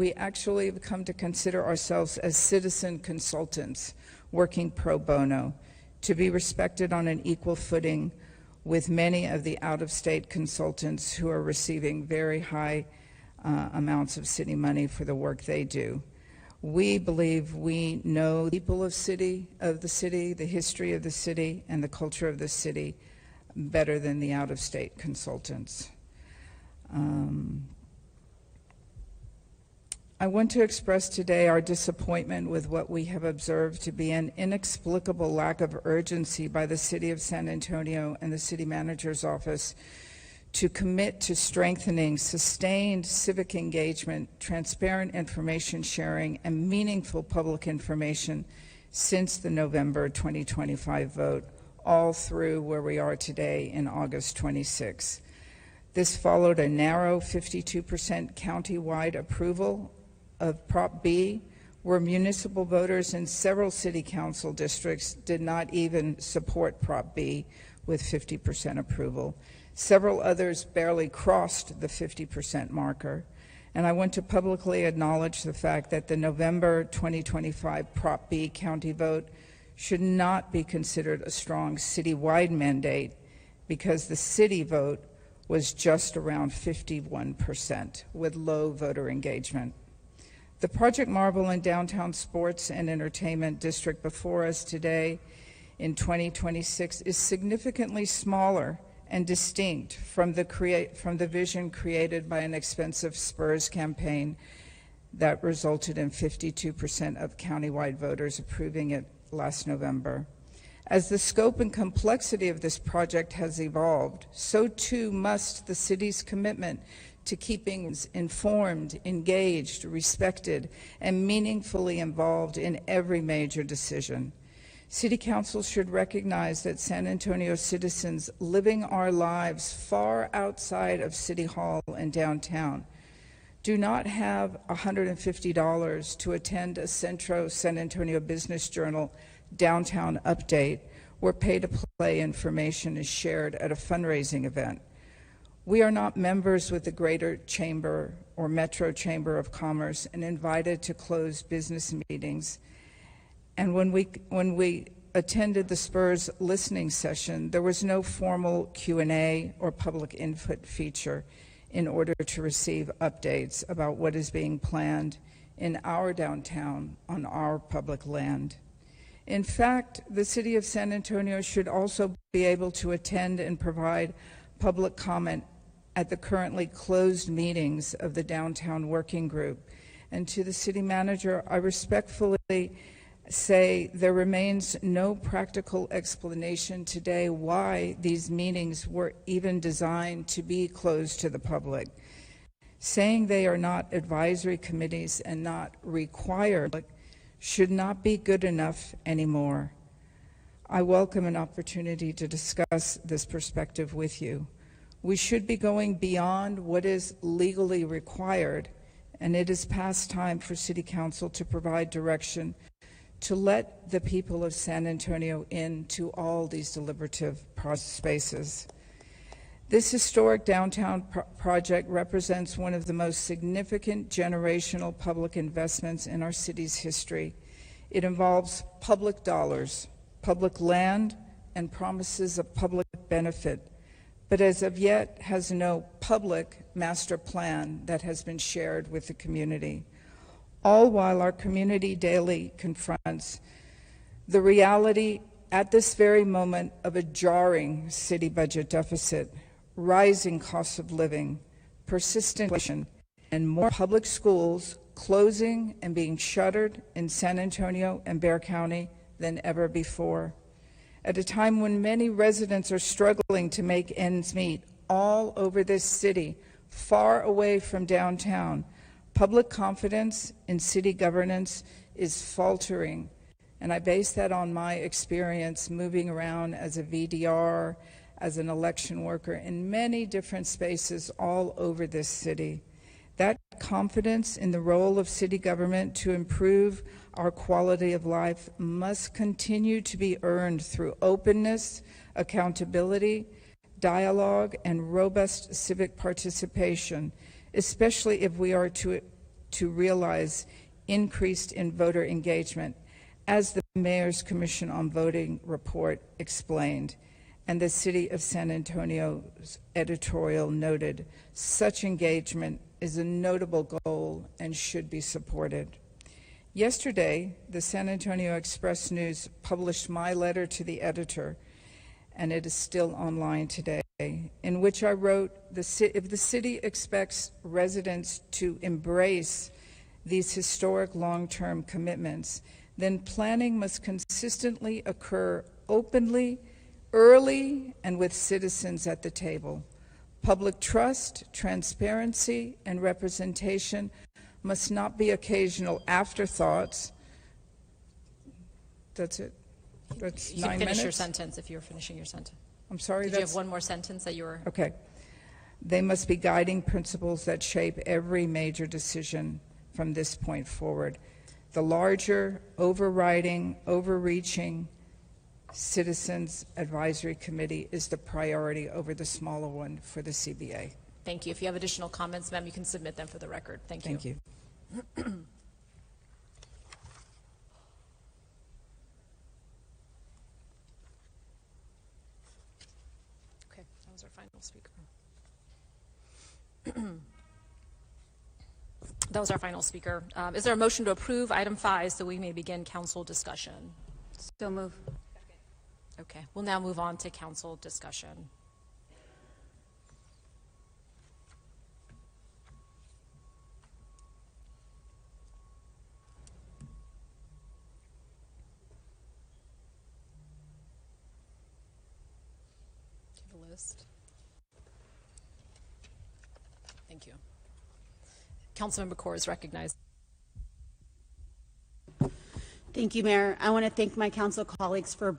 we actually have come to consider ourselves as citizen consultants working pro bono, to be respected on an equal footing with many of the out-of-state consultants who are receiving very high amounts of city money for the work they do. We believe we know the people of the city, the history of the city, and the culture of the city better than the out-of-state consultants. I want to express today our disappointment with what we have observed to be an inexplicable lack of urgency by the City of San Antonio and the City Manager's Office to commit to strengthening sustained civic engagement, transparent information sharing, and meaningful public information since the November 2025 vote, all through where we are today in August 26. This followed a narrow 52% county-wide approval of Prop B, where municipal voters in several city council districts did not even support Prop B with 50% approval. Several others barely crossed the 50% marker. And I want to publicly acknowledge the fact that the November 2025 Prop B county vote should not be considered a strong citywide mandate, because the city vote was just around 51% with low voter engagement. The Project Marble and Downtown Sports and Entertainment District before us today in 2026 is significantly smaller and distinct from the vision created by an expensive Spurs campaign that resulted in 52% of countywide voters approving it last November. As the scope and complexity of this project has evolved, so too must the city's commitment to keeping informed, engaged, respected, and meaningfully involved in every major decision. City Council should recognize that San Antonio citizens living our lives far outside of City Hall and downtown do not have $150 to attend a Centro San Antonio Business Journal downtown update where pay-to-play information is shared at a fundraising event. We are not members with the Greater Chamber or Metro Chamber of Commerce and invited to closed business meetings. And when we attended the Spurs listening session, there was no formal Q&A or public input feature in order to receive updates about what is being planned in our downtown on our public land. In fact, the City of San Antonio should also be able to attend and provide public comment at the currently closed meetings of the Downtown Working Group. And to the City Manager, I respectfully say there remains no practical explanation today why these meetings were even designed to be closed to the public. Saying they are not advisory committees and not required should not be good enough anymore. I welcome an opportunity to discuss this perspective with you. We should be going beyond what is legally required, and it is past time for City Council to provide direction to let the people of San Antonio into all these deliberative spaces. This historic downtown project represents one of the most significant generational public investments in our city's history. It involves public dollars, public land, and promises of public benefit, but as of yet has no public master plan that has been shared with the community. All while our community daily confronts the reality at this very moment of a jarring city budget deficit, rising costs of living, persistent inflation, and more public schools closing and being shuttered in San Antonio and Bexar County than ever before. At a time when many residents are struggling to make ends meet all over this city, far away from downtown, public confidence in city governance is faltering. And I base that on my experience moving around as a VDR, as an election worker in many different spaces all over this city. That confidence in the role of city government to improve our quality of life must continue to be earned through openness, accountability, dialogue, and robust civic participation, especially if we are to to realize increased in voter engagement, as the Mayor's Commission on Voting report explained, and the City of San Antonio's editorial noted. Such engagement is a notable goal and should be supported. Yesterday, the San Antonio Express News published my letter to the editor, and it is still online today, in which I wrote, if the city expects residents to embrace these historic long-term commitments, then planning must consistently occur openly, early, and with citizens at the table. Public trust, transparency, and representation must not be occasional afterthoughts. That's it. That's 9 minutes. You can finish your sentence if you were finishing your sentence. I'm sorry. Did you have one more sentence that you were? Okay. They must be guiding principles that shape every major decision from this point forward. The larger, overriding, overreaching Citizens Advisory Committee is the priority over the smaller one for the CBA. Thank you. If you have additional comments, ma'am, you can submit them for the record. Thank you. Thank you. Okay, that was our final speaker. That was our final speaker. Is there a motion to approve item 5 so we may begin council discussion? So move. Okay, we'll now move on to council discussion. Do you have a list? Thank you. Councilmember Corr is recognized. Thank you, Mayor. I want to thank my council colleagues for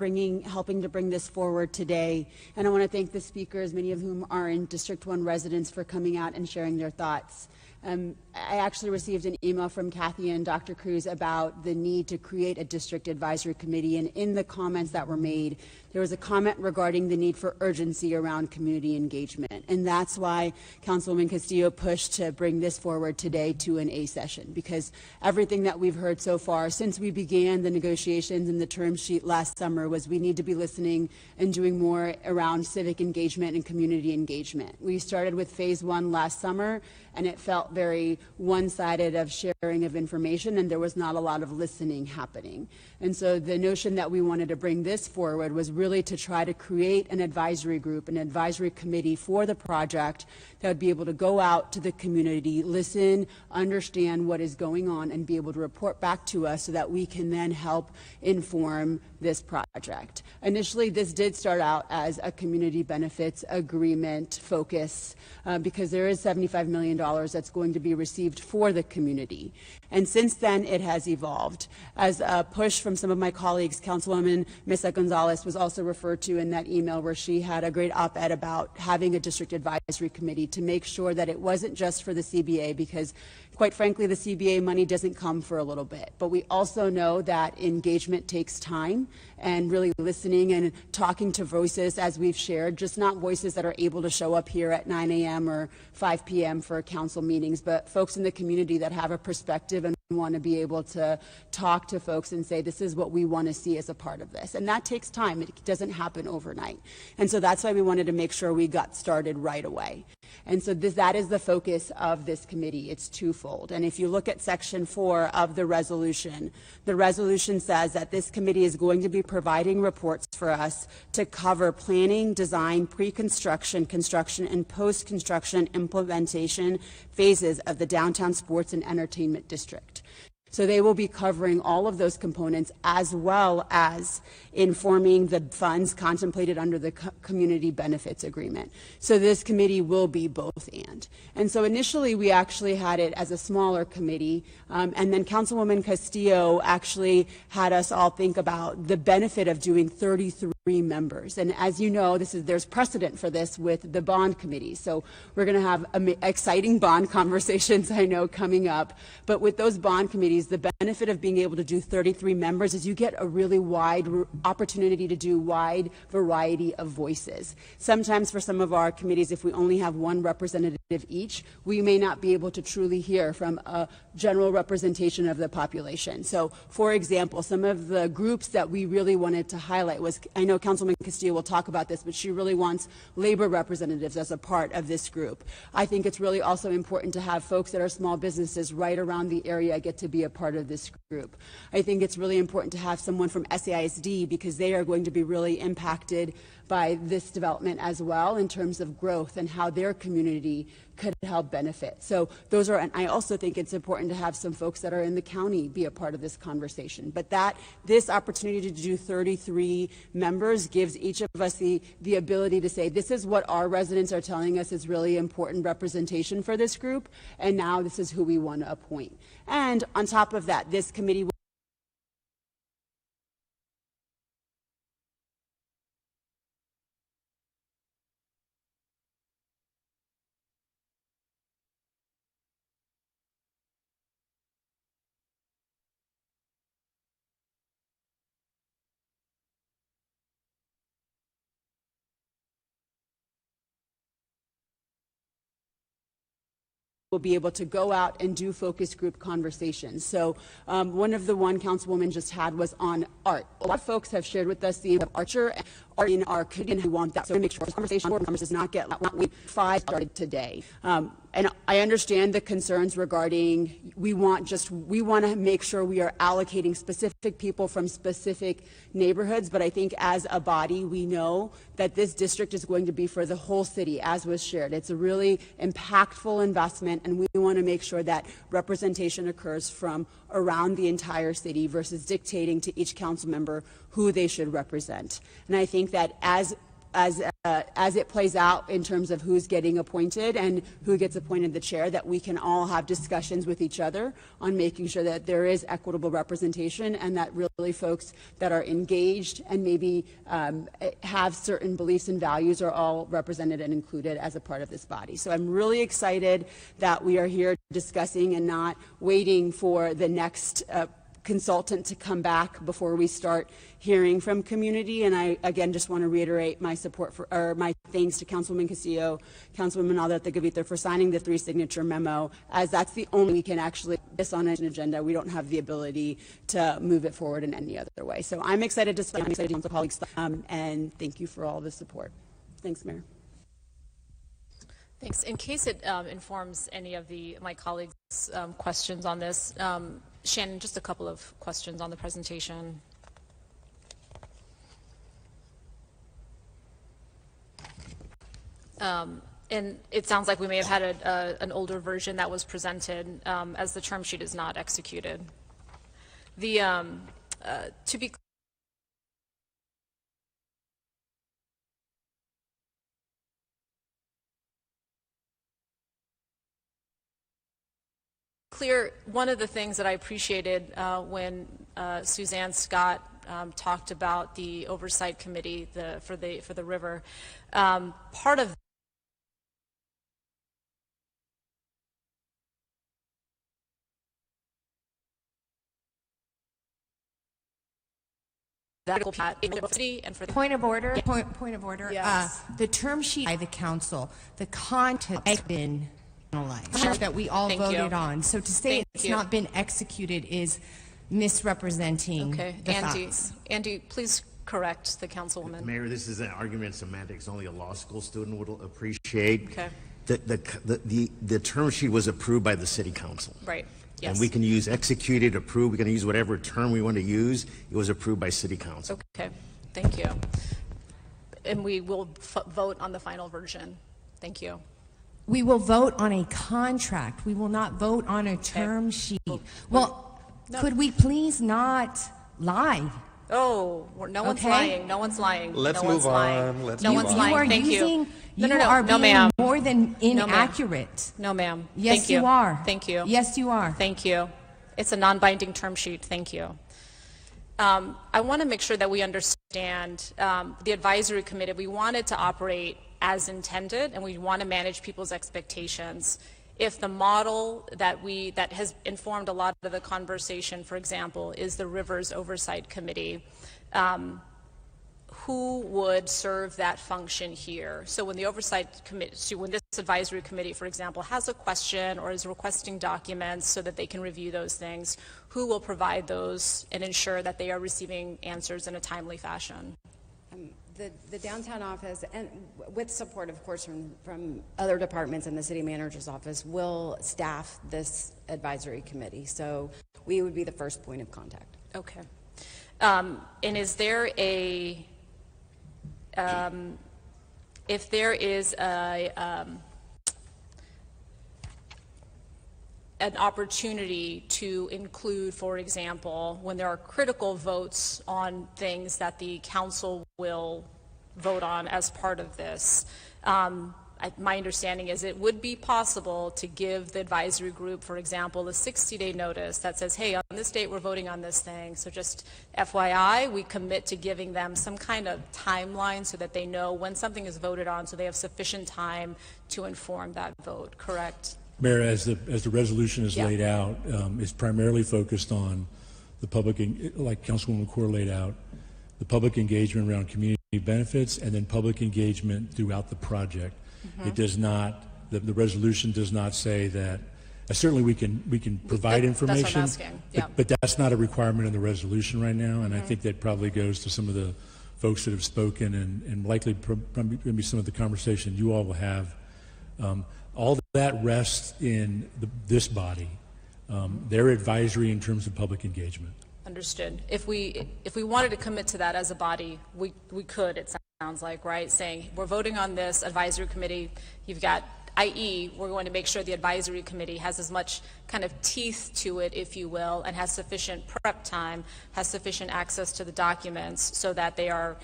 helping to bring this forward today. And I want to thank the speakers, many of whom are in District 1 residents, for coming out and sharing their thoughts. I actually received an email from Kathy and Dr. Cruz about the need to create a district advisory committee, and in the comments that were made, there was a comment regarding the need for urgency around community engagement, and that's why Councilwoman Castillo pushed to bring this forward today to an A session, because everything that we've heard so far since we began the negotiations and the term sheet last summer was we need to be listening and doing more around civic engagement and community engagement. We started with phase 1 last summer, and it felt very one-sided of sharing of information, and there was not a lot of listening happening. And so the notion that we wanted to bring this forward was really to try to create an advisory group, an advisory committee for the project that would be able to go out to the community, listen, understand what is going on, and be able to report back to us so that we can then help inform this project. Initially, this did start out as a community benefits agreement focus because there is $75 million that's going to be received for the community. And since then, it has evolved. As a push from some of my colleagues, Councilwoman Mesa Gonzalez was also referred to in that email where she had a great op-ed about having a district advisory committee to make sure that it wasn't just for the CBA, because quite frankly, the CBA money doesn't come for a little bit. But we also know that engagement takes time, and really listening and talking to voices, as we've shared, just not voices that are able to show up here at 9 a.m. or 5 p.m. for council meetings, but folks in the community that have a perspective and want to be able to talk to folks and say, this is what we want to see as a part of this. And that takes time. It doesn't happen overnight. And so that's why we wanted to make sure we got started right away. And so that is the focus of this committee. It's twofold. And if you look at section 4 of the resolution says that this committee is going to be providing reports for us to cover planning, design, pre-construction, construction, and post-construction implementation phases of the downtown sports and entertainment district. So they will be covering all of those components, as well as informing the funds contemplated under the community benefits agreement. So this committee will be both and. And so initially we actually had it as a smaller committee, and then Councilwoman Castillo actually had us all think about the benefit of doing 33 members. And as you know, there's precedent for this with the bond committee. So we're going to have exciting bond conversations, I know, coming up. But with those bond committees, bodies, the benefit of being able to do 33 members is you get a really wide opportunity to do wide variety of voices. Sometimes for some of our committees, if we only have one representative each, we may not be able to truly hear from a general representation of the population. So, for example, some of the groups that we really wanted to highlight was, I know Councilwoman Castillo will talk about this, but she really wants labor representatives as a part of this group. I think it's really also important to have folks that are small businesses right around the area get to be a part of this group. I think it's really important to have someone from SAISD because they are going to be really impacted by this development as well in terms of growth and how their community could help benefit. So those are, and I also think it's important to have some folks that are in the county be a part of this conversation. But this opportunity to do 33 members gives each of us the ability to say, this is what our residents are telling us is really important representation for this group, and now this is who we want to appoint. And on top of that, this committee will be able to go out and do focus group conversations. So one of the one Councilwoman just had was on art. A lot of folks have shared with us the Archer art in our community, and we want that. So we make sure this conversation does not get we 5 started today. And I understand the concerns regarding we want to make sure we are allocating specific people from specific neighborhoods, but I think as a body we know that this district is going to be for the whole city, as was shared. It's a really impactful investment, and we want to make sure that representation occurs from around the entire city versus dictating to each council member who they should represent. And I think that as it plays out in terms of who's getting appointed and who gets appointed the chair, that we can all have discussions with each other on making sure that there is equitable representation and that really folks that are engaged and maybe have certain beliefs and values are all represented and included as a part of this body. So I'm really excited that we are here discussing and not waiting for the next consultant to come back before we start hearing from community. And I again just want to reiterate my support for, or my thanks to Councilwoman Castillo, Councilwoman Aldrete for signing the 3-signature memo, as that's the only we can actually this on an agenda. We don't have the ability to move it forward in any other way. So I'm excited to speak. I'm excited to council colleagues, and thank you for all the support. Thanks, Mayor. Thanks. In case it informs any of my colleagues' questions on this, Shannon, just a couple of questions on the presentation. And it sounds like we may have had an older version that was presented as the term sheet is not executed. To be clear, one of the things that I appreciated when Suzanne Scott talked about the oversight committee for the river, part of that and for the point of order. Point of order. Yes. The term sheet by the council, the content has been analyzed that we all Thank voted you. on. So to say Thank it's you. not been executed is misrepresenting Okay, the Andy, facts. Andy, please correct the councilwoman. Mayor, this is an argument in semantics only a law school student would appreciate. Okay. The term sheet was approved by the city council. Right. Yes. And we can use executed, approved, we can use whatever term we want to use. It was approved by city council. Okay, thank you. And we will vote on the final version. Thank you. We will vote on a contract. We will not vote on a term sheet. Well, no. could we please not lie? Oh, no one's Okay. lying. No one's lying. Let's no one's move lying. on. Let's no move one's on. lying. You are Thank using, you. you No, are no, being ma'am. more than No, ma'am. inaccurate. No, ma'am. Yes, Thank you are. Thank you. Yes, you are. Thank you. It's a non-binding term sheet. Thank you. I want to make sure that we understand the advisory committee. We want it to operate as intended, and we want to manage people's expectations. if the model that has informed a lot of the conversation, for example, is the Rivers Oversight Committee, who would serve that function here? So when the oversight committee, so when this advisory committee, for example, has a question or is requesting documents so that they can review those things, who will provide those and ensure that they are receiving answers in a timely fashion? The downtown office, and with support, of course, from other departments in the city manager's office, will staff this advisory committee. So we would be the first point of contact. Okay. And is there if there is an opportunity to include, for example, when there are critical votes on things that the council will vote on as part of this, my understanding is it would be possible to give the advisory group, for example, a 60-day notice that says, hey, on this date we're voting on this thing, so just FYI, we commit to giving them some kind of timeline so that they know when something is voted on, so they have sufficient time to inform that vote, correct? Mayor, as the resolution is laid out, it's primarily focused on the public, like Councilwoman McCord laid out, the public engagement around community benefits and then public engagement throughout the project. It does not, the resolution does not say that, certainly we can provide information. That's what I'm asking, yeah. But that's not a requirement in the resolution right now, and I think that probably goes to some of the folks that have spoken and likely maybe some of the conversation you all will have. All that rests in this body, their advisory in terms of public engagement. Understood. If we wanted to commit to that as a body, we could, it sounds like, right? Saying we're voting on this advisory committee, you've got, i.e., we're going to make sure the advisory committee has as much kind of teeth to it, if you will, and has sufficient prep time, has sufficient access to the documents so that they are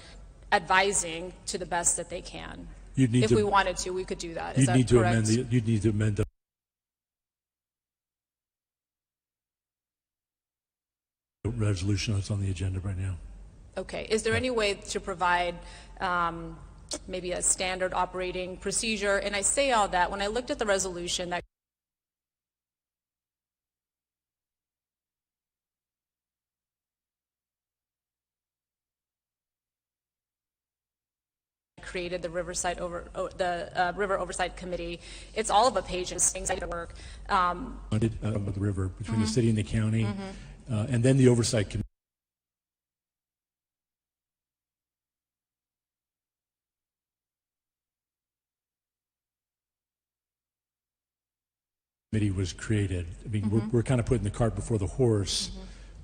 advising to the best that they can. If we wanted to, we could do that. Is that correct? You'd need to amend the resolution that's on the agenda right now. Okay. Is there any way to provide maybe a standard operating procedure? And I say all that, when I looked at the resolution that created the River Oversight Committee, it's all of a page of things that work. The river between the city and the county, and then the oversight committee was created. I mean, we're kind of putting the cart before the horse,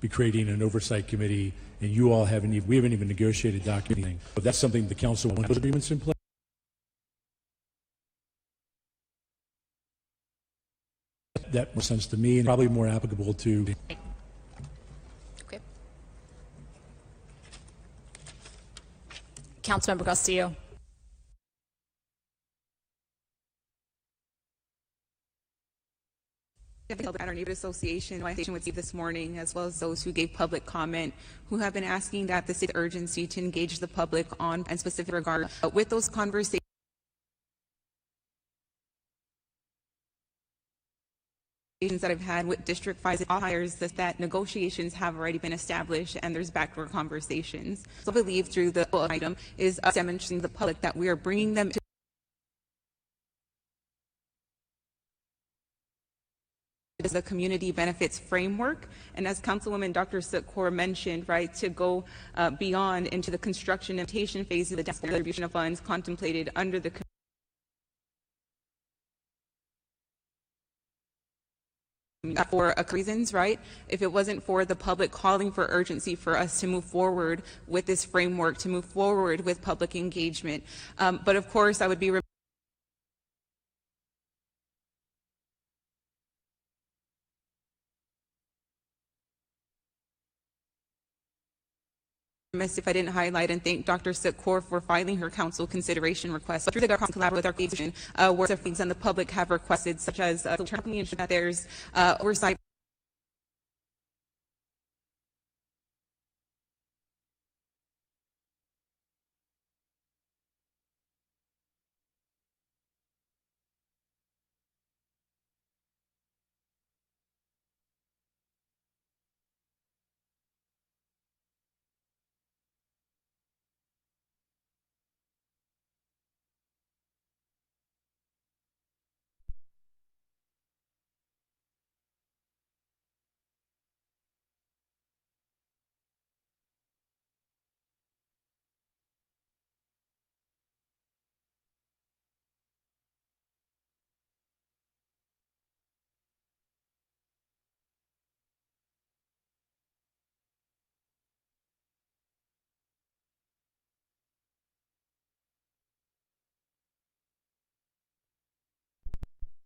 be creating an oversight committee, and you all we haven't even negotiated documenting. But that's something the council wants those agreements in place. That makes sense to me, and probably more applicable to. Okay. Councilmember Castillo. At our neighborhood association, my station with you this morning, as well as those who gave public comment, who have been asking that the city urgency to engage the public on and specific regard with those conversations that I've had with District 5 hires, that negotiations have already been established and there's backdoor conversations. So I believe through the item is demonstrating to the public that we are bringing them to the community benefits framework, and as Councilwoman Dr. Sukor mentioned, right, to go beyond into the construction and implementation phase of the distribution of funds contemplated under the for reasons, right? If it wasn't for the public calling for urgency for us to move forward with this framework, to move forward with public engagement, but of course I would be if I didn't highlight and thank Dr. Sukor for filing her council consideration request. But through the collaborative with our organization, where things and the public have requested, such as that there's oversight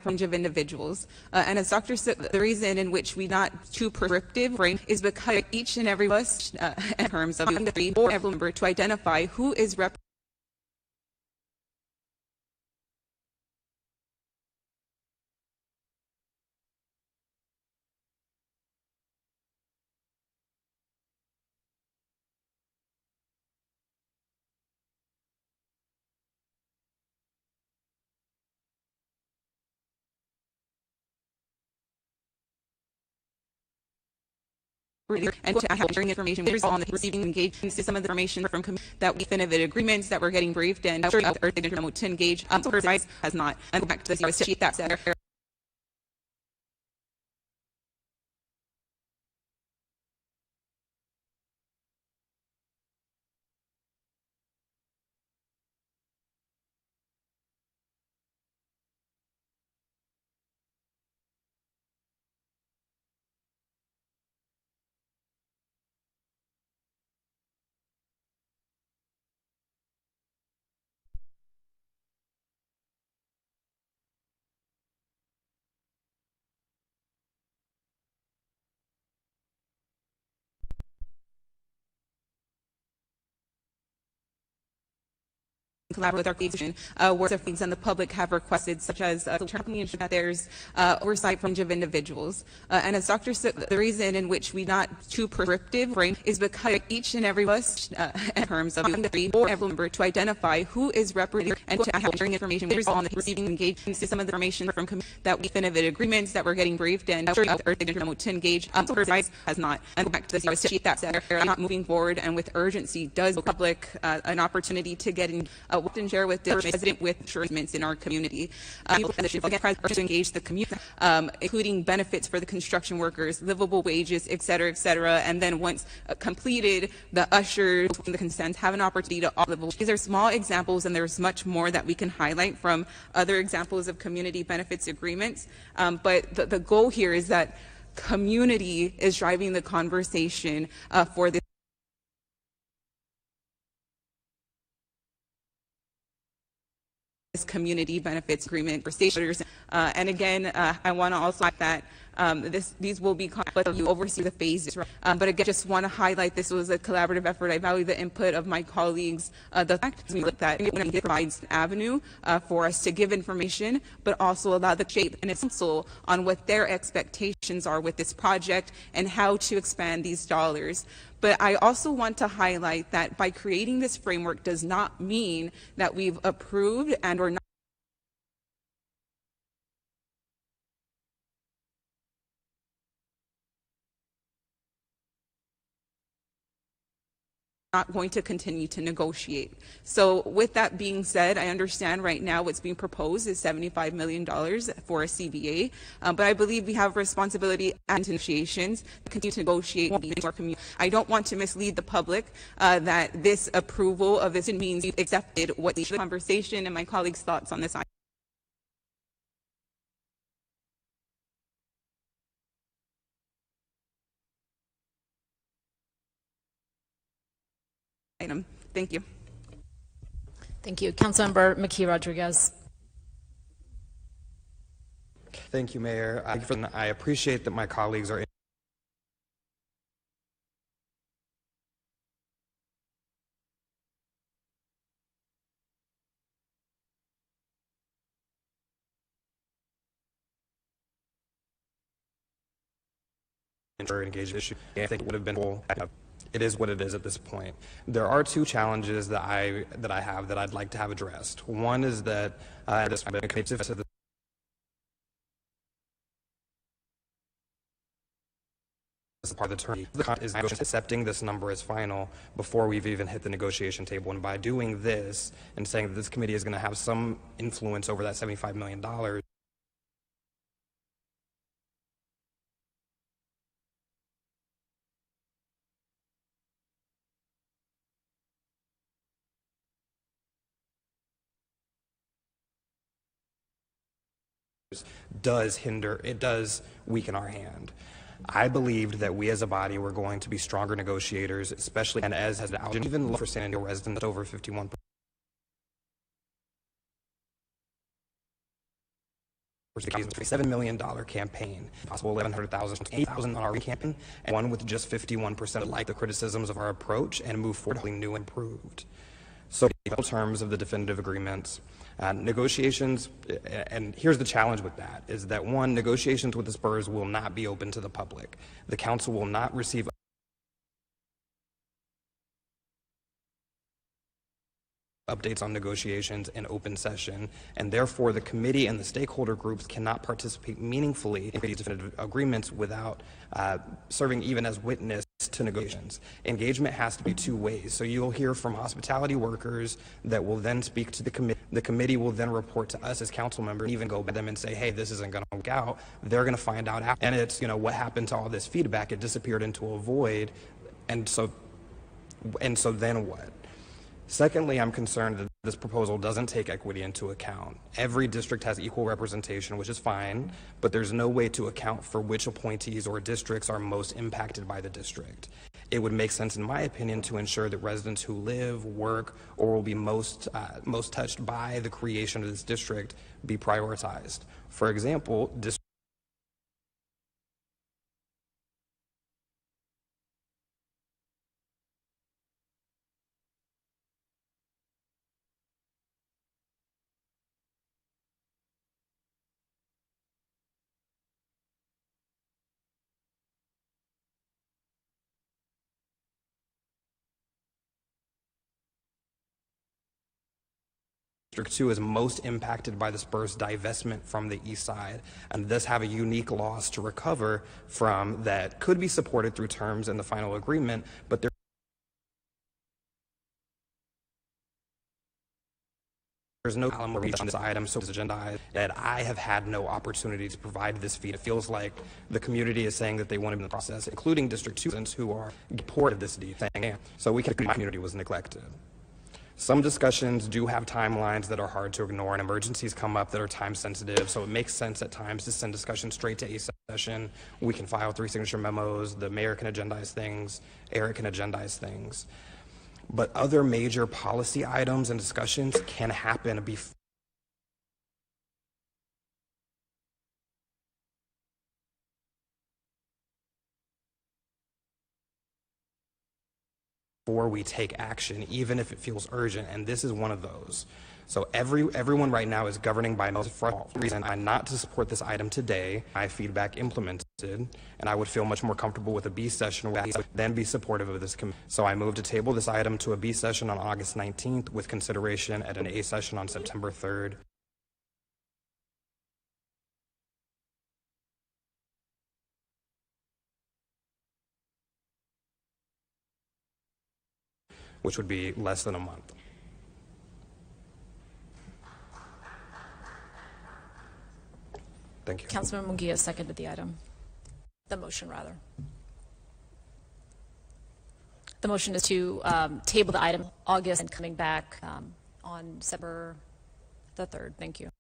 range of individuals. And as Dr. said, the reason in which we not too prescriptive is because each and every of us, in terms of the three or every member, to identify who is represented and to have sharing information with on the receiving engagements to some of the information from that we definitive agreements that we're getting briefed and to engage so her side has not and go back to the sheet that said collaborate with our organization, where some things and the public have requested, such as that there's oversight from individuals. And as Dr. said, the reason in which we not too prescriptive is because each and every of us, in terms of the three or every member, to identify who is represented and to have sharing information with on the receiving engagements to some of the information from that we definitive agreements that we're getting briefed and to engage so her side has not and go back to the sheet that said not moving forward and with urgency does the public an opportunity to get in and share with the resident with insurance in our community. To engage the community, including benefits for the construction workers, livable wages, et cetera, and then once completed, the ushers and the consents have an opportunity to all level. These are small examples, and there's much more that we can highlight from other examples of community benefits agreements. But the goal here is that community is driving the conversation for this community benefits agreement for stakeholders. And again, I want to also add that these will be you oversee the phases. But again, just want to highlight this was a collaborative effort. I value the input of my colleagues. The fact that it provides an avenue for us to give information, but also allow the shape and its council on what their expectations are with this project and how to expand these dollars. But I also want to highlight that by creating this framework does not mean that we've approved and or not going to continue to negotiate. So with that being said, I understand right now what's being proposed is $75 million for a CBA, but I believe we have responsibility and negotiations to continue to negotiate with our community. I don't want to mislead the public that this approval of this means we've accepted what the conversation and my colleagues' thoughts on this item. Thank you. Thank you. Councilmember McKee Rodriguez. Thank you, Mayor. I appreciate that my colleagues are engaged in the issue. I think it would have been it is what it is at this point. There are two challenges that I have that I'd like to have addressed. One is that this part of the term is accepting this number as final before we've even hit the negotiation table. And by doing this and saying that this committee is going to have some influence over that $75 million, does weaken our hand. I believed that we as a body were going to be stronger negotiators, especially, and as has Algin, even for San Diego residents, over 51%. $7 million campaign, possible 1,100,000, 8,000 on our campaign, and one with just 51% like the criticisms of our approach and move forward new and improved. So in terms of the definitive agreements, negotiations, and here's the challenge with that, is that one, negotiations with the Spurs will not be open to the public. The council will not receive updates on negotiations in open session, and therefore the committee and the stakeholder groups cannot participate meaningfully in these definitive agreements without serving even as witness to negotiations. Engagement has to be two ways. So you'll hear from hospitality workers that will then speak to the committee. The committee will then report to us as council members, even go by them and say, hey, this isn't going to work out. They're going to find out after. And it's, what happened to all this feedback? It disappeared into a void. And so then what? Secondly, I'm concerned that this proposal doesn't take equity into account. Every district has equal representation, which is fine, but there's no way to account for which appointees or districts are most impacted by the district. It would make sense, in my opinion, to ensure that residents who live, work, or will be most touched by the creation of this district be prioritized. For example, District 2 is most impacted by the Spurs divestment from the east side, and thus have a unique loss to recover from that could be supported through terms in the final agreement, but there's no column or reach on this item, so it's agenda that I have had no opportunity to provide this feed. It feels like the community is saying that they want to be in the process, including District 2 residents who are part of this thing. So the community was neglected. Some discussions do have timelines that are hard to ignore, and emergencies come up that are time sensitive, so it makes sense at times to send discussion straight to a session. We can file 3 signature memos, the mayor can agendize things, Eric can agendize things. But other major policy items and discussions can happen before we take action, even if it feels urgent, and this is one of those. So everyone right now is governing by most reason I'm not to support this item today. My feedback implemented, and I would feel much more comfortable with a B session where I would then be supportive of this committee. So I move to table this item to a B session on August 19th with consideration at an A session on September 3rd. Which would be less than a month. Thank you. Councilman Munguia seconded the item. The motion, rather. The motion is to table the item August and coming back on September the 3rd. Thank you.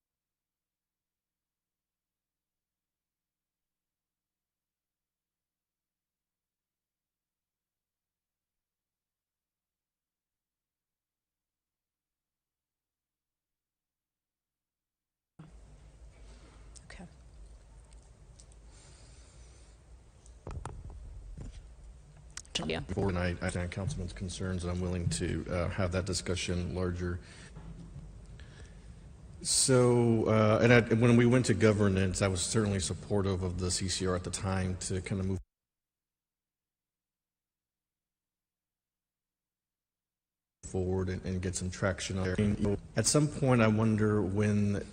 Okay. Yeah. And I understand Councilman's concerns, and I'm willing to have that discussion larger. So, when we went to governance, I was certainly supportive of the CCR at the time to kind of move forward and get some traction on there. At some point, I wonder when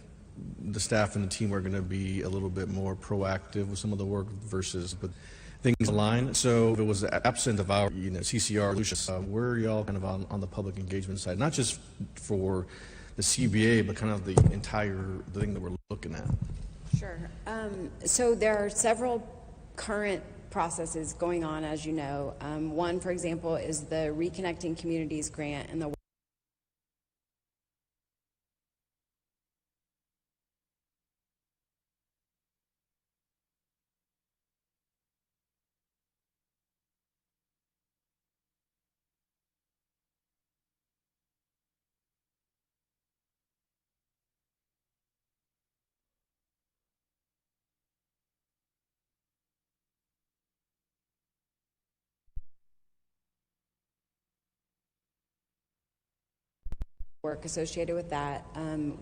the staff and the team are going to be a little bit more proactive with some of the work versus things align. So if it was absent of our CCR, where are y'all kind of on the public engagement side, not just for the CBA, but kind of the entire thing that we're looking at? Sure. So there are several current processes going on, as you know. One, for example, is the Reconnecting Communities grant and the work associated with that.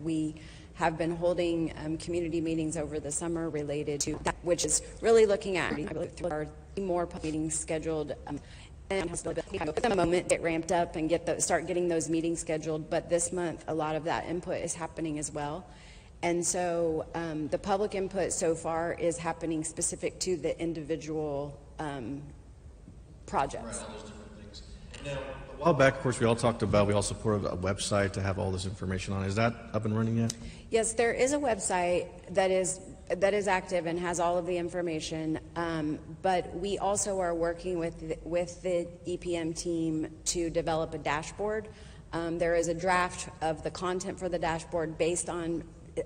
We have been holding community meetings over the summer related to that, which is really looking at, there are more meetings scheduled. And at the moment get ramped up and start getting those meetings scheduled, but this month a lot of that input is happening as well. And so the public input so far is happening specific to the individual projects. Right, all those different things. Now, a while back, of course, we all supported a website to have all this information on. Is that up and running yet? Yes, there is a website that is active and has all of the information, but we also are working with the EPM team to develop a dashboard. There is a draft of the content for the dashboard based on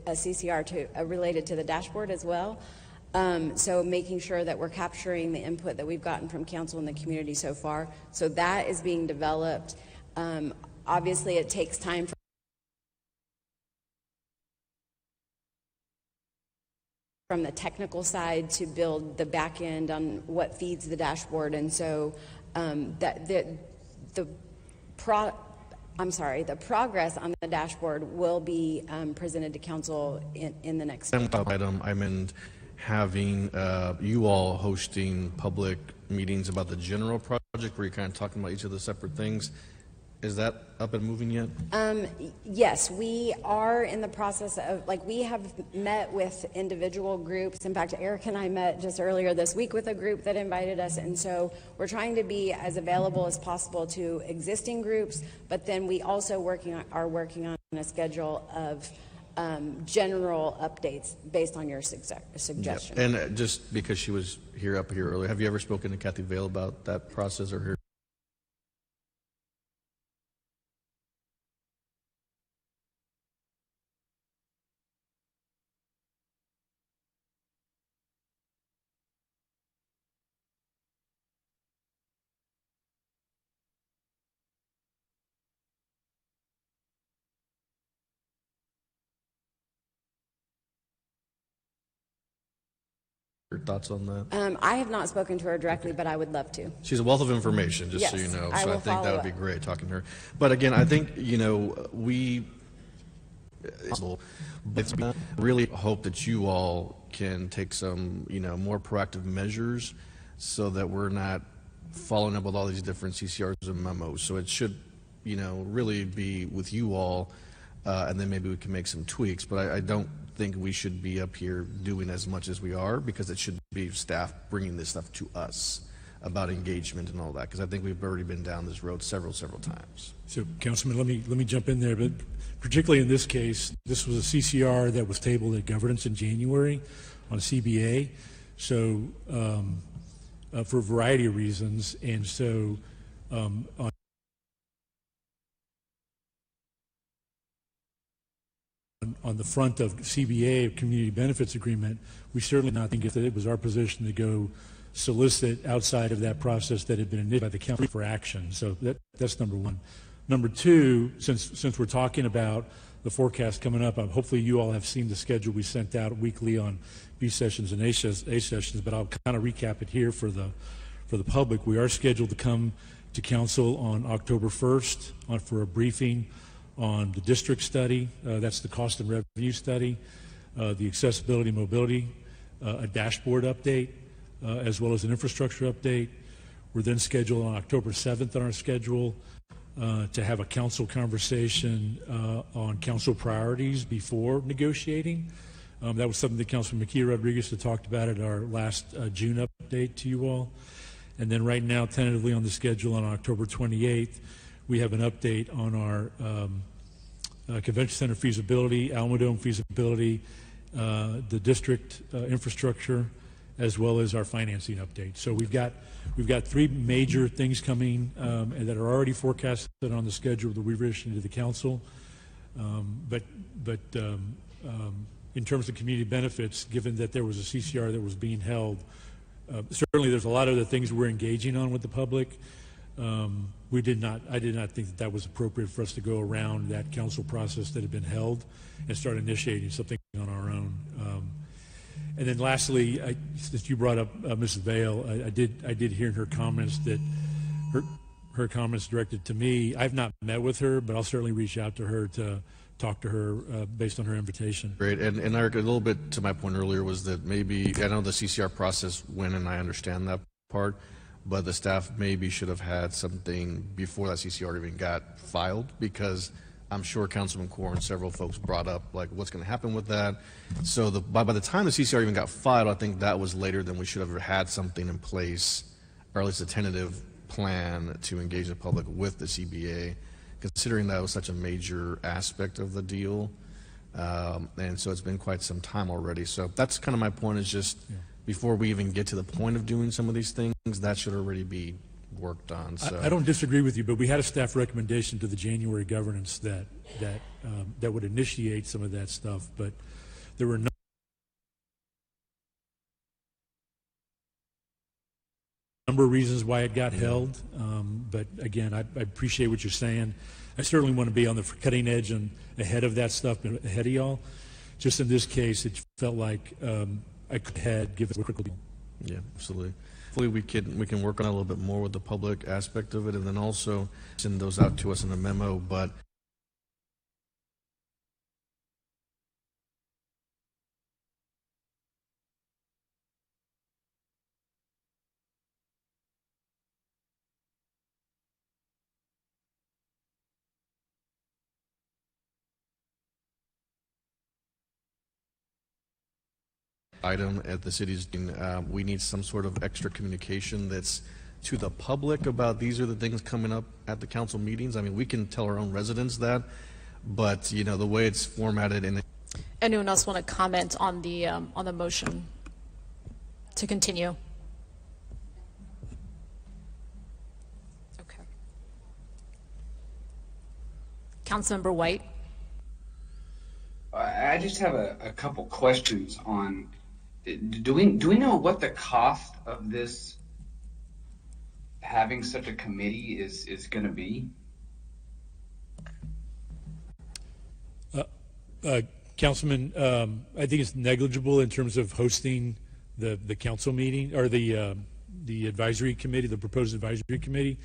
a CCR related to the dashboard as well. So making sure that we're capturing the input that we've gotten from council and the community so far. So that is being developed. Obviously, it takes time from the technical side to build the back end on what feeds the dashboard, and so the progress on the dashboard will be presented to council in the next item. I meant having you all hosting public meetings about the general project where you're kind of talking about each of the separate things. Is that up and moving yet? Yes, we are in the process of, we have met with individual groups. In fact, Eric and I met just earlier this week with a group that invited us, and so we're trying to be as available as possible to existing groups, but then we also are working on a schedule of general updates based on your suggestion. Yep. And just because she was up here earlier, have you ever spoken to Kathy Vale about that process or her? Your thoughts on that? I have not spoken to her directly, but I would love to. She's a wealth of information, just so you know. So I think that would be great talking to her. But again, I think, we really hope that you all can take some, more proactive measures so that we're not following up with all these different CCRs and memos. So it should, really be with you all, and then maybe we can make some tweaks. But I don't think we should be up here doing as much as we are, because it should be staff bringing this stuff to us about engagement and all that, because I think we've already been down this road several times. So, Councilman, let me jump in there, but particularly in this case, this was a CCR that was tabled at governance in January on CBA, so for a variety of reasons, and so on the front of CBA, Community Benefits Agreement, we certainly not think that it was our position to go solicit outside of that process that had been initiated by the county for action. So that's number one. Number two, since we're talking about the forecast coming up, hopefully you all have seen the schedule we sent out weekly on B sessions and A sessions, but I'll kind of recap it here for the public. We are scheduled to come to council on October 1st for a briefing on the district study, that's the cost and revenue study, the accessibility and mobility, a dashboard update, as well as an infrastructure update. We're then scheduled on October 7th on our schedule to have a council conversation on council priorities before negotiating. That was something that Councilman Makia Rodriguez had talked about at our last June update to you all. And then right now, tentatively on the schedule on October 28th, we have an update on our convention center feasibility, Alamo Dome feasibility, the district infrastructure, as well as our financing update. So we've got three major things coming and that are already forecasted on the schedule that we've issued to the council. But in terms of community benefits, given that there was a CCR that was being held, certainly there's a lot of the things we're engaging on with the public. I did not think that was appropriate for us to go around that council process that had been held and start initiating something on our own. And then lastly, since you brought up Mrs. Vale, I did hear in her comments that her comments directed to me. I've not met with her, but I'll certainly reach out to her to talk to her based on her invitation. Great. And Eric, a little bit to my point earlier was that maybe, I know the CCR process went, and I understand that part, but the staff maybe should have had something before that CCR even got filed, because I'm sure Councilman Core and several folks brought up like what's going to happen with that. So by the time the CCR even got filed, I think that was later than we should have had something in place, or at least a tentative plan to engage the public with the CBA, considering that was such a major aspect of the deal. And so it's been quite some time already. So that's kind of my point, is just before we even get to the point of doing some of these things, that should already be worked on. So I don't disagree with you, but we had a staff recommendation to the January governance that would initiate some of that stuff, but there were no number of reasons why it got held. But again, I appreciate what you're saying. I certainly want to be on the cutting edge and ahead of that stuff, ahead of y'all. Just in this case, it felt like I could have given quickly. yeah, absolutely. Hopefully we can work on it a little bit more with the public aspect of it, and then also send those out to us in a memo. But item at the city's, we need some sort of extra communication that's to the public about these are the things coming up at the council meetings. I mean, we can tell our own residents that, but you know, the way it's formatted in. Anyone else want to comment on the motion to continue? Okay. Councilmember White. I just have a couple questions on, do we know what the cost of this, having such a committee is going to be? Councilman, I think it's negligible in terms of hosting the council meeting, or the advisory committee, the proposed advisory committee.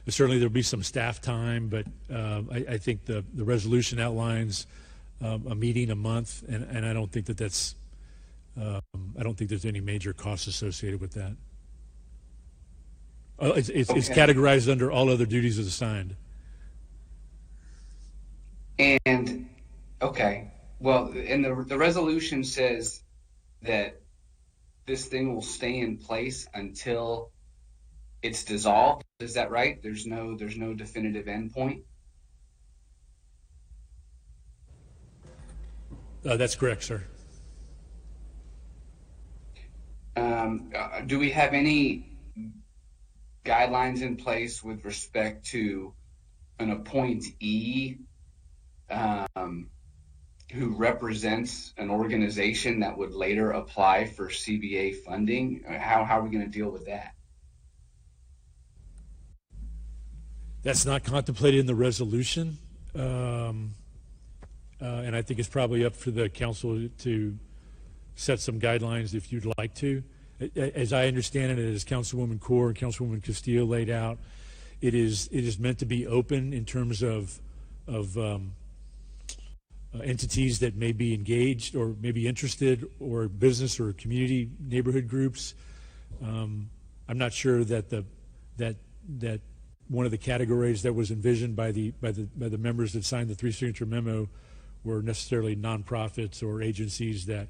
Certainly there'll be some staff time, but I think the resolution outlines a meeting a month, and I don't think that's I don't think there's any major costs associated with that. It's categorized under all other duties as assigned. And okay, well, and the resolution says that this thing will stay in place until it's dissolved. Is that right? There's no definitive endpoint. That's correct, sir. Do we have any guidelines in place with respect to an appointee who represents an organization that would later apply for CBA funding? How are we going to deal with that? That's not contemplated in the resolution, and I think it's probably up for the council to set some guidelines if you'd like to. As I understand it, as Councilwoman Core and Councilwoman Castillo laid out, it is meant to be open in terms of entities that may be engaged or may be interested, or business or community neighborhood groups. I'm not sure that that one of the categories that was envisioned by the members that signed the 3-signature memo were necessarily nonprofits or agencies that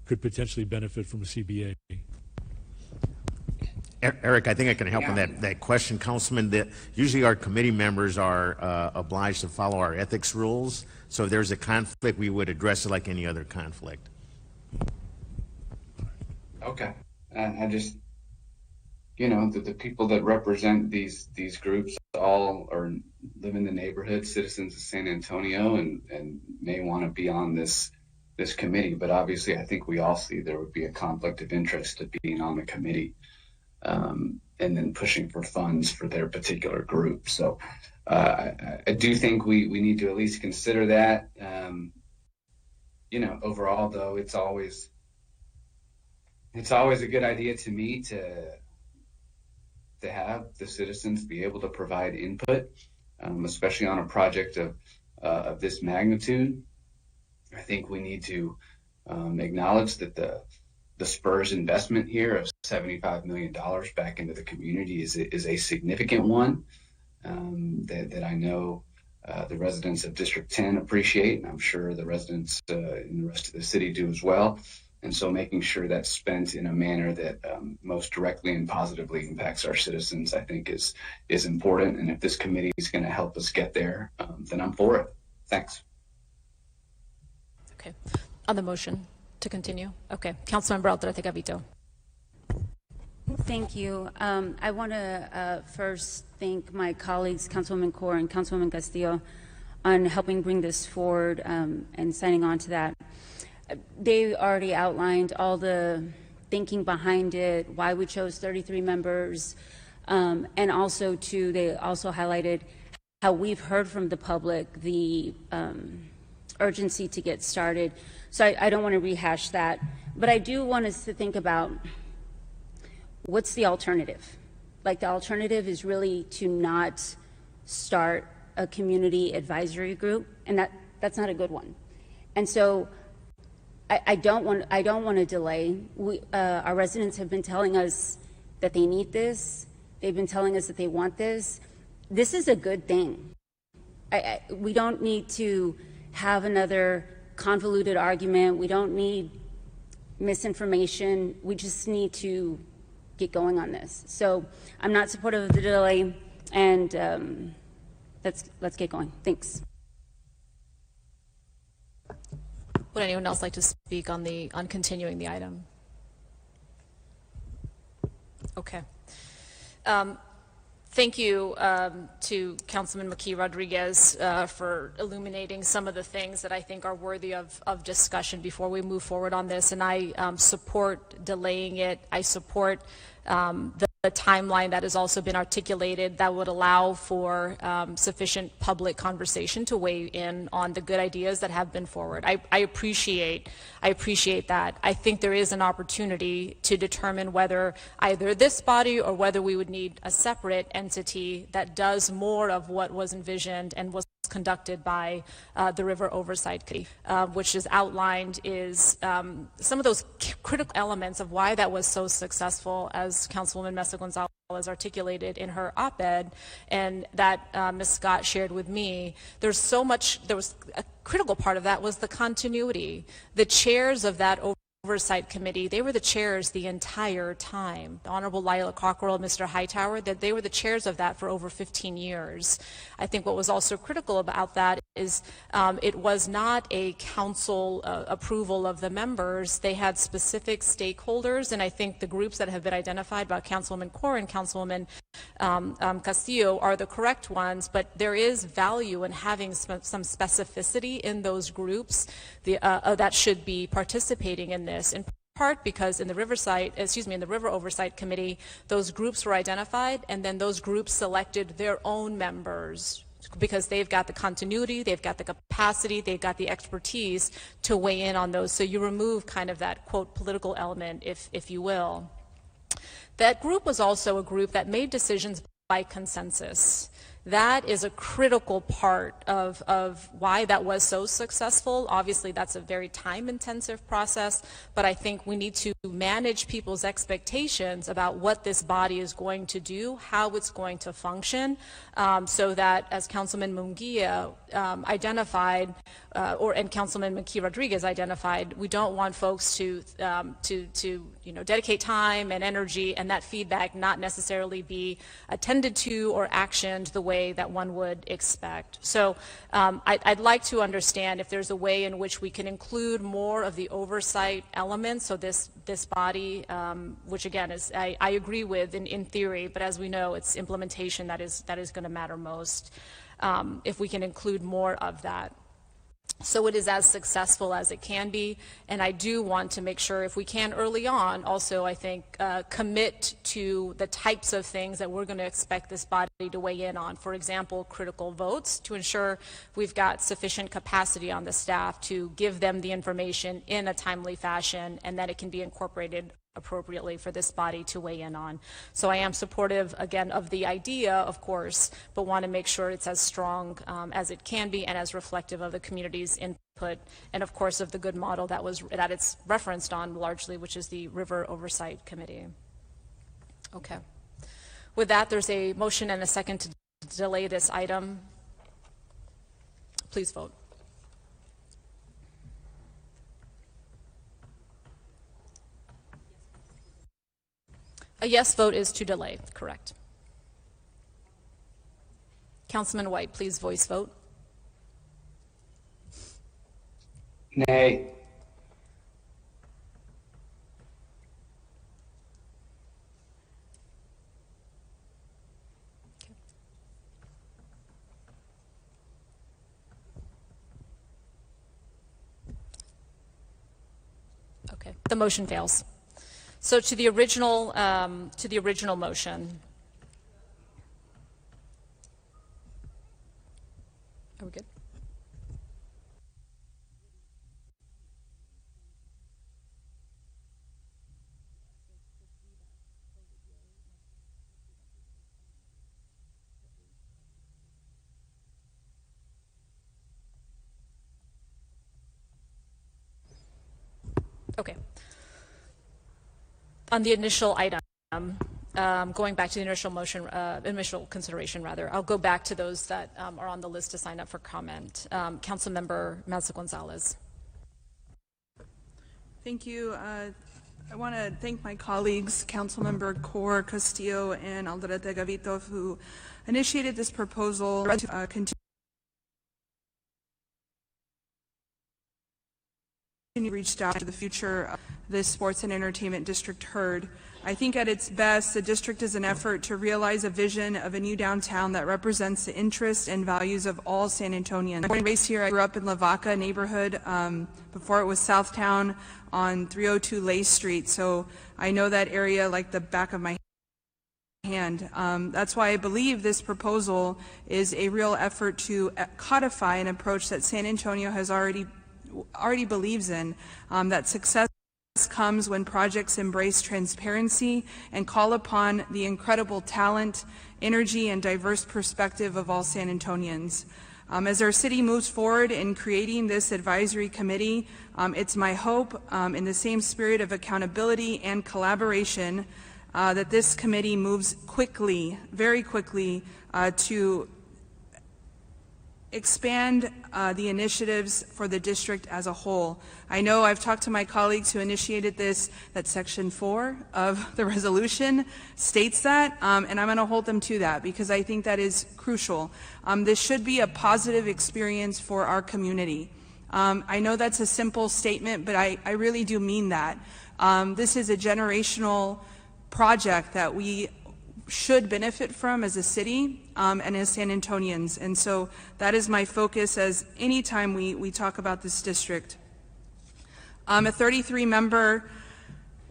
could potentially benefit from a CBA. Eric, I think I can help on that question, Councilman. Usually our committee members are obliged to follow our ethics rules. So if there's a conflict, we would address it like any other conflict. Okay. I just, the people that represent these groups all live in the neighborhood, citizens of San Antonio, and may want to be on this committee. But obviously, I think we all see there would be a conflict of interest to being on the committee. And then pushing for funds for their particular group. So I do think we need to at least consider that. Overall, though, it's always a good idea to me to have the citizens be able to provide input, especially on a project of this magnitude. I think we need to acknowledge that the Spurs investment here of $75 million back into the community is a significant one that I know the residents of District 10 appreciate, and I'm sure the residents in the rest of the city do as well. And so making sure that's spent in a manner that most directly and positively impacts our citizens, I think is important. And if this committee is going to help us get there, then I'm for it. Thanks. Okay. On the motion to continue. Okay. Councilmember Aldrete-Gavito. Thank you. I want to first thank my colleagues, Councilwoman Kaur and Councilwoman Castillo, on helping bring this forward and signing on to that. They already outlined all the thinking behind it, why we chose 33 members, and also, too, they also highlighted how we've heard from the public the urgency to get started. So I don't want to rehash that, but I do want us to think about what's the alternative. Like, the alternative is really to not start a community advisory group, and that's not a good one. And so I don't want to delay. Our residents have been telling us that they need this. They've been telling us that they want this. This is a good thing. We don't need to have another convoluted argument. We don't need misinformation. We just need to get going on this. So I'm not supportive of the delay, and let's get going. Thanks. Would anyone else like to speak on continuing the item? Okay. Thank you to Councilman McKee Rodriguez for illuminating some of the things that I think are worthy of discussion before we move forward on this. And I support delaying it. I support the timeline that has also been articulated that would allow for sufficient public conversation to weigh in on the good ideas that have been forward. I appreciate that. I think there is an opportunity to determine whether either this body or whether we would need a separate entity that does more of what was envisioned and was conducted by the River Oversight Committee, which is outlined is some of those critical elements of why that was so successful, as Councilwoman Mesa Gonzalez articulated in her op-ed, and that Ms. Scott shared with me. There was a critical part of that was the continuity. The chairs of that Oversight Committee, they were the chairs the entire time. The Honorable Lila Cockrell and Mr. Hightower, that they were the chairs of that for over 15 years. I think what was also critical about that is it was not a council approval of the members. They had specific stakeholders, and I think the groups that have been identified by Councilwoman Kaur and Councilwoman Castillo are the correct ones, but there is value in having some specificity in those groups that should be participating in this. In part because in the River Oversight Committee, those groups were identified, and then those groups selected their own members because they've got the continuity, they've got the capacity, they've got the expertise to weigh in on those. So you remove kind of that, quote, political element, if you will. That group was also a group that made decisions by consensus. That is a critical part of why that was so successful. Obviously, that's a very time-intensive process, but I think we need to manage people's expectations about what this body is going to do, how it's going to function, so that, as Councilman Munguia identified, and Councilman McKee Rodriguez identified, we don't want folks to dedicate time and energy and that feedback not necessarily be attended to or actioned the way that one would expect. So I'd like to understand if there's a way in which we can include more of the oversight elements. So this body, which again is I agree with in theory, but as we know, it's implementation that is going to matter most. If we can include more of that, so it is as successful as it can be. And I do want to make sure, if we can early on, also I think commit to the types of things that we're going to expect this body to weigh in on. For example, critical votes, to ensure we've got sufficient capacity on the staff to give them the information in a timely fashion and that it can be incorporated appropriately for this body to weigh in on. So I am supportive, again, of the idea, of course, but want to make sure it's as strong as it can be and as reflective of the community's input and, of course, of the good model that it's referenced on largely, which is the River Oversight Committee. Okay. With that, there's a motion and a second to delay this item. Please vote. A yes vote is to delay, correct. Councilman White, please voice vote. Nay. Okay, the motion fails. So to the original motion. Are we good? Okay. On the initial item, going back to the initial motion, initial consideration rather, I'll go back to those that are on the list to sign up for comment. Councilmember Melissa Gonzalez. Thank you. I want to thank my colleagues, Councilmember Cor Castillo and Alderete Gavito, who initiated this proposal to continue reached out to the future of this sports and entertainment district heard. I think at its best, the district is an effort to realize a vision of a new downtown that represents the interests and values of all San Antonians. Born and raised here, I grew up in La Vaca neighborhood before it was Southtown on 302 Lay Street, so I know that area like the back of my hand. That's why I believe this proposal is a real effort to codify an approach that San Antonio has already believes in, that success comes when projects embrace transparency and call upon the incredible talent, energy, and diverse perspective of all San Antonians. As our city moves forward in creating this advisory committee, it's my hope, in the same spirit of accountability and collaboration, that this committee moves quickly, very quickly, to expand the initiatives for the district as a whole. I know I've talked to my colleagues who initiated this, that Section 4 of the resolution states that, and I'm going to hold them to that because I think that is crucial. This should be a positive experience for our community. I know that's a simple statement, but I really do mean that. This is a generational project that we should benefit from as a city and as San Antonians, and so that is my focus as anytime we talk about this district. A 33-member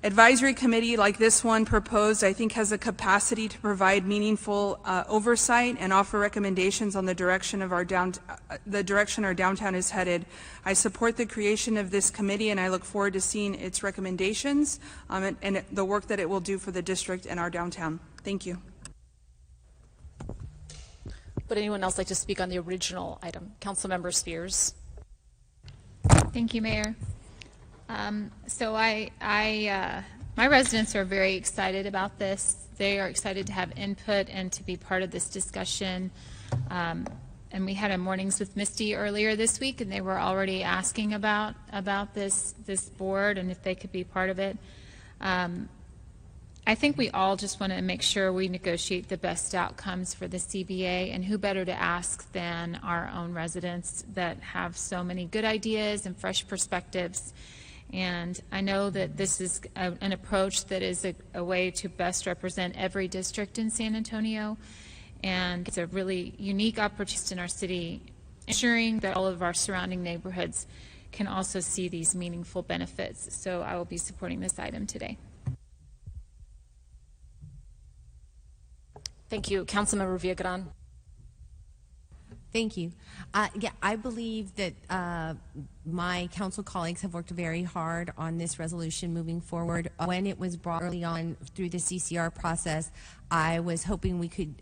advisory committee like this one proposed, I think, has the capacity to provide meaningful oversight and offer recommendations on the direction of our downtown is headed. I support the creation of this committee, and I look forward to seeing its recommendations and the work that it will do for the district and our downtown. Thank you. Would anyone else like to speak on the original item? Councilmember Spears. Thank you, Mayor. So my residents are very excited about this. They are excited to have input and to be part of this discussion. And we had a mornings with Misty earlier this week, and they were already asking about this board and if they could be part of it. I think we all just want to make sure we negotiate the best outcomes for the CBA, and who better to ask than our own residents that have so many good ideas and fresh perspectives. And I know that this is an approach that is a way to best represent every district in San Antonio, and it's a really unique opportunity in our city, ensuring that all of our surrounding neighborhoods can also see these meaningful benefits. So I will be supporting this item today. Thank you. Councilmember Villagran. Thank you. Yeah, I believe that my council colleagues have worked very hard on this resolution moving forward. When it was brought early on through the CCR process, I was hoping we could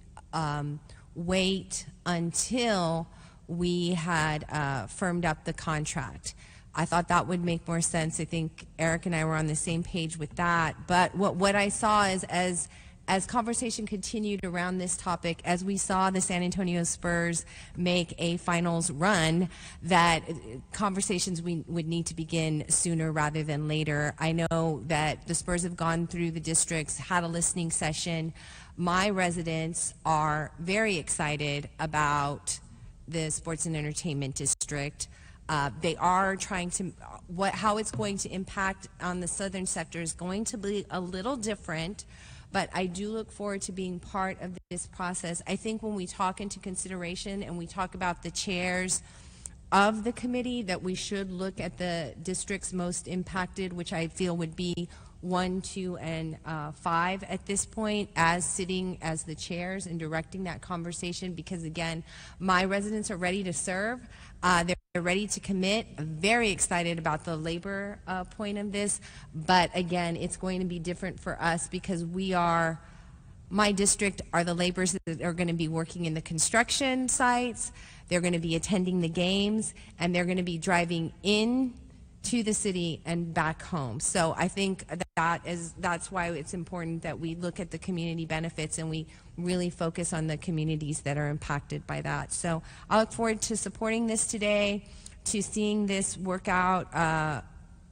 wait until we had firmed up the contract. I thought that would make more sense. I think Eric and I were on the same page with that. But what I saw is as conversation continued around this topic, as we saw the San Antonio Spurs make a finals run, that conversations we would need to begin sooner rather than later. I know that the Spurs have gone through the districts, had a listening session. My residents are very excited about the Sports and Entertainment District. They are trying to, how it's going to impact on the southern sector is going to be a little different, but I do look forward to being part of this process. I think when we talk into consideration and we talk about the chairs of the committee, that we should look at the districts most impacted, which I feel would be 1, 2, and 5 at this point, as sitting as the chairs and directing that conversation, because again, my residents are ready to serve. They're ready to commit. I'm very excited about the labor point of this, but again, it's going to be different for us because my district are the laborers that are going to be working in the construction sites. They're going to be attending the games, and they're going to be driving in to the city and back home. So I think that's why it's important that we look at the community benefits and we really focus on the communities that are impacted by that. So I look forward to supporting this today, to seeing this work out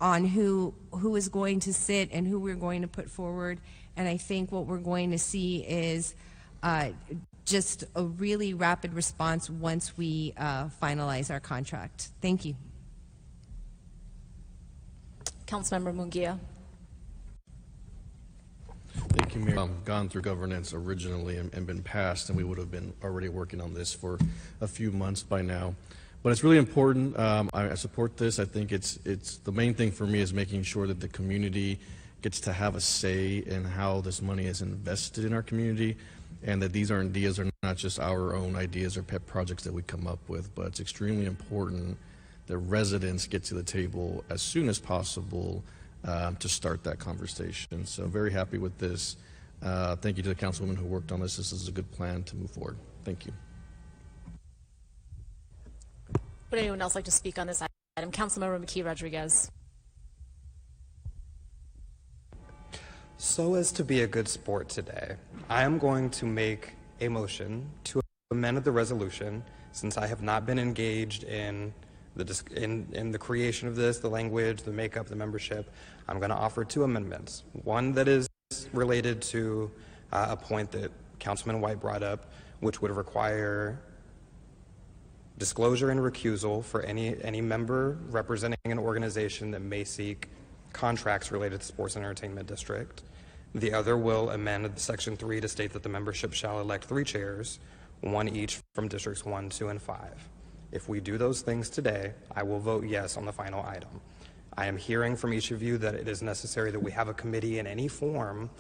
on who is going to sit and who we're going to put forward. And I think what we're going to see is just a really rapid response once we finalize our contract. Thank you. Councilmember Munguia. Thank you, Mayor. Gone through governance originally and been passed, and we would have been already working on this for a few months by now. But it's really important. I support this. I think it's the main thing for me is making sure that the community gets to have a say in how this money is invested in our community, and that these ideas are not just our own ideas or pet projects that we come up with, but it's extremely important that residents get to the table as soon as possible to start that conversation. So very happy with this. Thank you to the councilwoman who worked on this. This is a good plan to move forward. Thank you. Would anyone else like to speak on this item? Councilmember McKee Rodriguez. So as to be a good sport today, I am going to make a motion to amend the resolution, since I have not been engaged in the creation of this, the language, the makeup, the membership. I'm going to offer 2 amendments. One that is related to a point that Councilman White brought up, which would require disclosure and recusal for any member representing an organization that may seek contracts related to Sports and Entertainment District. The other will amend Section 3 to state that the membership shall elect 3 chairs, 1 each from Districts 1, 2, and 5. If we do those things today, I will vote yes on the final item. I am hearing from each of you that it is necessary that we have a committee in any form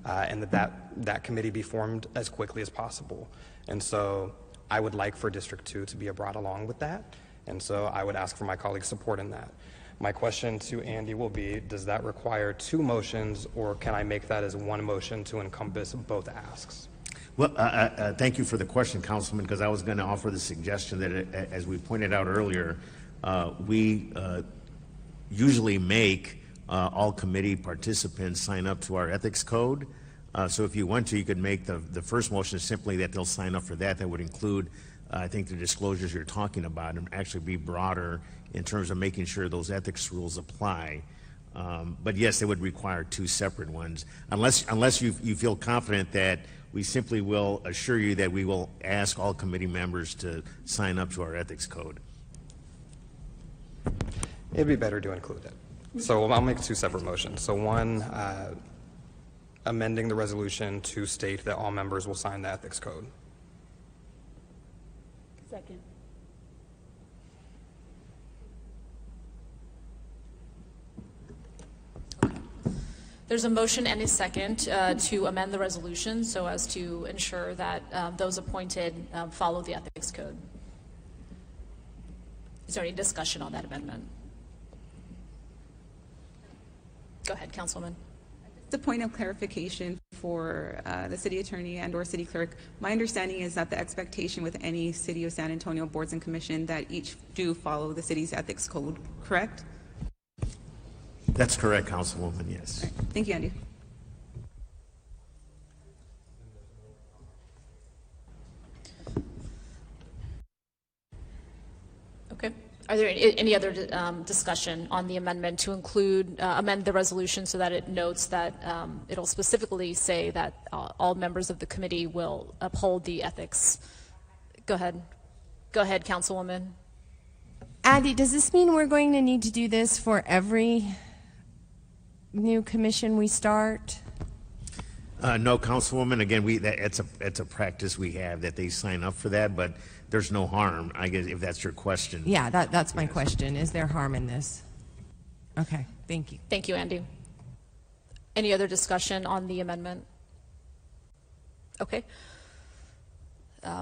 and that committee be formed as quickly as possible. And so I would like for District 2 to be brought along with that. And so I would ask for my colleagues' support in that. My question to Andy will be, does that require 2 motions, or can I make that as 1 motion to encompass both asks? Well, thank you for the question, Councilman, because I was going to offer the suggestion that, as we pointed out earlier, we usually make all committee participants sign up to our ethics code. So if you want to, you could make the first motion simply that they'll sign up for that. That would include, I think, the disclosures you're talking about, and actually be broader in terms of making sure those ethics rules apply. But yes, they would require 2 separate ones, unless you feel confident that we simply will assure you that we will ask all committee members to sign up to our ethics code. It'd be better to include it. So I'll make 2 separate motions. So one, amending the resolution to state that all members will sign the ethics code. Second. There's a motion and a second to amend the resolution so as to ensure that those appointed follow the ethics code. Is there any discussion on that amendment? Go ahead, Councilwoman. The point of clarification for the city attorney and or city clerk, my understanding is that the expectation with any City of San Antonio boards and commission that each do follow the city's ethics code, correct? That's correct, Councilwoman, yes. All right. Thank you, Andy. Okay. Are there any other discussion on the amendment to include, amend the resolution so that it notes that it'll specifically say that all members of the committee will uphold the ethics? Go ahead. Go ahead, Councilwoman. Andy, does this mean we're going to need to do this for every new commission we start? No, Councilwoman, again, it's a practice we have that they sign up for that, but there's no harm, I guess, if that's your question. Yeah, that's my question. Is there harm in this? Okay, thank you. Thank you, Andy. Any other discussion on the amendment? Okay.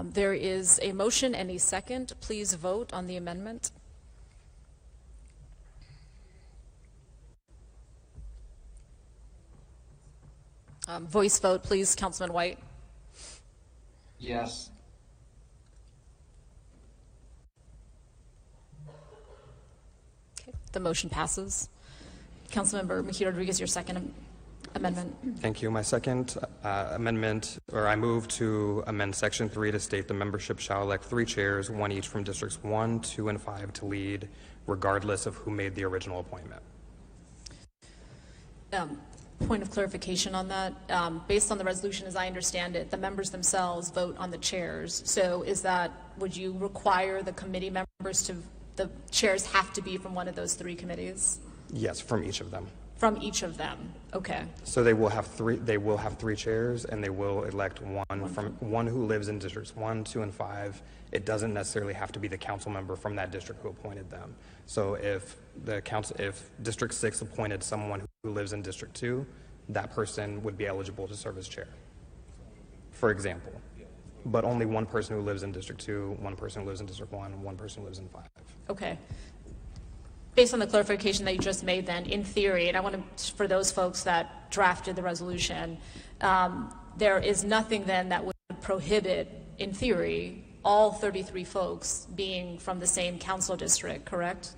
There is a motion and a second. Please vote on the amendment. Voice vote, please, Councilman White. Yes. Okay, the motion passes. Councilmember Mejia Rodriguez, your second amendment. Thank you. My second amendment, or I move to amend Section 3 to state the membership shall elect 3 chairs, 1 each from Districts 1, 2, and 5 to lead, regardless of who made the original appointment. Point of clarification on that. Based on the resolution, as I understand it, the members themselves vote on the chairs. So would you require the committee members the chairs have to be from one of those 3 committees? Yes, from each of them. From each of them, okay. So they will have 3 chairs, and they will elect one who lives in Districts 1, 2, and 5. It doesn't necessarily have to be the council member from that district who appointed them. So if District 6 appointed someone who lives in District 2, that person would be eligible to serve as chair, for example. But only one person who lives in District 2, one person who lives in District 1, one person who lives in 5. Okay. Based on the clarification that you just made then, in theory, and I want to, for those folks that drafted the resolution, there is nothing then that would prohibit, in theory, all 33 folks being from the same council district, correct?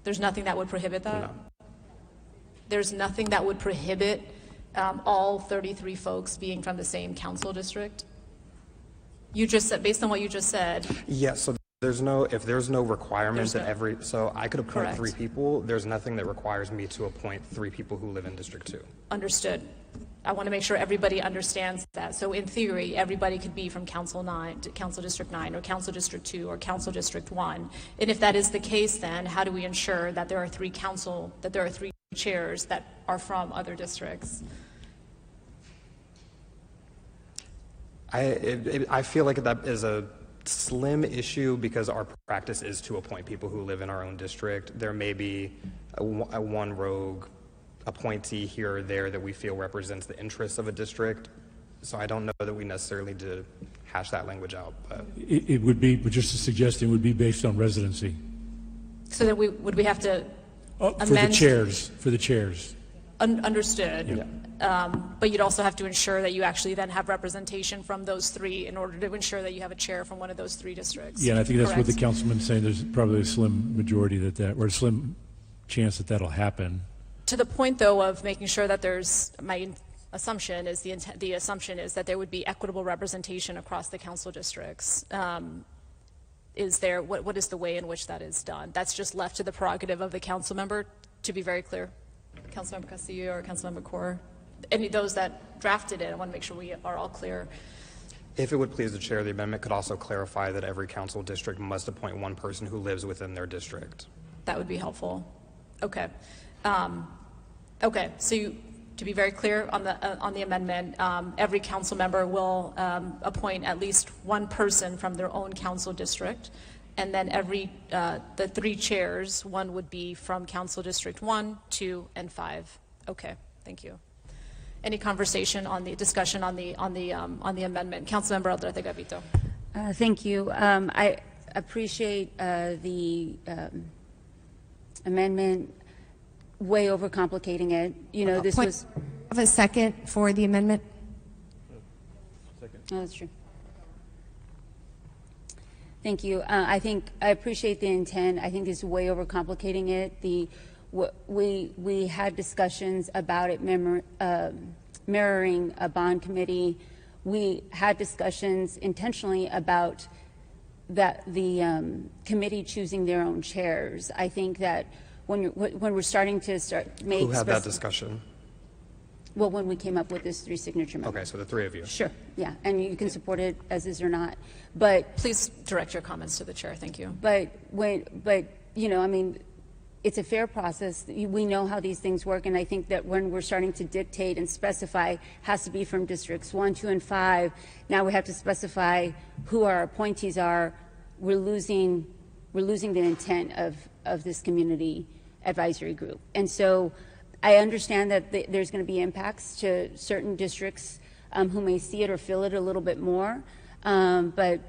There's nothing that would prohibit that? No. There's nothing that would prohibit all 33 folks being from the same council district? You just said, based on what you just said. Yes, so if there's no requirement that so I could appoint Correct. 3 people, there's nothing that requires me to appoint 3 people who live in District 2. Understood. I want to make sure everybody understands that. So in theory, everybody could be from Council District 9 or Council District 2 or Council District 1. And if that is the case, then how do we ensure that there are 3 chairs that are from other districts? I feel like that is a slim issue because our practice is to appoint people who live in our own district. There may be one rogue appointee here or there that we feel represents the interests of a district. So I don't know that we necessarily need to hash that language out. But It would be, but just a suggestion, would be based on residency. So that would we have to For the chairs. Understood. Yeah. But you'd also have to ensure that you actually then have representation from those 3 in order to ensure that you have a chair from one of those 3 districts. Yeah, and I think that's what the Correct? councilman's saying. There's probably a slim majority or a slim chance that that'll happen. To the point, though, of making sure that my assumption is the assumption is that there would be equitable representation across the council districts. What is the way in which that is done? That's just left to the prerogative of the council member, to be very clear. Councilmember Castillo or Councilmember Corr, any of those that drafted it, I want to make sure we are all clear. if it would please the chair, the amendment could also clarify that every council district must appoint one person who lives within their district. That would be helpful. Okay. Okay, so to be very clear on the amendment, every council member will appoint at least one person from their own council district, and then the 3 chairs, one would be from council district 1, 2, and 5. Okay, thank you. Any conversation on the discussion on the amendment? Councilmember Aldrete Gavito. Thank you. appreciate the amendment, way overcomplicating it. You know, this Point was... of a second for the amendment. Oh, that's true. Thank you. I appreciate the intent. I think this is way overcomplicating it. We had discussions about it mirroring a bond committee. We had discussions intentionally about that the committee choosing their own chairs. I think that when we're starting to make... Who had that discussion? Well, when we came up with this 3 signature memo. Okay, so the 3 of you. Sure, yeah, and you can support it as is or not, but... Please direct your comments to the chair. Thank you. But you know, I mean, it's a fair process. We know how these things work, and I think that when we're starting to dictate and specify, has to be from districts 1, 2, and 5. Now we have to specify who our appointees are. We're losing the intent of this community advisory group, and so I understand that there's going to be impacts to certain districts who may see it or feel it a little bit more, but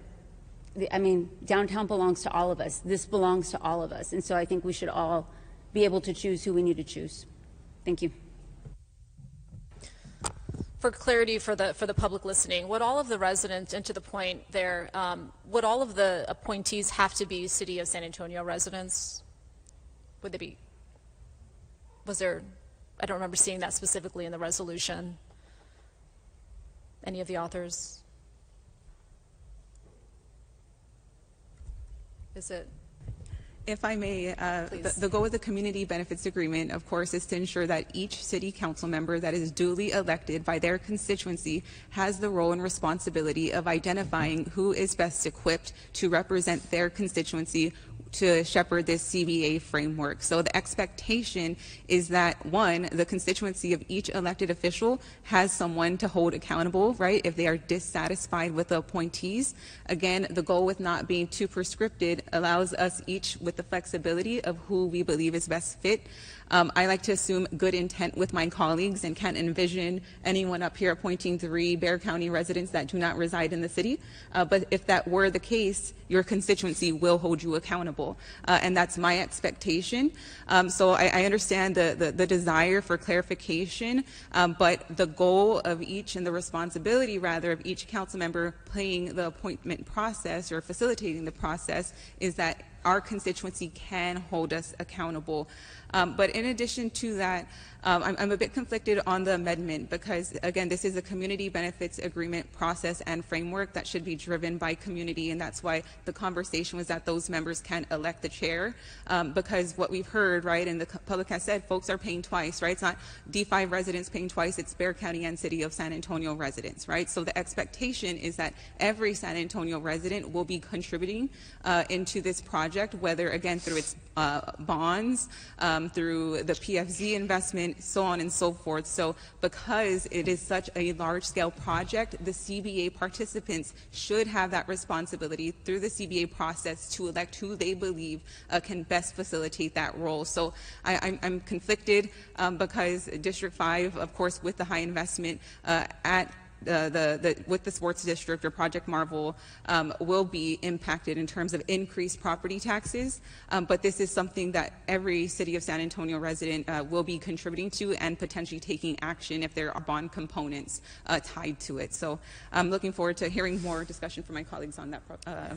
I mean, downtown belongs to all of us. This belongs to all of us, and so I think we should all be able to choose who we need to choose. Thank you. For clarity for the public listening, would all of the residents, and to the point there, would all of the appointees have to be City of San Antonio residents? Would they be? Was there? I don't remember seeing that specifically in the resolution. Any of the authors? Is it? If I may, the goal of the community benefits agreement, of course, is to ensure that each city council member that is duly elected by their constituency has the role and responsibility of identifying who is best equipped to represent their constituency to shepherd this CBA framework. So the expectation is that, one, the constituency of each elected official has someone to hold accountable, right, if they are dissatisfied with the appointees. Again, the goal with not being too prescriptive allows us each with the flexibility of who we believe is best fit. I like to assume good intent with my colleagues and can't envision anyone up here appointing 3 Bexar County residents that do not reside in the city. But if that were the case, your constituency will hold you accountable. And that's my expectation. So I understand the desire for clarification, but the goal of each and the responsibility, rather, of each council member playing the appointment process or facilitating the process is that our constituency can hold us accountable. But in addition to that, I'm a bit conflicted on the amendment because, again, this is a community benefits agreement process and framework that should be driven by community, and that's why the conversation was that those members can elect the chair, because what we've heard, right, and the public has said, folks are paying twice, right? It's not D5 residents paying twice, it's Bexar County and City of San Antonio residents, right? So the expectation is that every San Antonio resident will be contributing into this project, whether, again, through its bonds, through the PFZ investment, so on and so forth. So because it is such a large-scale project, the CBA participants should have that responsibility through the CBA process to elect who they believe can best facilitate that role. So I'm conflicted because District 5, of course, with the high investment with the sports district or Project Marvel will be impacted in terms of increased property taxes, but this is something that every City of San Antonio resident will be contributing to and potentially taking action if there are bond components tied to it. So I'm looking forward to hearing more discussion from my colleagues on that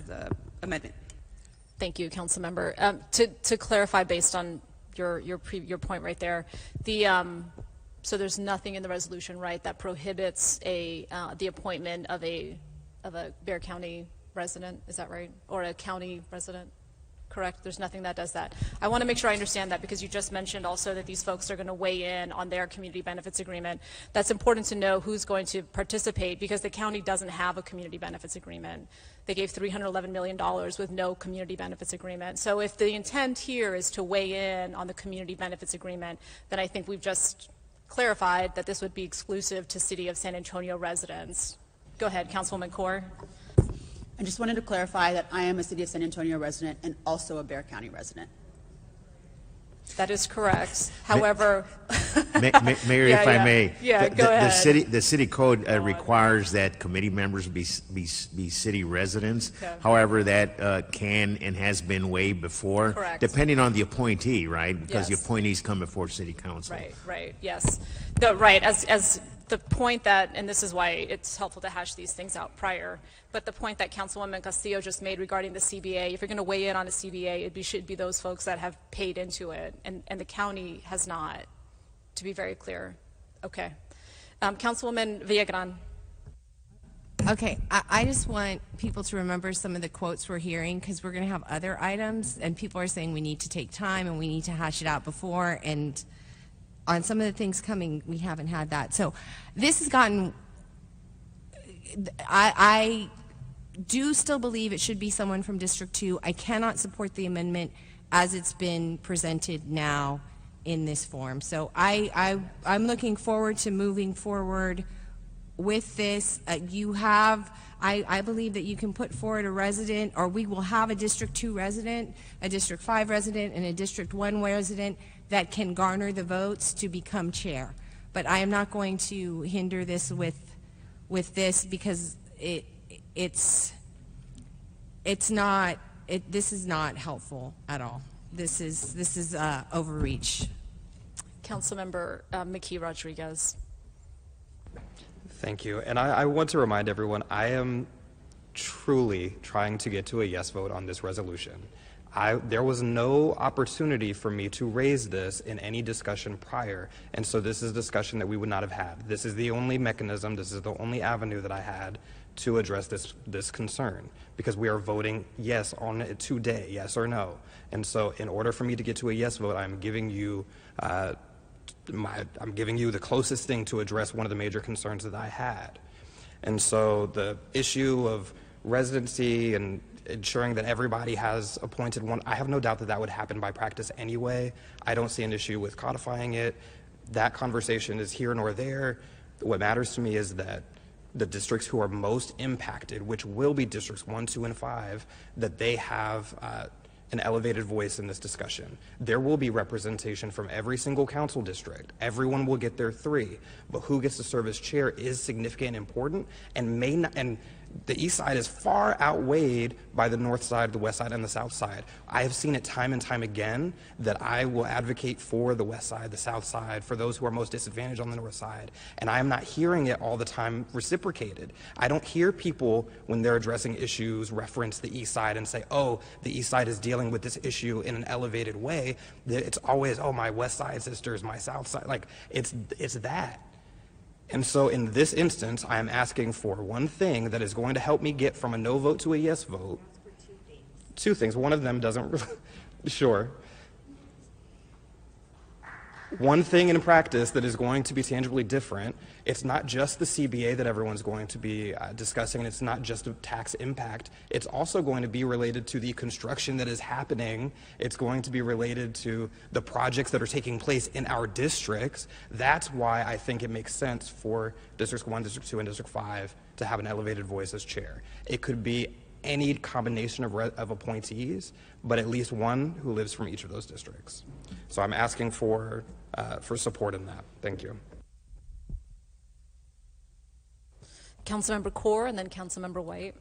the amendment. Thank you, Council Member. To clarify, based on your point right there, so there's nothing in the resolution, right, that prohibits the appointment of a Bexar County resident, is that right? Or a county resident, correct? There's nothing that does that. I want to make sure I understand that because you just mentioned also that these folks are going to weigh in on their community benefits agreement. That's important to know who's going to participate because the county doesn't have a community benefits agreement. They gave $311 million with no community benefits agreement. So if the intent here is to weigh in on the community benefits agreement, then I think we've just clarified that this would be exclusive to City of San Antonio residents. Go ahead, Councilwoman Kaur. I just wanted to clarify that I am a City of San Antonio resident and also a Bexar County resident. That is correct. However, Mayor, Yeah, if I yeah. may. Yeah, the- go the ahead. The city code requires that committee members be city residents. Okay. However, that can and has been waived before. Correct. Depending on the appointee, right? Because the Yes. appointees come before city council. right, yes. As the point that, and this is why it's helpful to hash these things out prior, but the point that Councilwoman Castillo just made regarding the CBA, if you're going to weigh in on a CBA, should be those folks that have paid into it, and the county has not, to be very clear. Okay. Councilwoman Villagran. Okay, I just want people to remember some of the quotes we're hearing, because we're going to have other items, and people are saying we need to take time and we need to hash it out before, and on some of the things coming, we haven't had that. So this has gotten, I do still believe it should be someone from District 2. I cannot support the amendment as it's been presented now in this form. So I'm looking forward to moving forward with this. I believe that you can put forward a resident, or we will have a District 2 resident, a District 5 resident, and a District 1 resident that can garner the votes to become chair. But I am not going to hinder this with this, because this is not helpful at all. This is overreach. Councilmember McKee Rodriguez. Thank you. And I want to remind everyone, I am truly trying to get to a yes vote on this resolution. There was no opportunity for me to raise this in any discussion prior, and so this is a discussion that we would not have had. This is the only mechanism, this is the only avenue that I had to address this concern, because we are voting yes on it today, yes or no. And so in order for me to get to a yes vote, I'm giving you the closest thing to address one of the major concerns that I had. And so the issue of residency and ensuring that everybody has appointed one, I have no doubt that that would happen by practice anyway. I don't see an issue with codifying it. That conversation is here nor there. What matters to me is that the districts who are most impacted, which will be districts 1, 2, and 5, that they have an elevated voice in this discussion. There will be representation from every single council district. Everyone will get their 3, but who gets to serve as chair is significant and important, and may not, and the east side is far outweighed by the north side, the west side, and the south side. I have seen it time and time again that I will advocate for the west side, the south side, for those who are most disadvantaged on the north side. And I am not hearing it all the time reciprocated. I don't hear people, when they're addressing issues, reference the east side and say, oh, the east side is dealing with this issue in an elevated way. It's always, oh, my west side sisters, my south side. Like, it's that. And so in this instance, I am asking for one thing that is going to help me get from a no vote to a yes vote. 2 things. One of them doesn't, sure. One thing in practice that is going to be tangibly different. It's not just the CBA that everyone's going to be discussing, and it's not just a tax impact. It's also going to be related to the construction that is happening. It's going to be related to the projects that are taking place in our districts. That's why I think it makes sense for Districts 1, District 2, and District 5 to have an elevated voice as chair. It could be any combination of appointees, but at least one who lives from each of those districts. So I'm asking for support in that. Thank you. Councilmember Kaur, and then Councilmember White.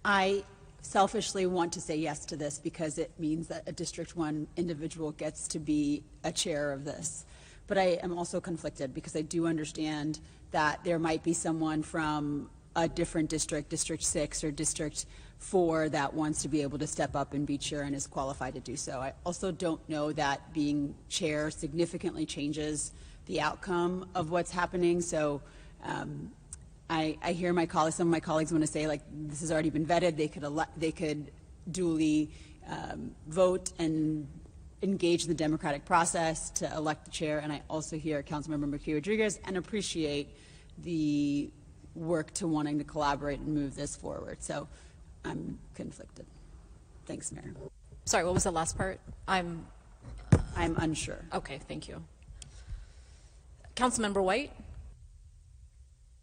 I selfishly want to say yes to this because it means that a District 1 individual gets to be a chair of this. But I am also conflicted because I do understand that there might be someone from a different district, District 6 or District 4, that wants to be able to step up and be chair and is qualified to do so. I also don't know that being chair significantly changes the outcome of what's happening. So I hear my colleagues, some of my colleagues want to say, like, this has already been vetted. They could duly vote and engage in the democratic process to elect the chair. And I also hear Councilmember McKee Rodriguez and appreciate the work to wanting to collaborate and move this forward. So I'm conflicted. Thanks, Mayor. Sorry, what was the last part? I'm unsure. Okay, thank you. Councilmember White?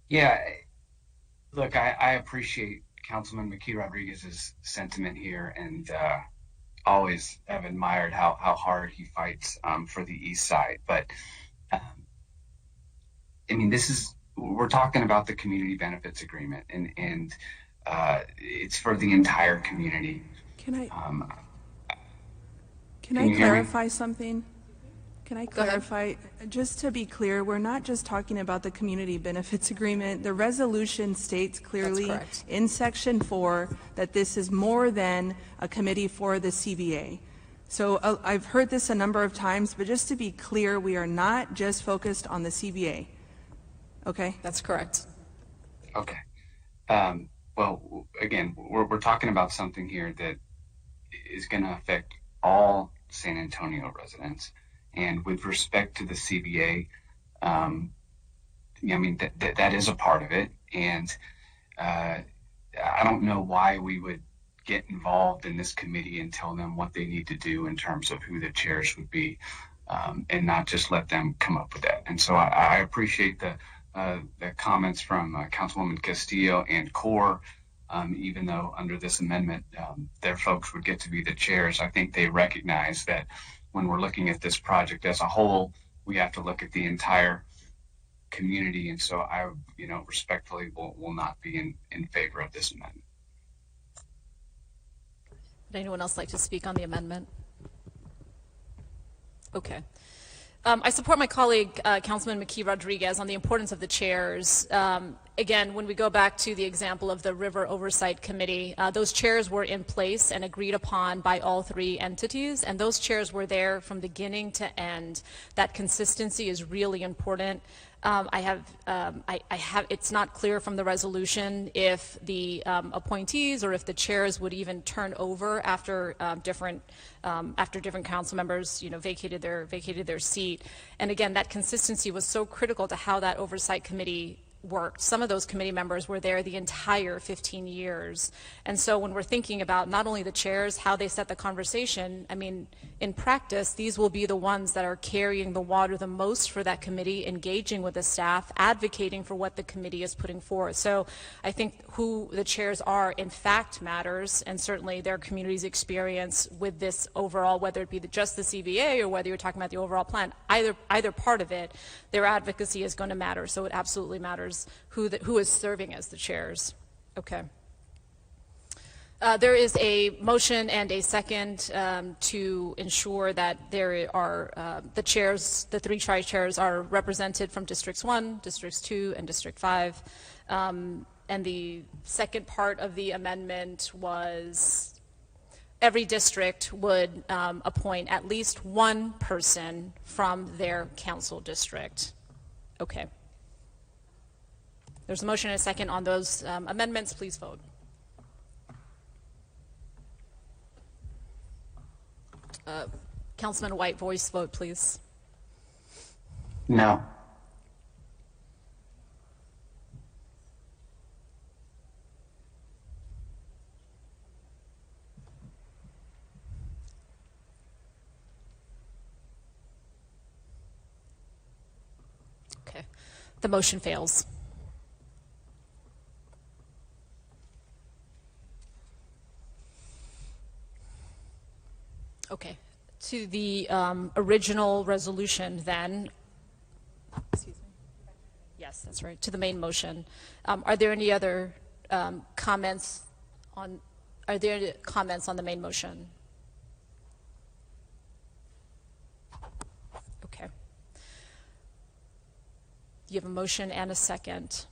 Yeah, look, I appreciate Councilman McKee Rodriguez's sentiment here, and always have admired how hard he fights for the East Side. But I mean, we're talking about the community benefits agreement, and it's for the entire community. Can I Can you hear me? clarify something? Can I clarify? Just to be clear, we're not just talking about the community benefits agreement. The resolution states clearly in section 4 that this is more than a committee for the CBA. So I've heard this a number of times, but just to be clear, we are not just focused on the CBA. Okay? That's correct. Okay. Well, again, we're talking about something here that is going to affect all San Antonio residents. And with respect to the CBA, I mean, that is a part of it. And I don't know why we would get involved in this committee and tell them what they need to do in terms of who the chairs would be, and not just let them come up with that. And so I appreciate the comments from Councilwoman Castillo and CORE. Even though under this amendment, their folks would get to be the chairs, I think they recognize that when we're looking at this project as a whole, we have to look at the entire community. And so I, respectfully will not be in favor of this amendment. Would anyone else like to speak on the amendment? Okay. I support my colleague, Councilman McKee Rodriguez, on the importance of the chairs. Again, when we go back to the example of the River Oversight Committee, those chairs were in place and agreed upon by all three entities, and those chairs were there from beginning to end. That consistency is really important. It's not clear from the resolution if the appointees or if the chairs would even turn over after different council members, vacated their seat. And again, that consistency was so critical to how that oversight committee worked. Some of those committee members were there the entire 15 years. And so when we're thinking about not only the chairs, how they set the conversation, I mean, in practice, these will be the ones that are carrying the water the most for that committee, engaging with the staff, advocating for what the committee is putting forth. So I think who the chairs are, in fact, matters, and certainly their community's experience with this overall, whether it be just the CBA or whether you're talking about the overall plan, either part of it, their advocacy is going to matter. So it absolutely matters who is serving as the chairs. Okay. There is a motion and a second to ensure that there are the three tri-chairs are represented from Districts 1, Districts 2, and District 5. And the second part of the amendment was every district would appoint at least one person from their council district. Okay. There's a motion and a second on those amendments. Please vote. Councilman White, voice vote, please. No. Okay. The motion fails. Okay, to the original resolution then. Excuse me. Yes, that's right, to the main motion. Are there any other comments on, the main motion? Okay. You have a motion and a second.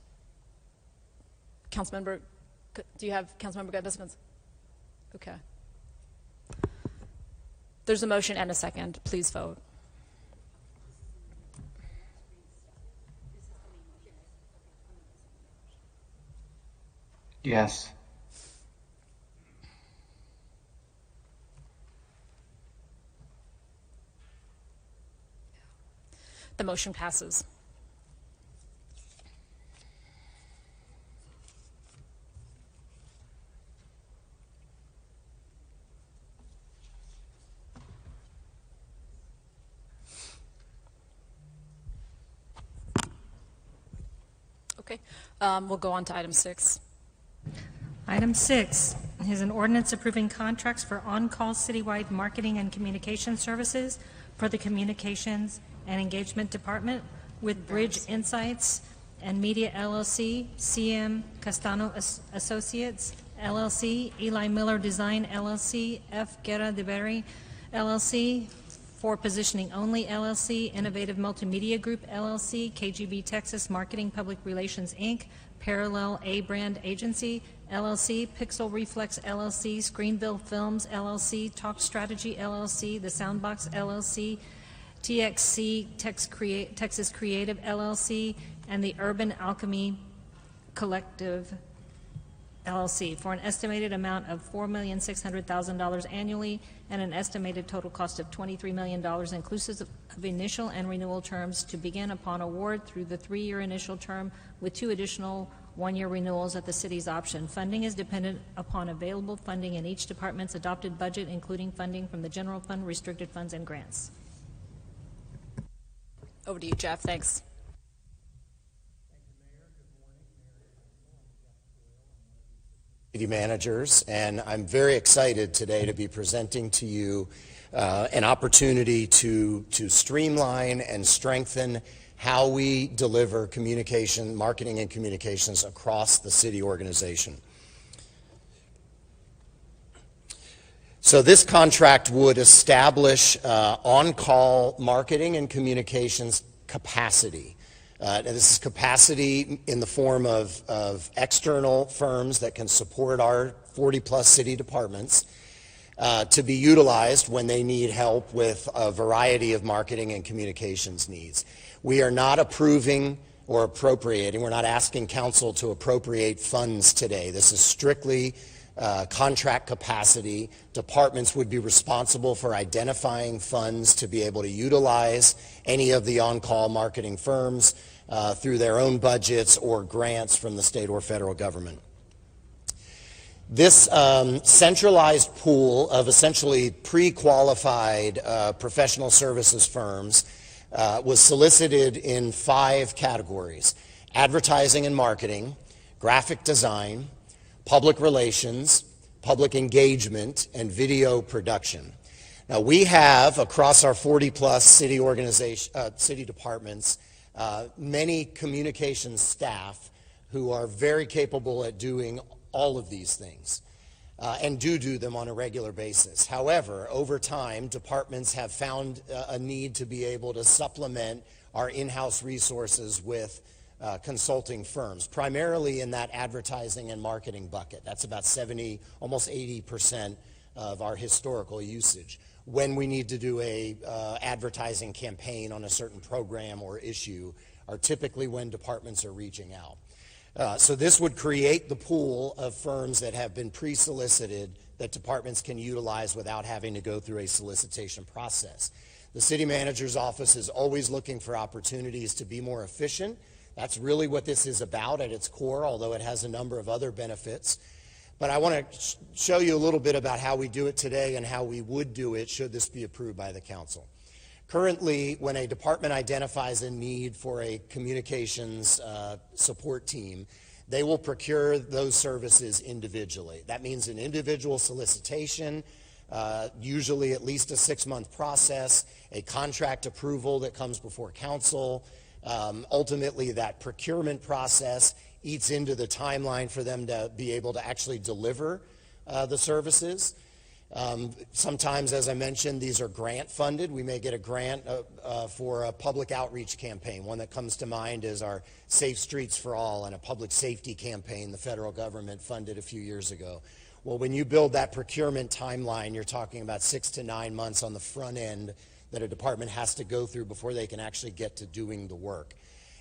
Councilmember, do you have Councilmember Gutierrez? Okay. There's a motion and a second. Please vote. Yes. The motion passes. Okay, we'll go on to item 6. Item 6 is an ordinance approving contracts for on-call citywide marketing and communication services for the Communications and Engagement Department with Bridge Insights and Media LLC, CM Castano Associates LLC, Eli Miller Design LLC, F. Guerra de Berry LLC, For Positioning Only LLC, Innovative Multimedia Group LLC, KGB Texas Marketing Public Relations Inc., Parallel A Brand Agency LLC, Pixel Reflex LLC, Screenville Films LLC, Talk Strategy LLC, The Soundbox LLC, TXC Texas Creative LLC, and the Urban Alchemy Collective LLC for an estimated amount of $4,600,000 annually and an estimated total cost of $23 million inclusive of initial and renewal terms to begin upon award through the 3-year initial term with 2 additional 1-year renewals at the city's option. Funding is dependent upon available funding in each department's adopted budget, including funding from the general fund, restricted funds, and grants. Over to you, Jeff. Thanks. City managers, and I'm very excited today to be presenting to you an opportunity to streamline and strengthen how we deliver communication, marketing and communications across the city organization. So this contract would establish on-call marketing and communications capacity. This is capacity in the form of external firms that can support our 40-plus city departments to be utilized when they need help with a variety of marketing and communications needs. We are not approving or appropriating. We're not asking council to appropriate funds today. This is strictly contract capacity. Departments would be responsible for identifying funds to be able to utilize any of the on-call marketing firms through their own budgets or grants from the state or federal government. This centralized pool of essentially pre-qualified professional services firms was solicited in 5 categories: advertising and marketing, graphic design, public relations, public engagement, and video production. Now we have, across our 40-plus city departments, many communications staff who are very capable at doing all of these things and do them on a regular basis. However, over time, departments have found a need to be able to supplement our in-house resources with consulting firms, primarily in that advertising and marketing bucket. That's about 70, almost 80% of our historical usage. When we need to do a advertising campaign on a certain program or issue are typically when departments are reaching out. So this would create the pool of firms that have been pre-solicited that departments can utilize without having to go through a solicitation process. The city manager's office is always looking for opportunities to be more efficient. That's really what this is about at its core, although it has a number of other benefits. But I want to show you a little bit about how we do it today and how we would do it should this be approved by the council. Currently, when a department identifies a need for a communications support team, they will procure those services individually. That means an individual solicitation, usually at least a 6-month process, a contract approval that comes before council. Ultimately, that procurement process eats into the timeline for them to be able to actually deliver the services. Sometimes, as I mentioned, these are grant funded. We may get a grant for a public outreach campaign. One that comes to mind is our Safe Streets for All and a public safety campaign the federal government funded a few years ago. Well, when you build that procurement timeline, you're talking about 6 to 9 months on the front end that a department has to go through before they can actually get to doing the work.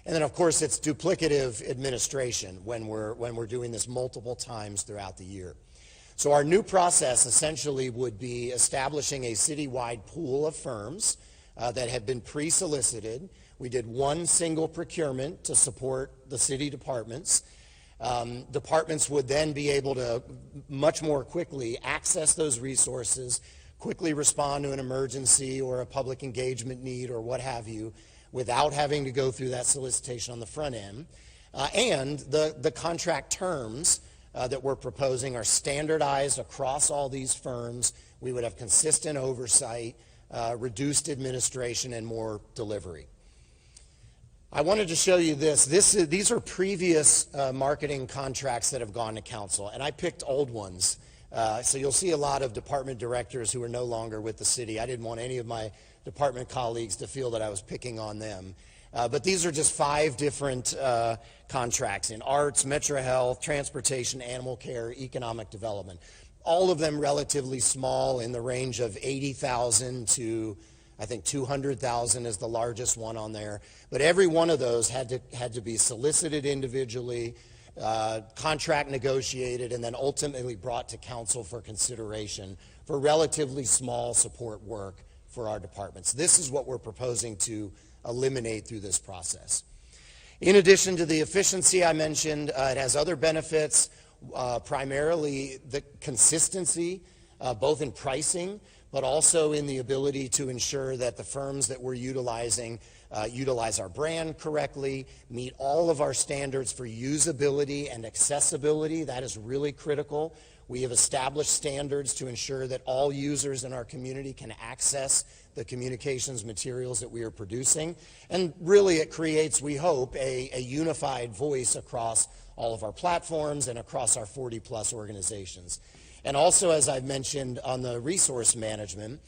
And then, of course, it's duplicative administration when we're doing this multiple times throughout the year. So our new process essentially would be establishing a citywide pool of firms that have been pre-solicited. We did one single procurement to support the city departments. Departments would then be able to much more quickly access those resources, quickly respond to an emergency or a public engagement need or what have you, without having to go through that solicitation on the front end. And the contract terms that we're proposing are standardized across all these firms. We would have consistent oversight, reduced administration, and more delivery. I wanted to show you this. These are previous marketing contracts that have gone to council, and I picked old ones. So you'll see a lot of department directors who are no longer with the city. I didn't want any of my department colleagues to feel that I was picking on them. But these are just 5 different contracts in arts, Metro Health, transportation, animal care, economic development. All of them relatively small, in the range of $80,000 to I think 200,000 is the largest one on there. But every one of those had to be solicited individually, contract negotiated, and then ultimately brought to council for consideration for relatively small support work for our departments. This is what we're proposing to eliminate through this process. In addition to the efficiency I mentioned, it has other benefits, primarily the consistency, both in pricing, but also in the ability to ensure that the firms that we're utilizing utilize our brand correctly, meet all of our standards for usability and accessibility. That is really critical. We have established standards to ensure that all users in our community can access the communications materials that we are producing. And really it creates, we hope, a unified voice across all of our platforms and across our 40+ organizations. And also, as I've mentioned on the resource management,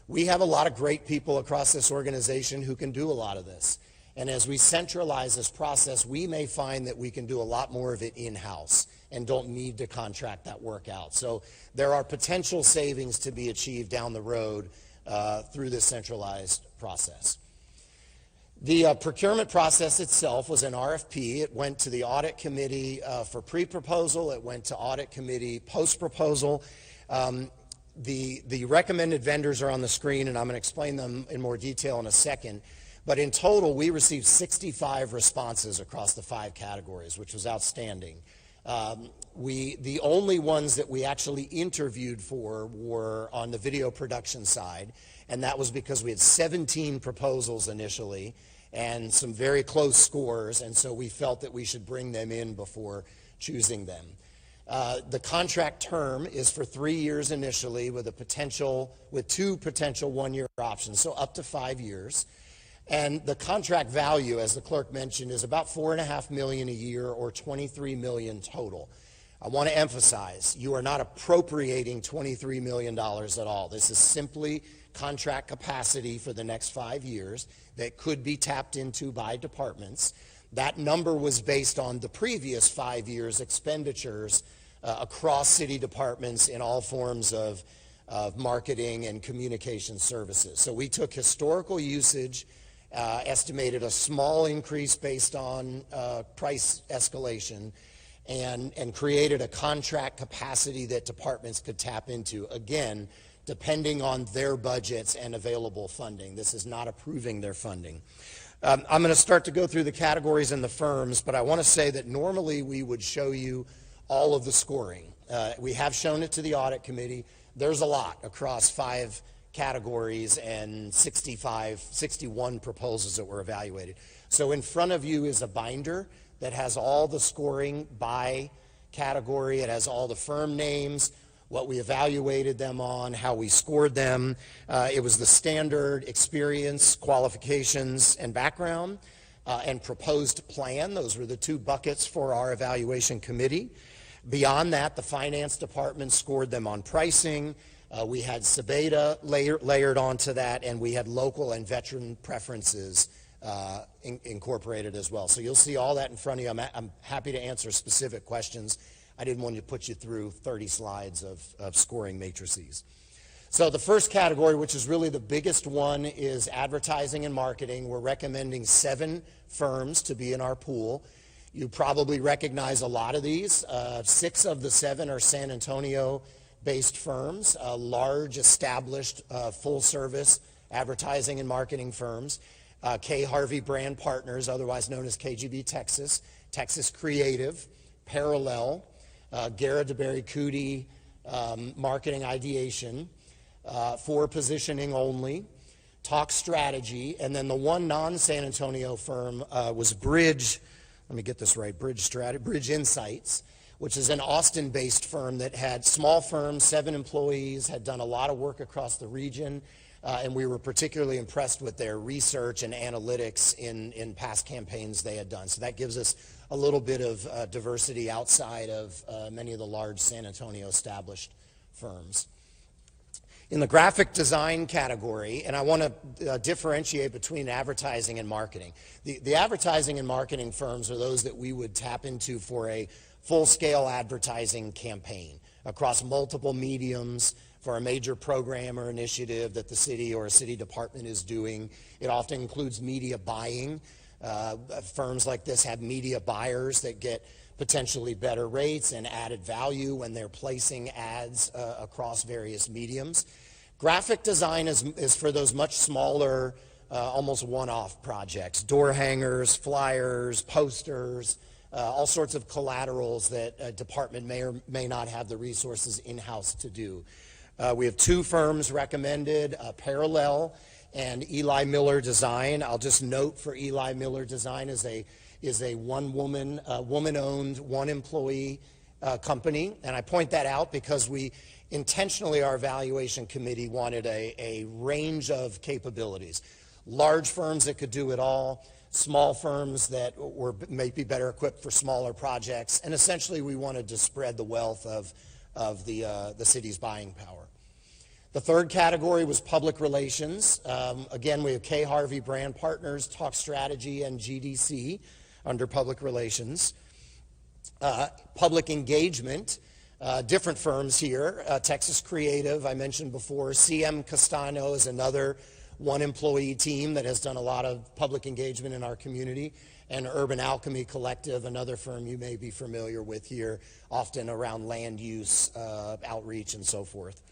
we have a lot of great people across this organization who can do a lot of this. And as we centralize this process, we may find that we can do a lot more of it in-house and don't need to contract that work out. So there are potential savings to be achieved down the road through this centralized process. The procurement process itself was an RFP. It went to the audit committee for pre-proposal. It went to audit committee post-proposal. The recommended vendors are on the screen, and I'm going to explain them in more detail in a second. But in total, we received 65 responses across the 5 categories, which was outstanding. The only ones that we actually interviewed for were on the video production side, and that was because we had 17 proposals initially and some very close scores, and so we felt that we should bring them in before choosing them. The contract term is for 3 years initially with 2 potential 1-year options, so up to 5 years. And the contract value, as the clerk mentioned, is about $4.5 million a year, or $23 million total. I want to emphasize, you are not appropriating $23 million at all. This is simply contract capacity for the next 5 years that could be tapped into by departments. That number was based on the previous 5 years' expenditures across city departments in all forms of marketing and communication services. So we took historical usage, estimated a small increase based on price escalation, and created a contract capacity that departments could tap into, again, depending on their budgets and available funding. This is not approving their funding. I'm going to start to go through the categories and the firms, but I want to say that normally we would show you all of the scoring. We have shown it to the audit committee. There's a lot across 5 categories and 61 proposals that were evaluated. So in front of you is a binder that has all the scoring by category. It has all the firm names, what we evaluated them on, how we scored them. It was the standard experience, qualifications, and background, and proposed plan. Those were the 2 buckets for our evaluation committee. Beyond that, the finance department scored them on pricing. We had SEBEDA layered onto that, and we had local and veteran preferences incorporated as well. So you'll see all that in front of you. I'm happy to answer specific questions. I didn't want to put you through 30 slides of scoring matrices. So the first category, which is really the biggest one, is advertising and marketing. We're recommending 7 firms to be in our pool. You probably recognize a lot of these. 6 of the 7 are San Antonio-based firms, large, established, full-service advertising and marketing firms. K. Harvey Brand Partners, otherwise known as KGB Texas, Texas Creative, Parallel, Gara DeBerry Cootie, Marketing Ideation, for positioning only, Talk Strategy, and then the one non-San Antonio firm was Bridge, let me get this right, Bridge Insights, which is an Austin-based firm that had small firms, 7 employees, had done a lot of work across the region, and we were particularly impressed with their research and analytics in past campaigns they had done. So that gives us a little bit of diversity outside of many of the large San Antonio established firms. In the graphic design category, and I want to differentiate between advertising and marketing. The advertising and marketing firms are those that we would tap into for a full-scale advertising campaign across multiple mediums for a major program or initiative that the city or a city department is doing. It often includes media buying. Firms like this have media buyers that get potentially better rates and added value when they're placing ads across various mediums. Graphic design is for those much smaller, almost one-off projects, door hangers, flyers, posters, all sorts of collaterals that a department may or may not have the resources in-house to do. We have 2 firms recommended, Parallel and Eli Miller Design. I'll just note for Eli Miller Design is a one-woman, woman-owned, one-employee company. And I point that out because we intentionally, our evaluation committee wanted a range of capabilities. Large firms that could do it all, small firms that were maybe better equipped for smaller projects, and essentially we wanted to spread the wealth of the city's buying power. The third category was public relations. Again, we have K. Harvey Brand Partners, Talk Strategy, and GDC under public relations. Public engagement, different firms here. Texas Creative, I mentioned before. CM Castano is another one-employee team that has done a lot of public engagement in our community. And Urban Alchemy Collective, another firm you may be familiar with here, often around land use, outreach, and so forth.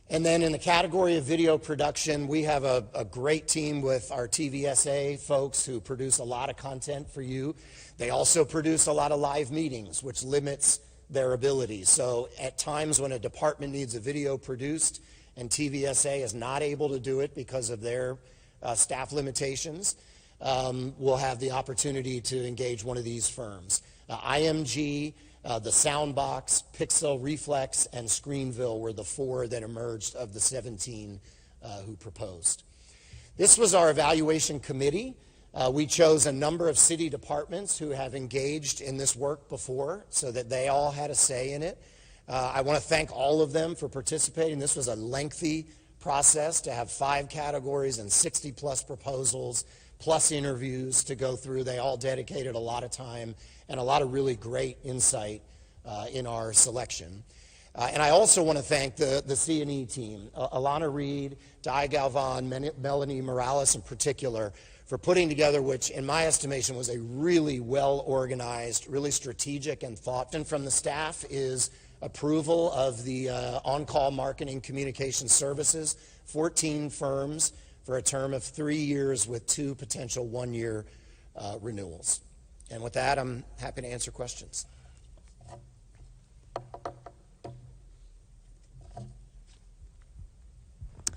And then in the category of video production, we have a great team with our TVSA folks who produce a lot of content for you. They also produce a lot of live meetings, which limits their abilities. So at times when a department needs a video produced and TVSA is not able to do it because of their staff limitations, we'll have the opportunity to engage one of these firms. IMG, the Soundbox, Pixel Reflex, and Screenville were the 4 that emerged of the 17 who proposed. This was our evaluation committee. We chose a number of city departments who have engaged in this work before so that they all had a say in it. I want to thank all of them for participating. This was a lengthy process to have 5 categories and 60+ proposals, plus interviews to go through. They all dedicated a lot of time and a lot of really great insight in our selection. And I also want to thank the C&E team, Alana Reed, Di Galvan, Melanie Morales in particular, for putting together, which in my estimation was a really well-organized, really strategic and thoughtful. And from the staff is approval of the on-call marketing communication services, 14 firms for a term of 3 years with 2 potential 1-year renewals. And with that, I'm happy to answer questions.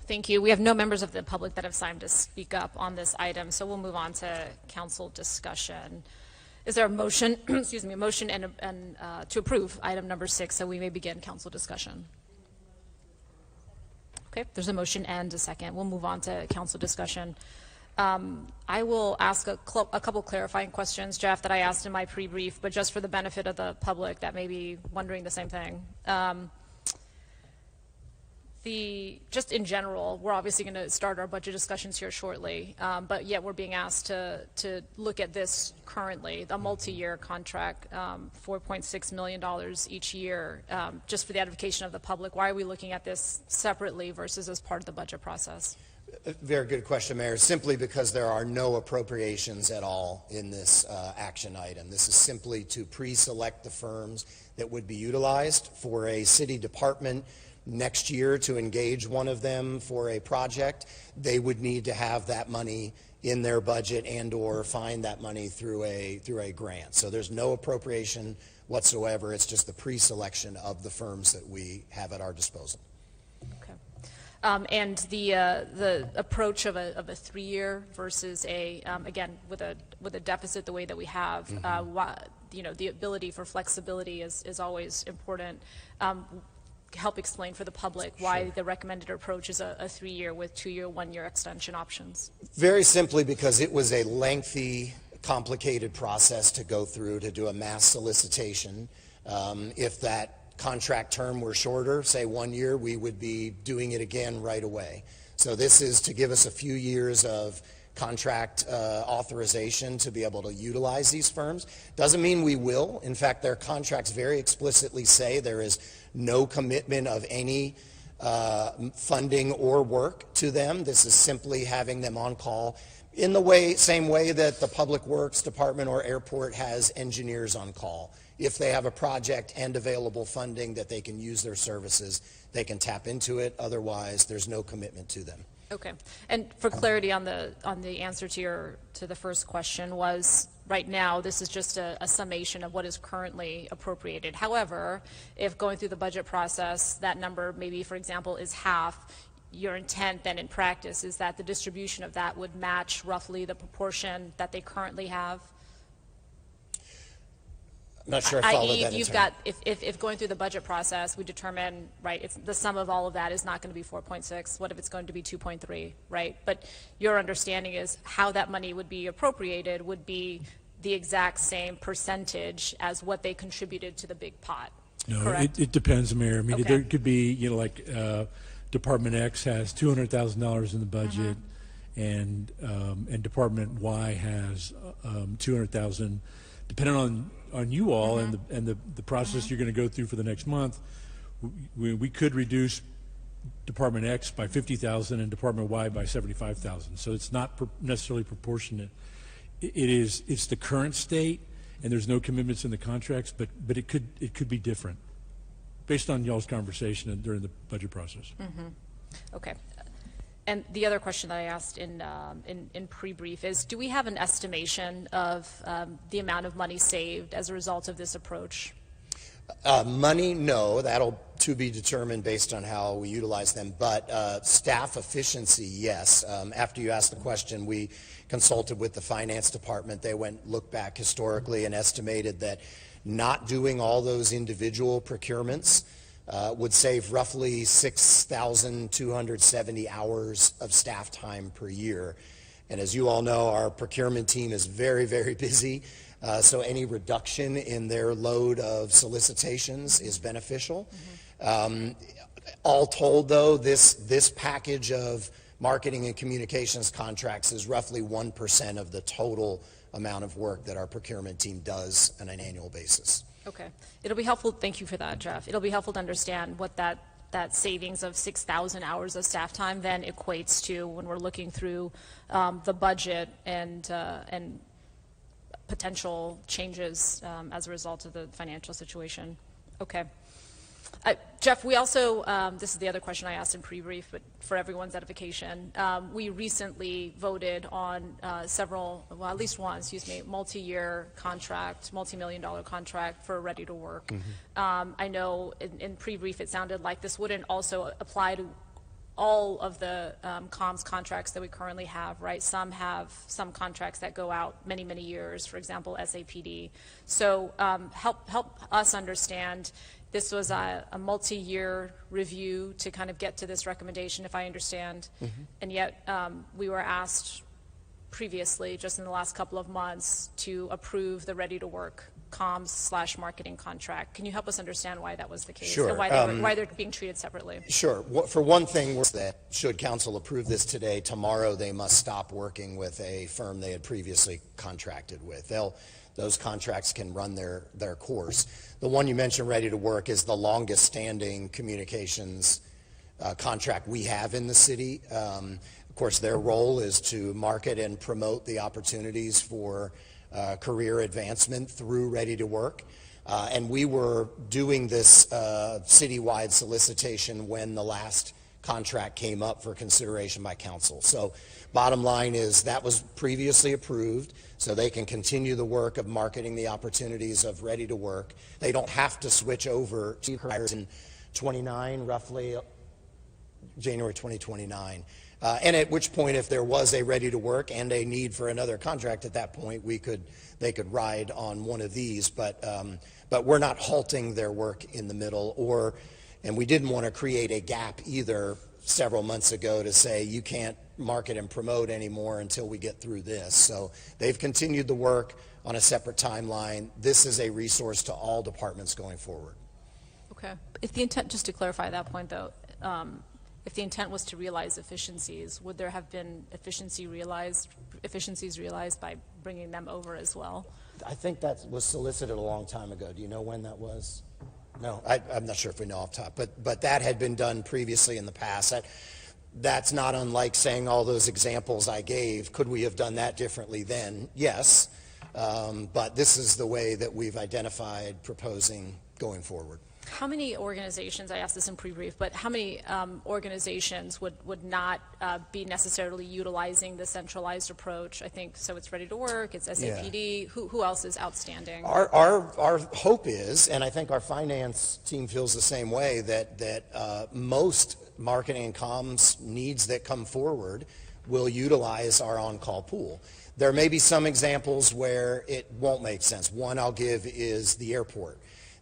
Thank you. We have no members of the public that have signed to speak up on this item, so we'll move on to council discussion. Is there a motion, excuse me, a motion to approve item number 6 so we may begin council discussion? Okay, there's a motion and a second. We'll move on to council discussion. I will ask a couple clarifying questions, Jeff, that I asked in my pre-brief, but just for the benefit of the public that may be wondering the same thing. Just in general, we're obviously going to start our budget discussions here shortly, but yet we're being asked to look at this currently, a multi-year contract, $4.6 million each year, just for the edification of the public. Why are we looking at this separately versus as part of the budget process? Very good question, Mayor. Simply because there are no appropriations at all in this action item. This is simply to pre-select the firms that would be utilized for a city department next year to engage one of them for a project. They would need to have that money in their budget and or find that money through a grant. So there's no appropriation whatsoever. It's just the pre-selection of the firms that we have at our disposal. And the approach of a 3-year versus a again with a deficit the way that we have, the ability for flexibility is always important. Help explain for the public why the recommended approach is a 3-year with 2-year, 1-year extension options. Very simply because it was a lengthy, complicated process to go through to do a mass solicitation. If that contract term were shorter, say 1 year, we would be doing it again right away. So this is to give us a few years of contract authorization to be able to utilize these firms. Doesn't mean we will. In fact, their contracts very explicitly say there is no commitment of any funding or work to them. This is simply having them on call in the same way that the Public Works Department or airport has engineers on call. If they have a project and available funding that they can use their services, they can tap into it. Otherwise, there's no commitment to them. Okay. And for clarity on the answer to the first question was, right now, this is just a summation of what is currently appropriated. However, if going through the budget process, that number maybe, for example, is half, your intent then in practice is that the distribution of that would match roughly the proportion that they currently have? I'm not sure I followed that. You've got, if going through the budget process, we determine, right, it's the sum of all of that is not going to be 4.6. What if it's going to be 2.3, right? But your understanding is how that money would be appropriated would be the exact same percentage as what they contributed to the big pot. No, it depends, Mayor. I mean, there could be, like Department X has $200,000 in the budget, and Department Y has $200,000. Depending on you all and the process you're going to go through for the next month, we could reduce Department X by $50,000 and Department Y by $75,000. So it's not necessarily proportionate. It's the current state, and there's no commitments in the contracts, but it could be different based on y'all's conversation during the budget process. Okay. And the other question that I asked in pre-brief is, do we have an estimation of the amount of money saved as a result of this approach? Money, no. That'll to be determined based on how we utilize them. But staff efficiency, yes. After you asked the question, we consulted with the finance department. They looked back historically and estimated that not doing all those individual procurements would save roughly 6,270 hours of staff time per year. And as you all know, our procurement team is very, very busy. So any reduction in their load of solicitations is beneficial. All told, though, this package of marketing and communications contracts is roughly 1% of the total amount of work that our procurement team does on an annual basis. Okay. It'll be helpful, thank you for that, Jeff. It'll be helpful to understand what that savings of 6,000 hours of staff time then equates to when we're looking through the budget and potential changes as a result of the financial situation. Okay. Jeff, we also, this is the other question I asked in pre-brief, but for everyone's edification, we recently voted on at least one, multi-year contract, multi-million-dollar contract for Ready to Work. I know in pre-brief it sounded like this wouldn't also apply to all of the comms contracts that we currently have, right? Some have some contracts that go out many, many years, for example, SAPD. So help us understand. This was a multi-year review to kind of get to this recommendation, if I understand. And yet we were asked previously, just in the last couple of months, to approve the Ready to Work comms/marketing contract. Can you help us understand why that was the case? Sure. And why they're being treated separately? Sure. For one thing, that should council approve this today, tomorrow they must stop working with a firm they had previously contracted with. Those contracts can run their course. The one you mentioned, Ready to Work, is the longest standing communications contract we have in the city. Of course, their role is to market and promote the opportunities for career advancement through Ready to Work. And we were doing this citywide solicitation when the last contract came up for consideration by council. So bottom line is that was previously approved, so they can continue the work of marketing the opportunities of Ready to Work. They don't have to switch over to hires in 29, roughly January 2029. And at which point, if there was a ready to work and a need for another contract at that point, they could ride on one of these. But we're not halting their work in the middle, and we didn't want to create a gap either several months ago to say you can't market and promote anymore until we get through this. So they've continued the work on a separate timeline. This is a resource to all departments going forward. Okay. If the intent, just to clarify that point though, if the intent was to realize efficiencies, would there have been efficiencies realized by bringing them over as well? I think that was solicited a long time ago. Do you know when that was? No, I'm not sure if we know off top, but that had been done previously in the past. That's not unlike saying all those examples I gave. Could we have done that differently then? Yes, but this is the way that we've identified proposing going forward. How many organizations, I asked this in pre-brief, but how many organizations would not be necessarily utilizing the centralized approach? I think, so it's Ready to Work, it's SAPD, yeah. Who else is outstanding? Our hope is, and I think our finance team feels the same way, that most marketing and comms needs that come forward will utilize our on-call pool. There may be some examples where it won't make sense. One I'll give is the airport.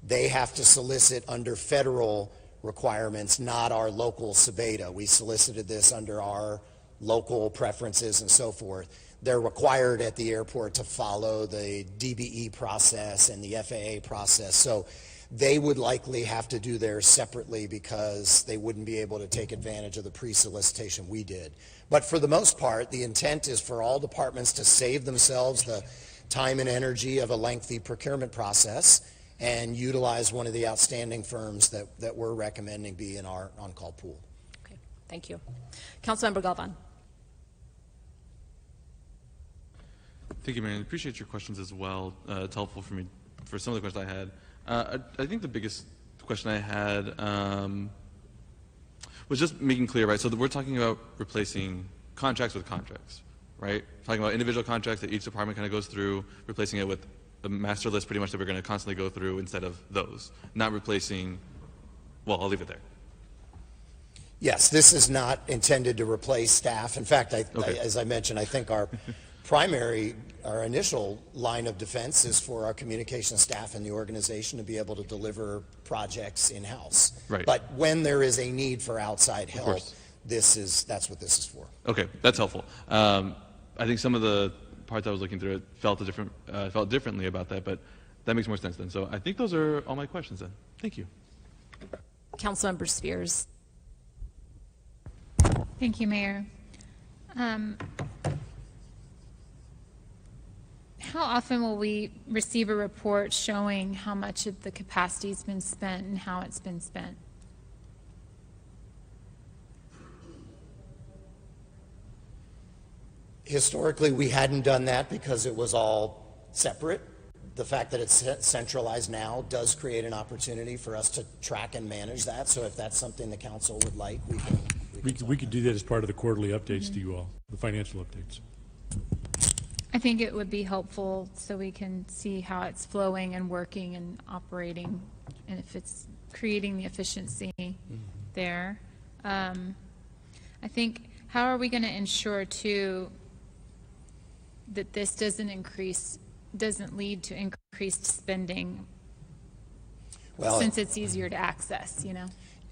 They have to solicit under federal requirements, not our local SBATA. We solicited this under our local preferences and so forth. They're required at the airport to follow the DBE process and the FAA process. So they would likely have to do theirs separately because they wouldn't be able to take advantage of the pre-solicitation we did. But for the most part, the intent is for all departments to save themselves the time and energy of a lengthy procurement process and utilize one of the outstanding firms that we're recommending be in our on-call pool. Okay, thank you. Councilmember Galvan. Thank you, Mayor. I appreciate your questions as well. It's helpful for me for some of the questions I had. I think the biggest question I had was just making clear, right? So we're talking about replacing contracts with contracts, right? Talking about individual contracts that each department kind of goes through, replacing it with a master list pretty much that we're going to constantly go through instead of those. Not replacing, well, I'll leave it there. Yes, this is not intended to replace staff. In fact, as I mentioned, I think our initial line of defense is for our communication staff in the organization to be able to deliver projects in-house. Right. But when there is a need for outside help, that's what this is for. Okay, that's helpful. I think some of the parts I was looking through it felt differently about that, but that makes more sense then. So I think those are all my questions then. Thank you. Councilmember Spears. Thank you, Mayor. How often will we receive a report showing how much of the capacity has been spent and how it's been spent? Historically, we hadn't done that because it was all separate. The fact that it's centralized now does create an opportunity for us to track and manage that. So if that's something the council would like, we could do that as part of the quarterly updates to you all, the financial updates. I think it would be helpful so we can see how it's flowing and working and operating, and if it's creating the efficiency there. I think, how are we going to ensure too that this doesn't lead to increased spending, well, since it's easier to access, you know?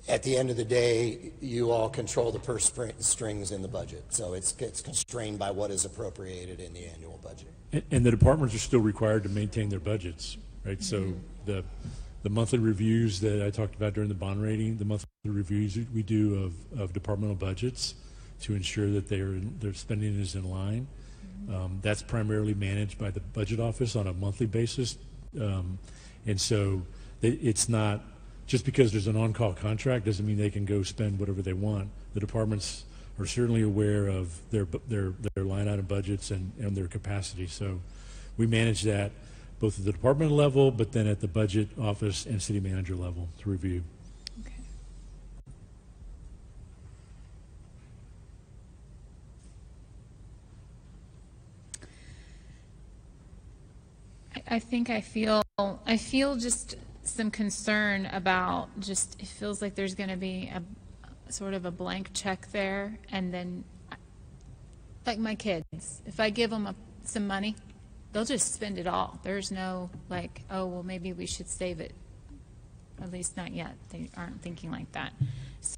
At the end of the day, you all control the purse strings in the budget, so it's constrained by what is appropriated in the annual budget. And the departments are still required to maintain their budgets, right? So the monthly reviews that I talked about during the bond rating, the monthly reviews we do of departmental budgets to ensure that their spending is in line. That's primarily managed by the budget office on a monthly basis, and so it's not just because there's an on-call contract doesn't mean they can go spend whatever they want. The departments are certainly aware of their line item budgets and their capacity. So we manage that both at the department level, but then at the budget office and city manager level to review. Okay. I think I feel just some concern about it feels like there's going to be a sort of a blank check there, and then like my kids, if I give them some money, they'll just spend it all. There's no like, oh, well, maybe we should save it. At least not yet. They aren't thinking like that.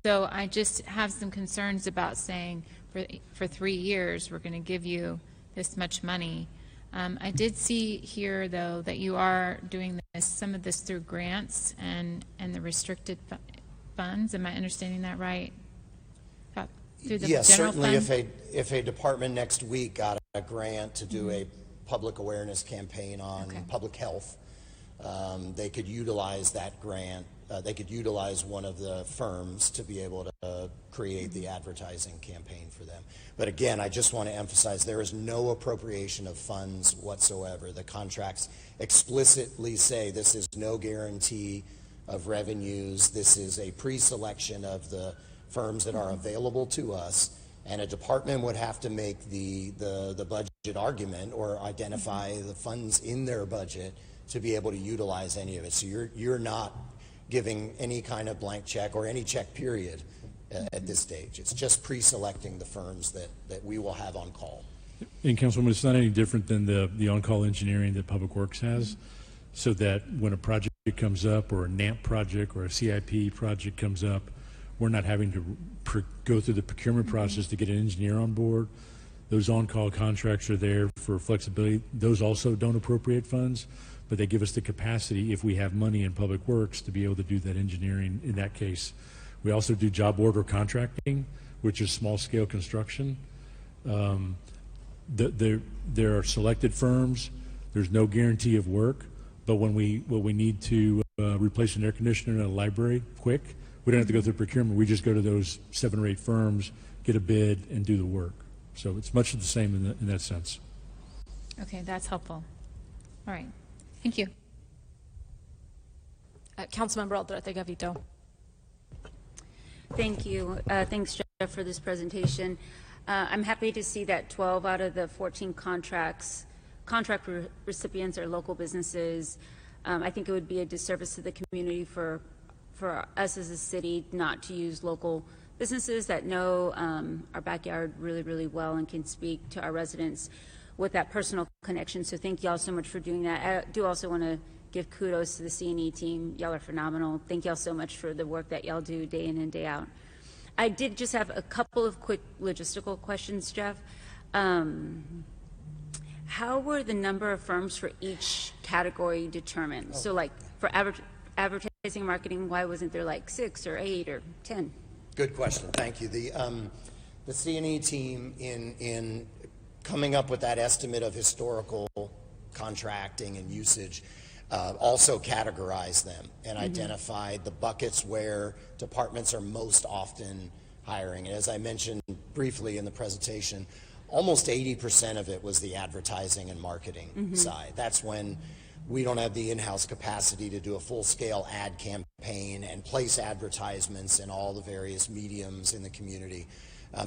So I just have some concerns about saying for 3 years, we're going to give you this much money. I did see here, though, that you are doing some of this through grants and the restricted funds. Am I understanding that right? Through the Yes, general certainly fund? if a department next week got a grant to do a public awareness campaign on public health, they could utilize that grant. They could utilize one of the firms to be able to create the advertising campaign for them. But again, I just want to emphasize there is no appropriation of funds whatsoever. The contracts explicitly say this is no guarantee of revenues. This is a pre-selection of the firms that are available to us, and a department would have to make the budget argument or identify the funds in their budget to be able to utilize any of it. So you're not giving any kind of blank check or any check period at this stage. It's just pre-selecting the firms that we will have on call. And Councilwoman, it's not any different than the on-call engineering that Public Works has, so that when a project comes up or a NAMP project or a CIP project comes up, we're not having to go through the procurement process to get an engineer on board. Those on-call contracts are there for flexibility. Those also don't appropriate funds, but they give us the capacity, if we have money in Public Works, to be able to do that engineering in that case. We also do job order contracting, which is small-scale construction. There are selected firms. There's no guarantee of work, but when we need to replace an air conditioner in a library quick, we don't have to go through procurement. We just go to those 7 or 8 firms, get a bid, and do the work. So it's much the same in that sense. Okay, that's helpful. All right. Thank you. Councilmember Aldrete Gavito. Thank you. Thanks, Jeff, for this presentation. I'm happy to see that 12 out of the 14 contract recipients are local businesses. I think it would be a disservice to the community for us as a city not to use local businesses that know our backyard really, really well and can speak to our residents with that personal connection. So thank y'all so much for doing that. I do also want to give kudos to the C&E team. Y'all are phenomenal. Thank y'all so much for the work that y'all do day in and day out. I did just have a couple of quick logistical questions, Jeff. How were the number of firms for each category determined? So like for advertising and marketing, why wasn't there like 6 or 8 or 10? Good question. Thank you. The C&E team in coming up with that estimate of historical contracting and usage also categorized them and identified the buckets where departments are most often hiring. And as I mentioned briefly in the presentation, almost 80% of it was the advertising and marketing side. That's when we don't have the in-house capacity to do a full-scale ad campaign and place advertisements in all the various mediums in the community.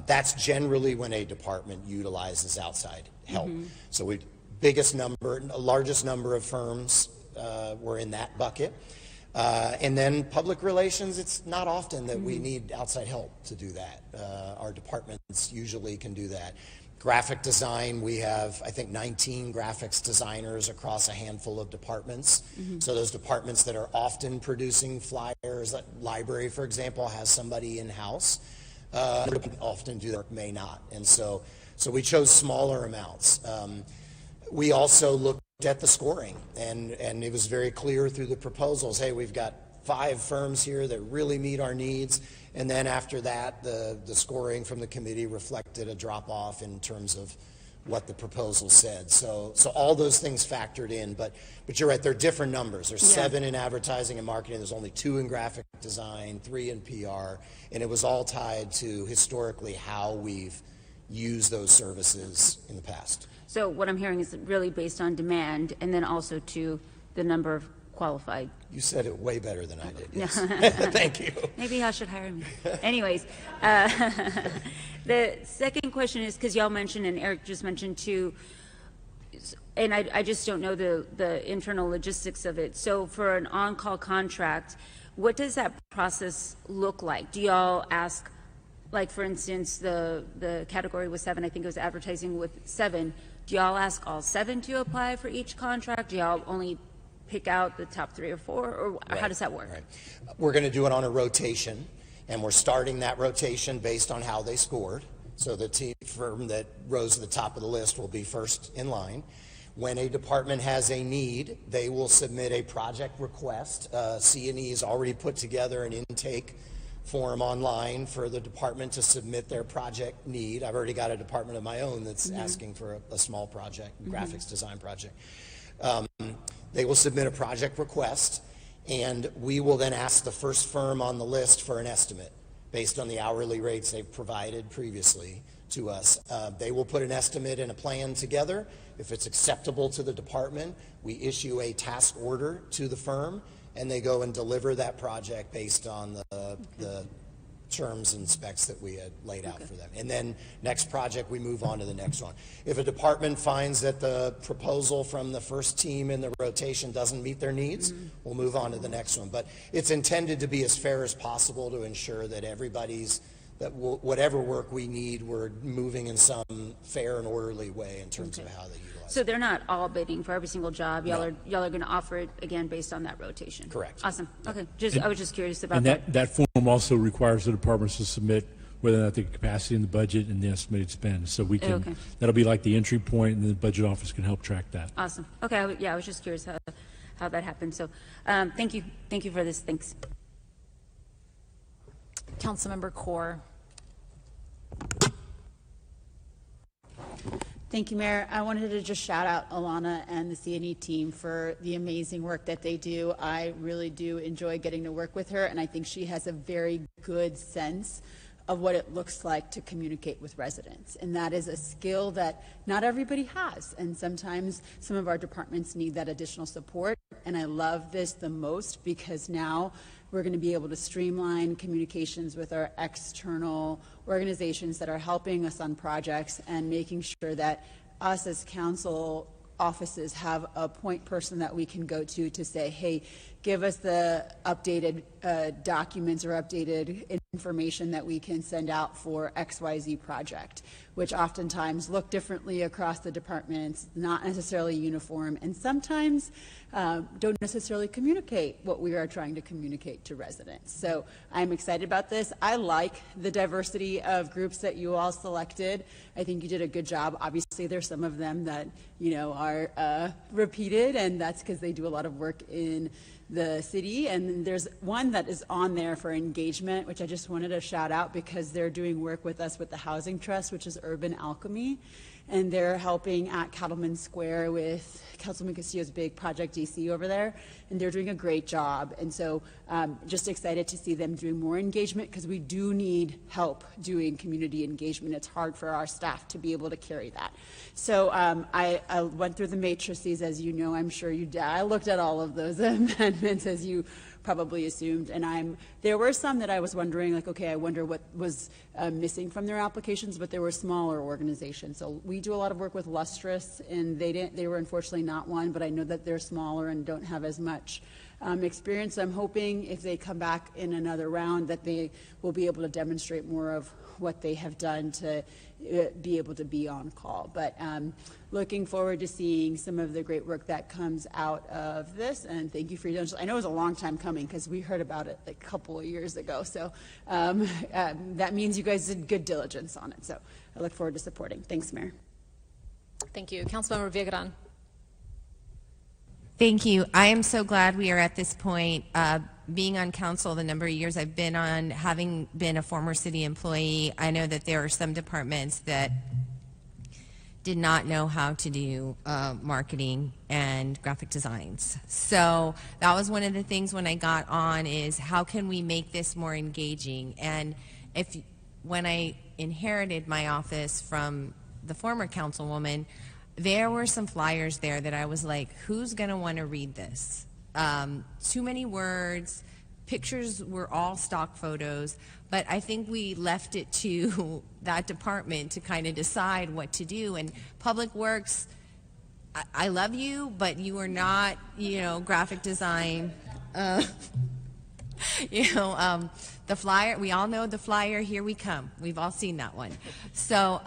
That's generally when a department utilizes outside help. So largest number of firms were in that bucket. And then public relations, it's not often that we need outside help to do that. Our departments usually can do that. Graphic design, we have, I think, 19 graphics designers across a handful of departments. So those departments that are often producing flyers, like library, for example, has somebody in-house. Often do that, may not. And so we chose smaller amounts. We also looked at the scoring, and it was very clear through the proposals, hey, we've got 5 firms here that really meet our needs. And then after that, the scoring from the committee reflected a drop-off in terms of what the proposal said. So all those things factored in, but you're right, they're different numbers. There's 7 in advertising and marketing, there's only 2 in graphic design, 3 in PR, and it was all tied to historically how we've used those services in the past. So what I'm hearing is really based on demand and then also to the number of qualified. You said it way better than I did, yes. Thank you. Maybe y'all should hire me. Anyways, the second question is, because y'all mentioned and Eric just mentioned too, and I just don't know the internal logistics of it. So for an on-call contract, what does that process look like? Do y'all ask like for instance, the category was 7, I think it was advertising with 7. Do y'all ask all 7 to apply for each contract? Do y'all only pick out the top 3 or 4, or how does that work? Right. We're going to do it on a rotation, and we're starting that rotation based on how they scored. So the team firm that rose to the top of the list will be first in line. When a department has a need, they will submit a project request. C&E has already put together an intake form online for the department to submit their project need. I've already got a department of my own that's asking for a small project, graphics design project. They will submit a project request, and we will then ask the first firm on the list for an estimate based on the hourly rates they've provided previously to us. They will put an estimate and a plan together. If it's acceptable to the department, we issue a task order to the firm, and they go and deliver that project based on the terms and specs that we had laid out for them. And then next project, we move on to the next one. If a department finds that the proposal from the first team in the rotation doesn't meet their needs, we'll move on to the next one. But it's intended to be as fair as possible to ensure that everybody's, that whatever work we need, we're moving in some fair and orderly way in terms of how they utilize So they're not all bidding for every single job. Y'all are going to offer it again based on that rotation. Correct. Awesome. Okay. I was just curious about And that form also requires the departments to submit whether or not the capacity in the budget and the estimated spend. So we can, that'll be like the entry point, and the budget office can help track that. Awesome. Okay. I was just curious how that happened. So thank you. Thank you for this. Thanks. Councilmember Kaur. Thank you, Mayor. I wanted to just shout out Alana and the C&E team for the amazing work that they do. I really do enjoy getting to work with her, and I think she has a very good sense of what it looks like to communicate with residents. And that is a skill that not everybody has. And sometimes some of our departments need that additional support. And I love this the most because now we're going to be able to streamline communications with our external organizations that are helping us on projects and making sure that us as council offices have a point person that we can go to say, hey, give us the updated documents or updated information that we can send out for XYZ project, which oftentimes look differently across the departments, not necessarily uniform, and sometimes don't necessarily communicate what we are trying to communicate to residents. So I'm excited about this. I like the diversity of groups that you all selected. I think you did a good job. Obviously, there's some of them that, you know, are repeated, and that's because they do a lot of work in the city. And there's one that is on there for engagement, which I just wanted to shout out because they're doing work with us with the Housing Trust, which is Urban Alchemy. And they're helping at Cattleman Square with Councilman Castillo's big Project DC over there. And they're doing a great job. And so just excited to see them doing more engagement because we do need help doing community engagement. It's hard for our staff to be able to carry that. So I went through the matrices, as you know, I'm sure you did. I looked at all of those amendments, as you probably assumed, and there were some that I was wondering, like, okay, I wonder what was missing from their applications, but there were smaller organizations. So we do a lot of work with Lustrous, and they were unfortunately not one, but I know that they're smaller and don't have as much experience. So I'm hoping if they come back in another round that they will be able to demonstrate more of what they have done to be able to be on call. But looking forward to seeing some of the great work that comes out of this, and thank you for your diligence. I know it was a long time coming because we heard about it like a couple of years ago, so that means you guys did good diligence on it, so I look forward to supporting. Thanks, Mayor. Thank you. Councilmember Villagrán. Thank you. I am so glad we are at this point. Being on council the number of years I've been on, having been a former city employee, I know that there are some departments that did not know how to do marketing and graphic designs. So that was one of the things when I got on is how can we make this more engaging? And when I inherited my office from the former councilwoman, there were some flyers there that I was like, who's going to want to read this? Too many words, pictures were all stock photos, but I think we left it to that department to kind of decide what to do. And Public Works, I love you, but you are not, graphic design The flyer, we all know the flyer, here we come. We've all seen that one. So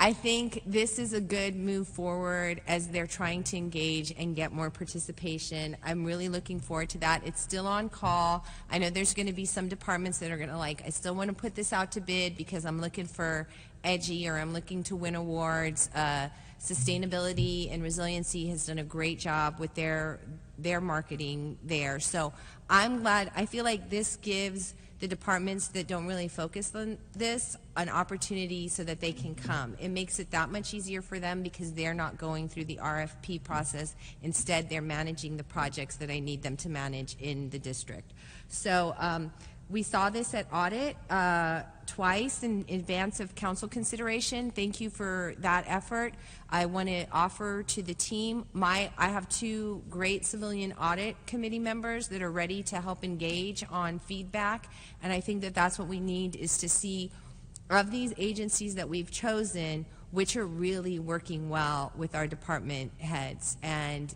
I think this is a good move forward as they're trying to engage and get more participation. I'm really looking forward to that. It's still on call. I know there's going to be some departments that are going to I still want to put this out to bid because I'm looking for edgy or I'm looking to win awards. Sustainability and Resiliency has done a great job with their marketing there. So I'm glad. I feel like this gives the departments that don't really focus on this an opportunity so that they can come. It makes it that much easier for them because they're not going through the RFP process. Instead, they're managing the projects that I need them to manage in the district. So we saw this at audit twice in advance of council consideration. Thank you for that effort. I want to offer to the team, I have 2 great civilian audit committee members that are ready to help engage on feedback, and I think that that's what we need is to see of these agencies that we've chosen, which are really working well with our department heads and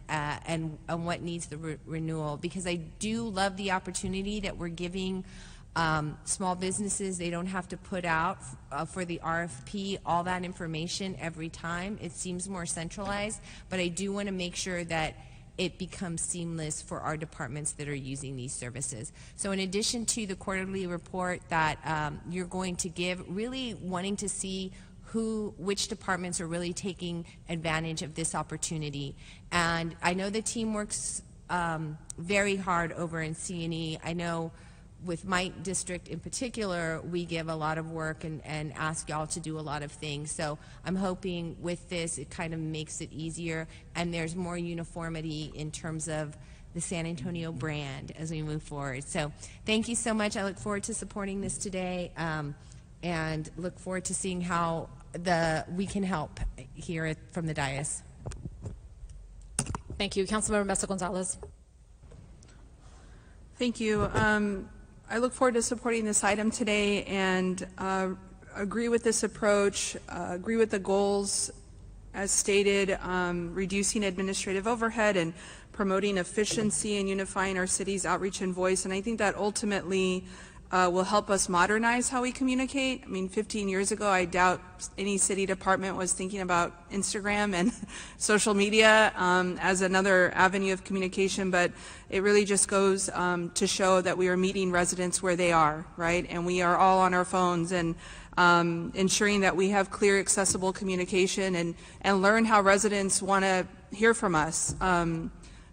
what needs the renewal. Because I do love the opportunity that we're giving small businesses. They don't have to put out for the RFP all that information every time. It seems more centralized, but I do want to make sure that it becomes seamless for our departments that are using these services. So in addition to the quarterly report that you're going to give, really wanting to see which departments are really taking advantage of this opportunity. And I know the team works very hard over in C&E. I know with my district in particular, we give a lot of work and ask y'all to do a lot of things. So I'm hoping with this, it kind of makes it easier and there's more uniformity in terms of the San Antonio brand as we move forward. So thank you so much. I look forward to supporting this today and look forward to seeing how we can help here from the dais. Thank you. Councilmember Mesa Gonzalez. Thank you. I look forward to supporting this item today and agree with this approach, agree with the goals as stated, reducing administrative overhead and promoting efficiency and unifying our city's outreach and voice. And I think that ultimately will help us modernize how we communicate. I mean, 15 years ago, I doubt any city department was thinking about Instagram and social media as another avenue of communication, but it really just goes to show that we are meeting residents where they are, right? And we are all on our phones and ensuring that we have clear, accessible communication and learn how residents want to hear from us.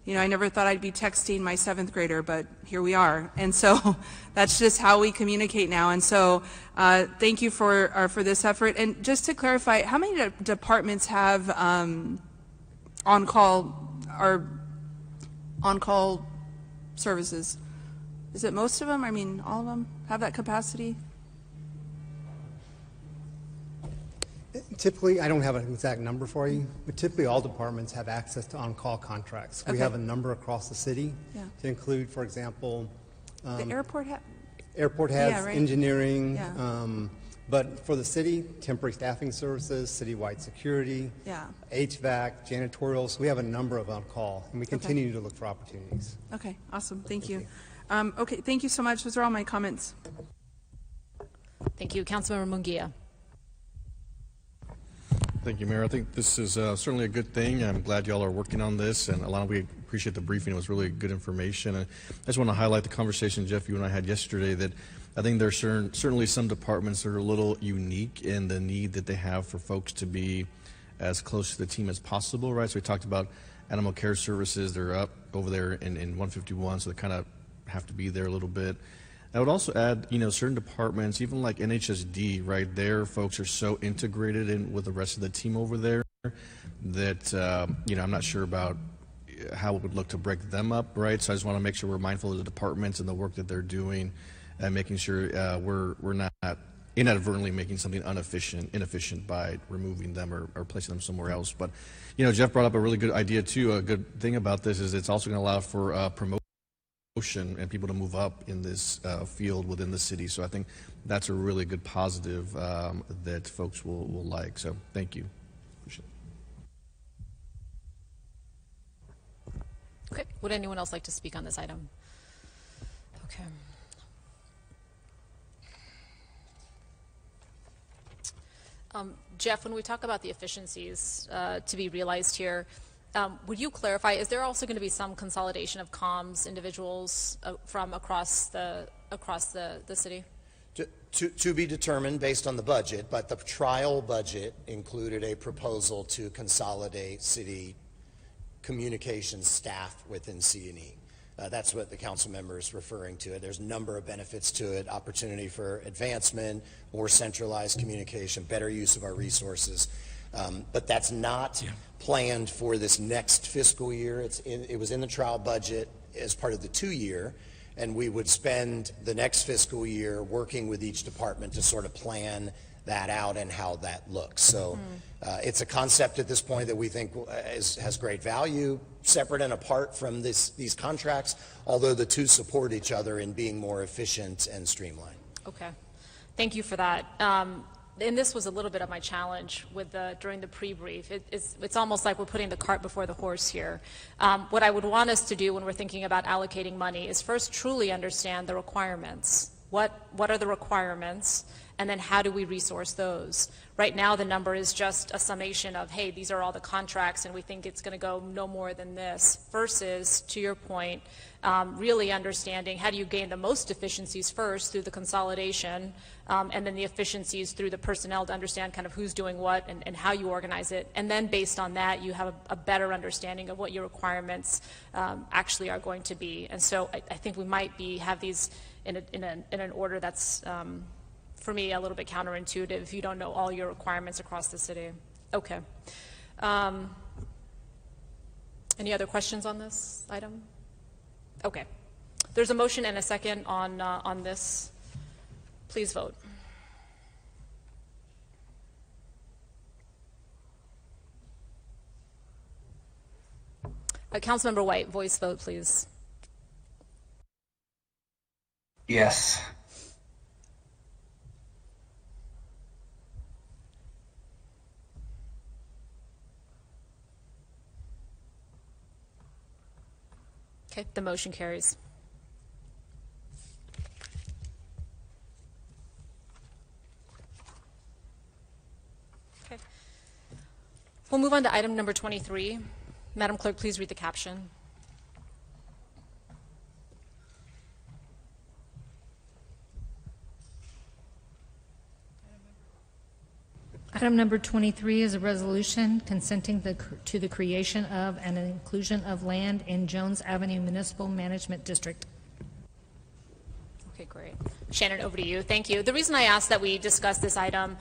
You know, I never thought I'd be texting my 7th grader, but here we are. And so that's just how we communicate now. And so thank you for this effort. And just to clarify, how many departments have on-call services? Is it most of them? I mean, all of them have that capacity? Typically, I don't have an exact number for you, but typically all departments have access to on-call contracts. We have a number across the city to include, for example, the airport has right. engineering, but for the city, temporary staffing services, citywide security, HVAC, janitorial. So we have a number of on-call, and we continue to look for opportunities. Okay, awesome. Thank you. Okay, thank you so much. Those are all my comments. Thank you. Councilmember Munguia. Thank you, Mayor. I think this is certainly a good thing. I'm glad y'all are working on this, and Alana, we appreciate the briefing. It was really good information. And I just want to highlight the conversation, Jeff, you and I had yesterday, that I think there's certainly some departments that are a little unique in the need that they have for folks to be as close to the team as possible, right? So we talked about animal care services. They're up over there in 151, so they kind of have to be there a little bit. I would also add, you know, certain departments, even like NHSD, right, their folks are so integrated in with the rest of the team over there that, you know, I'm not sure about how it would look to break them up, right? So I just want to make sure we're mindful of the departments and the work that they're doing and making sure we're not inadvertently making something inefficient by removing them or placing them somewhere else. But, you know, Jeff brought up a really good idea too. A good thing about this is it's also going to allow for promotion and people to move up in this field within the city. So I think that's a really good positive that folks will like. So thank you. Appreciate it. Okay. Would anyone else like to speak on this item? Okay. Jeff, when we talk about the efficiencies to be realized here, would you clarify, is there also going to be some consolidation of comms individuals from across the city? To be determined based on the budget, but the trial budget included a proposal to consolidate city communications staff within C&E. That's what the council member is referring to. There's a number of benefits to it: opportunity for advancement, more centralized communication, better use of our resources. But that's not planned for this next fiscal year. It was in the trial budget as part of the 2-year, and we would spend the next fiscal year working with each department to sort of plan that out and how that looks. So it's a concept at this point that we think has great value, separate and apart from these contracts, although the two support each other in being more efficient and streamlined. Okay, thank you for that. And this was a little bit of my challenge with during the pre-brief. It's almost like we're putting the cart before the horse here. What I would want us to do when we're thinking about allocating money is first truly understand the requirements. What are the requirements? And then how do we resource those? Right now, the number is just a summation of, hey, these are all the contracts, and we think it's going to go no more than this, versus, to your point, really understanding how do you gain the most efficiencies first through the consolidation, and then the efficiencies through the personnel to understand kind of who's doing what and how you organize it. And then based on that, you have a better understanding of what your requirements actually are going to be. And so I think we might have these in an order that's, for me, a little bit counterintuitive if you don't know all your requirements across the city. Okay. Any other questions on this item? Okay. There's a motion and a second on this. Please vote. Councilmember White, voice vote, please. Yes. Okay, the motion carries. Okay. We'll move on to item number 23. Madam Clerk, please read the caption. Item number 23 is a resolution consenting to the creation of and an inclusion of land in Jones Avenue Municipal Management District. Okay, great. Shannon, over to you. Thank you. The reason I asked that we discuss this item,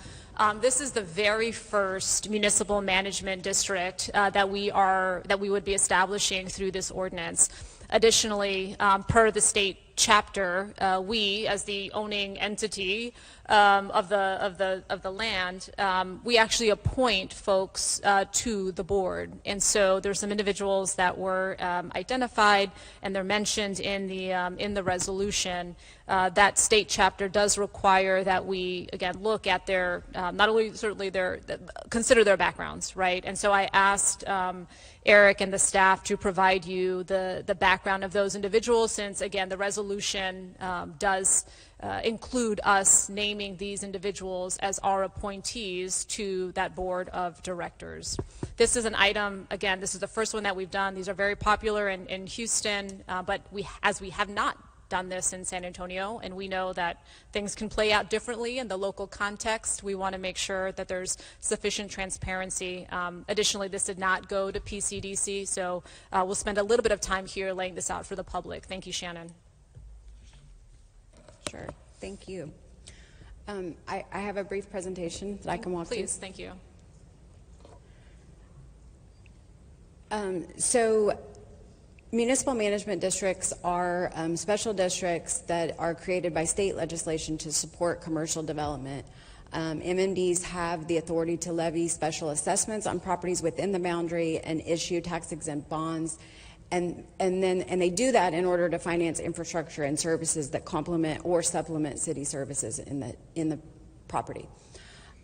this is the very first municipal management district that we would be establishing through this ordinance. Additionally, per the state chapter, we, as the owning entity of the land, we actually appoint folks to the board. And so there's some individuals that were identified, and they're mentioned in the resolution. That state chapter does require that we again look at their not only certainly consider their backgrounds, right? And so I asked Eric and the staff to provide you the background of those individuals, since again the resolution does include us naming these individuals as our appointees to that board of directors. This is an item, again, this is the first one that we've done. These are very popular in Houston, but we have not done this in San Antonio, and we know that things can play out differently in the local context. We want to make sure that there's sufficient transparency. Additionally, this did not go to PCDC, so we'll spend a little bit of time here laying this out for the public. Thank you, Shannon. Sure, thank you. I have a brief presentation that I can walk through. Please, thank you. So municipal management districts are special districts that are created by state legislation to support commercial development. MMDs have the authority to levy special assessments on properties within the boundary and issue tax-exempt bonds. And they do that in order to finance infrastructure and services that complement or supplement city services in the property.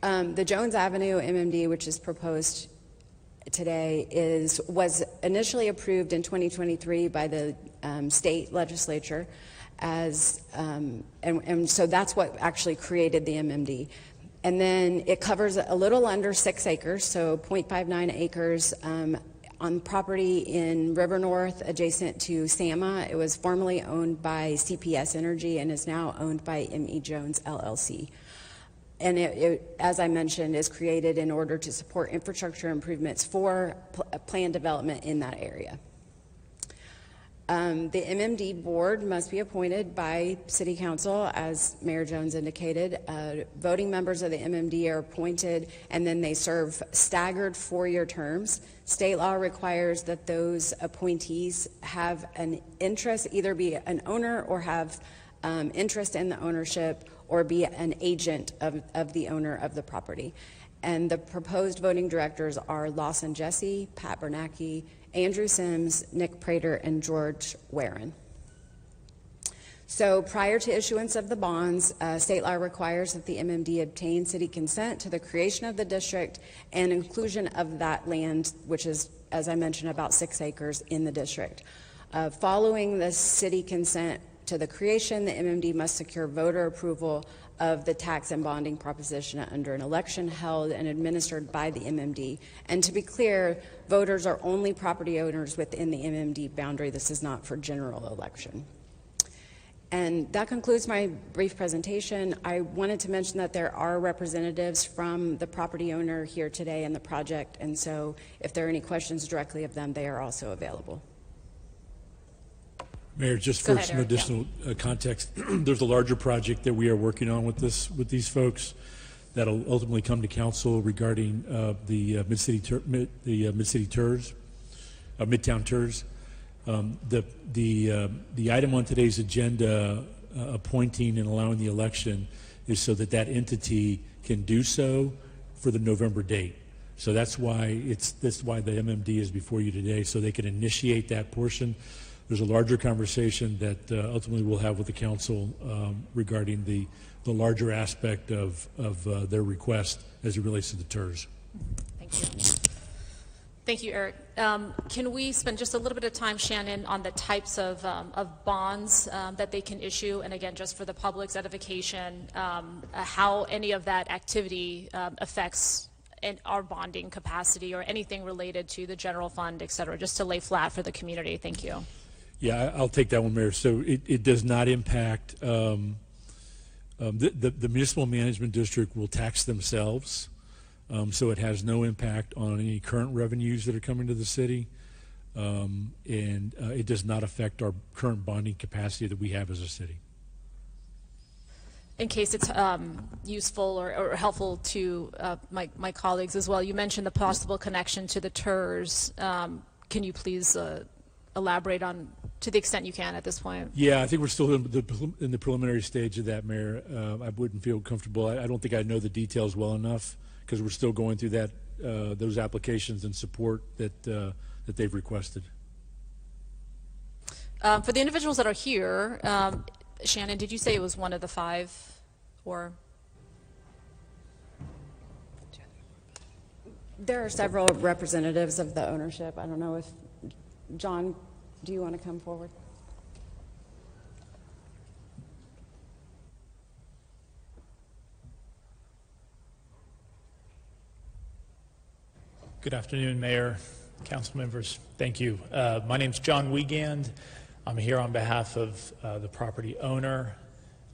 The Jones Avenue MMD, which is proposed today, was initially approved in 2023 by the state legislature, and so that's what actually created the MMD. And then it covers a little under 6 acres, so 0.59 acres on property in River North adjacent to SAMA. It was formerly owned by CPS Energy and is now owned by M.E. Jones LLC. And it, as I mentioned, is created in order to support infrastructure improvements for planned development in that area. The MMD board must be appointed by City Council, as Mayor Jones indicated. Voting members of the MMD are appointed, and then they serve staggered 4-year terms. State law requires that those appointees have an interest, either be an owner or have interest in the ownership, or be an agent of the owner of the property. And the proposed voting directors are Lawson Jesse, Pat Bernanke, Andrew Sims, Nick Prater, and George Warren. So prior to issuance of the bonds, state law requires that the MMD obtain city consent to the creation of the district and inclusion of that land, which is, as I mentioned, about 6 acres in the district. Following the city consent to the creation, the MMD must secure voter approval of the tax and bonding proposition under an election held and administered by the MMD. And to be clear, voters are only property owners within the MMD boundary. This is not for general election. And that concludes my brief presentation. I wanted to mention that there are representatives from the property owner here today in the project, and so if there are any questions directly of them, they are also available. Mayor, just for some additional context, there's a larger project that we are working on with these folks that'll ultimately come to council regarding the Mid-City Tours, Midtown Tours. The item on today's agenda, appointing and allowing the election, is so that that entity can do so for the November date. So that's why the MMD is before you today, so they can initiate that portion. There's a larger conversation that ultimately we'll have with the council regarding the larger aspect of their request as it relates to the TERS. Thank you. Thank you, Eric. Can we spend just a little bit of time, Shannon, on the types of bonds that they can issue? And again, just for the public's edification, how any of that activity affects our bonding capacity or anything related to the general fund, et cetera, just to lay flat for the community. Thank you. Yeah, I'll take that one, Mayor. So it does not impact, the municipal management district will tax themselves. So it has no impact on any current revenues that are coming to the city. And it does not affect our current bonding capacity that we have as a city. In case it's useful or helpful to my colleagues as well, you mentioned the possible connection to the TERS. Can you please elaborate on, to the extent you can at this point? Yeah, I think we're still in the preliminary stage of that, Mayor. I wouldn't feel comfortable. I don't think I know the details well enough because we're still going through that those applications and support that that they've requested. For the individuals that are here, Shannon, did you say it was one of the 5 or? There are several representatives of the ownership. I don't know if, John, do you want to come forward? Good afternoon, Mayor, council members. Thank you. My name's John Wiegand. I'm here on behalf of the property owner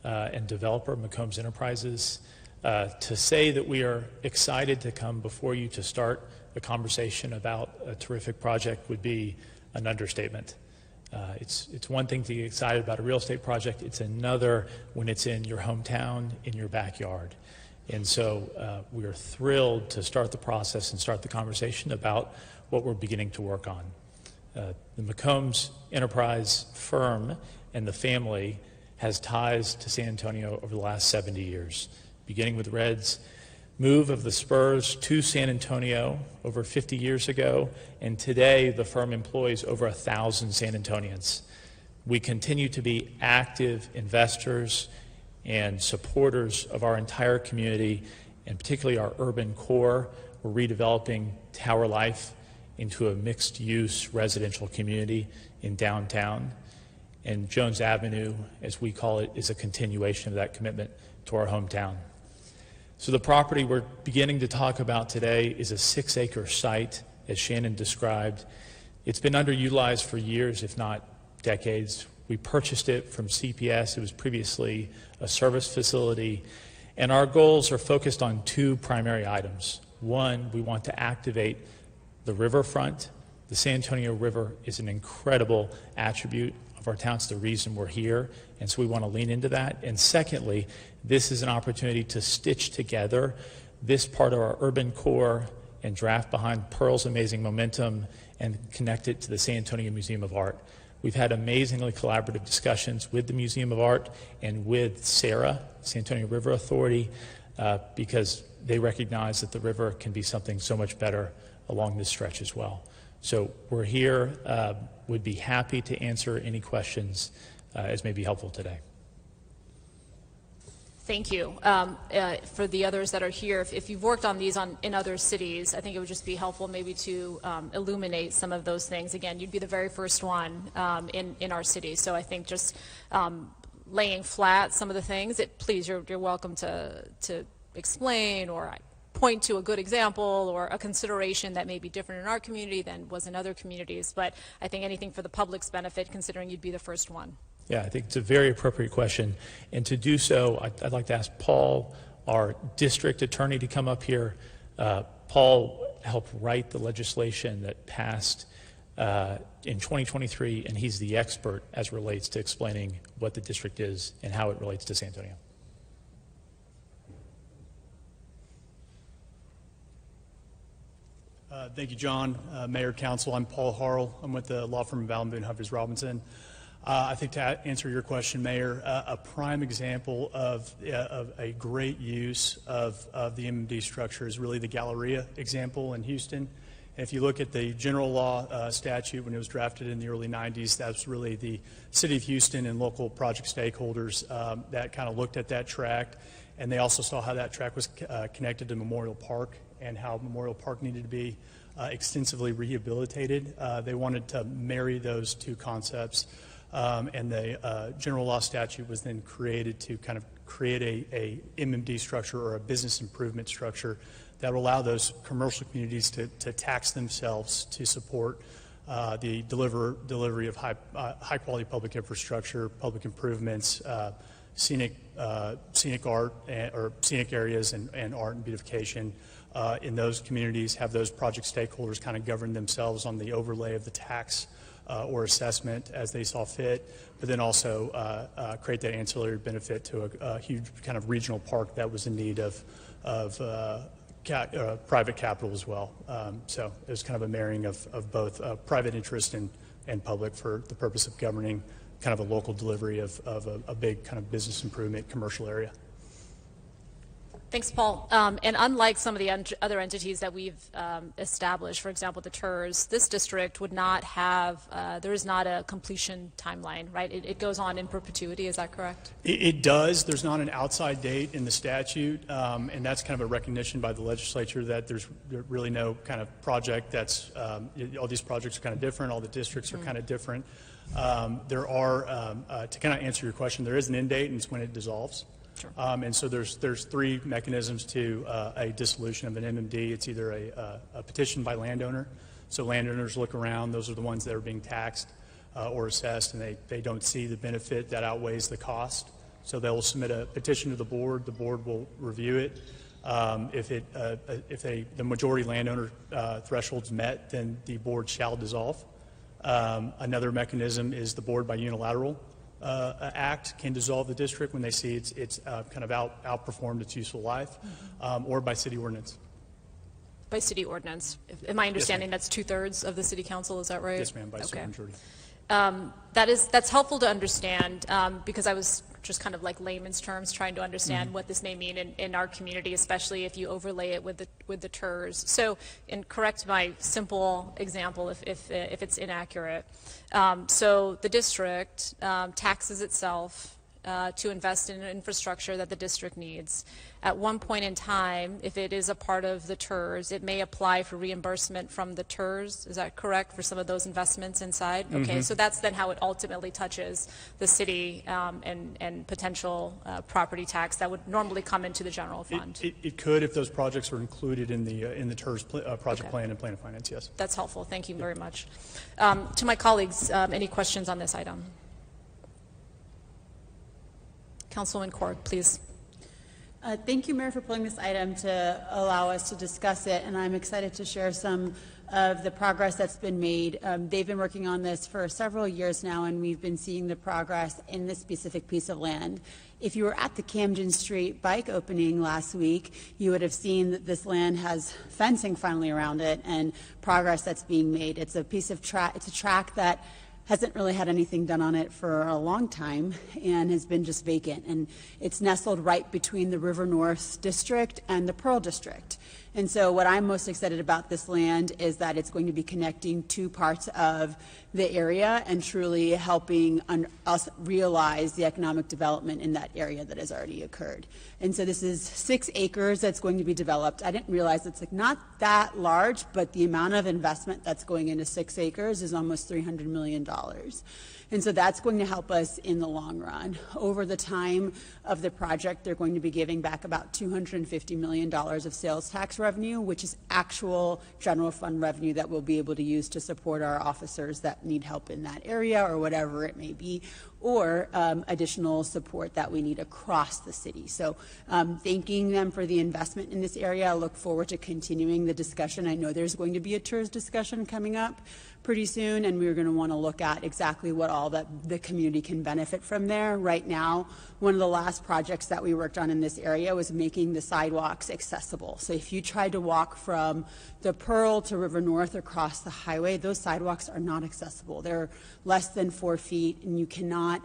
and developer, McCombs Enterprises, to say that we are excited to come before you to start a conversation about a terrific project would be an understatement. It's one thing to get excited about a real estate project. It's another when it's in your hometown, in your backyard. And so we are thrilled to start the process and start the conversation about what we're beginning to work on. The McCombs Enterprise firm and the family has ties to San Antonio over the last 70 years, beginning with Red's move of the Spurs to San Antonio over 50 years ago, and today the firm employs over 1,000 San Antonians. We continue to be active investors and supporters of our entire community, and particularly our urban core. We're redeveloping Tower Life into a mixed-use residential community in downtown. and Jones Avenue, as we call it, is a continuation of that commitment to our hometown. So the property we're beginning to talk about today is a 6-acre site, as Shannon described. It's been underutilized for years, if not decades. We purchased it from CPS. It was previously a service facility. And our goals are focused on 2 primary items. One, we want to activate the riverfront. The San Antonio River is an incredible attribute of our town. It's the reason we're here, and so we want to lean into that. And secondly, this is an opportunity to stitch together this part of our urban core and draft behind Pearl's amazing momentum and connect it to the San Antonio Museum of Art. We've had amazingly collaborative discussions with the Museum of Art and with SARA, San Antonio River Authority, because they recognize that the river can be something so much better along this stretch as well. So we're here, would be happy to answer any questions as may be helpful today. Thank you. For the others that are here, if you've worked on these in other cities, I think it would just be helpful maybe to illuminate some of those things. Again, you'd be the very first one in our city. So I think just laying flat some of the things, please, you're welcome to explain or point to a good example or a consideration that may be different in our community than was in other communities. But I think anything for the public's benefit, considering you'd be the first one. Yeah, I think it's a very appropriate question. And to do so, I'd like to ask Paul, our district attorney, to come up here. Paul helped write the legislation that passed in 2023, and he's the expert as relates to explaining what the district is and how it relates to San Antonio. Thank you, John. Mayor, Council, I'm Paul Harrell. I'm with the law firm of Boone Humphreys Robinson. I think to answer your question, Mayor, a prime example of a great use of the MMD structure is really the Galleria example in Houston. And if you look at the general law statute when it was drafted in the early 90s, that's really the City of Houston and local project stakeholders that kind of looked at that tract. And they also saw how that tract was connected to Memorial Park and how Memorial Park needed to be extensively rehabilitated. They wanted to marry those two concepts. And the general law statute was then created to kind of create a MMD structure or a business improvement structure that will allow those commercial communities to tax themselves to support the delivery of high quality public infrastructure, public improvements, scenic art or scenic areas and art and beautification in those communities, have those project stakeholders kind of govern themselves on the overlay of the tax or assessment as they saw fit, but then also create that ancillary benefit to a huge kind of regional park that was in need of private capital as well. So it was kind of a marrying of both private interest and public for the purpose of governing kind of a local delivery of a big kind of business improvement commercial area. Thanks, Paul. And unlike some of the other entities that we've established, for example, the TERS, this district would not have, there is not a completion timeline, right? It goes on in perpetuity, is that correct? It does. There's not an outside date in the statute, and that's kind of a recognition by the legislature that there's really no kind of project that's, all these projects are kind of different, all the districts are kind of different. There are, to kind of answer your question, there is an end date, and it's when it dissolves. Sure. And so there's 3 mechanisms to a dissolution of an MMD. It's either a petition by landowner. So landowners look around. Those are the ones that are being taxed or assessed, and they don't see the benefit that outweighs the cost. So they will submit a petition to the board. The board will review it. If the majority landowner threshold's met, then the board shall dissolve. Another mechanism is the board by unilateral act can dissolve the district when they see it's kind of outperformed its useful life, or by city ordinance. By city ordinance. Am I understanding that's 2/3 of the city council? Is that right? Yes, ma'am, by super majority. That's helpful to understand because I was just kind of like layman's terms trying to understand what this may mean in our community, especially if you overlay it with the TERS. So, and correct my simple example if it's inaccurate. So the district taxes itself to invest in infrastructure that the district needs. At one point in time, if it is a part of the TERS, it may apply for reimbursement from the TERS. Is that correct, for some of those investments inside? Okay, so that's then how it ultimately touches the city and potential property tax that would normally come into the general fund. It could if those projects are included in the TERS project plan and plan of finance, yes. That's helpful. Thank you very much. To my colleagues, any questions on this item? Councilwoman Kaur, please. Thank you, Mayor, for pulling this item to allow us to discuss it, and I'm excited to share some of the progress that's been made. They've been working on this for several years now, and we've been seeing the progress in this specific piece of land. If you were at the Camden Street bike opening last week, you would have seen that this land has fencing finally around it and progress that's being made. It's a piece of it's a track that hasn't really had anything done on it for a long time and has been just vacant. And it's nestled right between the River North District and the Pearl District. And so what I'm most excited about this land is that it's going to be connecting two parts of the area and truly helping us realize the economic development in that area that has already occurred. And so this is 6 acres that's going to be developed. I didn't realize it's like not that large, but the amount of investment that's going into 6 acres is almost $300 million. And so that's going to help us in the long run. Over the time of the project, they're going to be giving back about $250 million of sales tax revenue, which is actual general fund revenue that we'll be able to use to support our officers that need help in that area or whatever it may be, or additional support that we need across the city. So thanking them for the investment in this area. I look forward to continuing the discussion. I know there's going to be a TERS discussion coming up pretty soon, and we're going to want to look at exactly what all that the community can benefit from there. Right now, one of the last projects that we worked on in this area was making the sidewalks accessible. So if you tried to walk from the Pearl to River North across the highway, those sidewalks are not accessible. They're less than 4 feet, and you cannot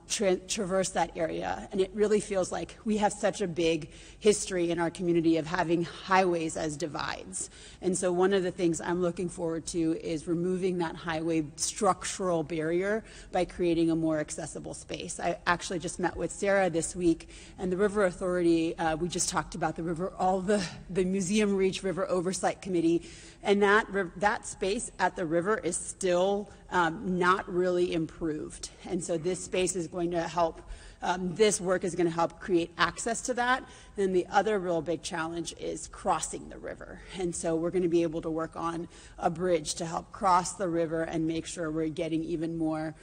traverse that area. And it really feels like we have such a big history in our community of having highways as divides. And so one of the things I'm looking forward to is removing that highway structural barrier by creating a more accessible space. I actually just met with Sarah this week, and the River Authority, we just talked about the river, the Museum Reach River Oversight Committee, and that space at the river is still not really improved. And so this space is going to help, this work is going to help create access to that. And the other real big challenge is crossing the river. And so we're going to be able to work on a bridge to help cross the river and make sure we're getting even more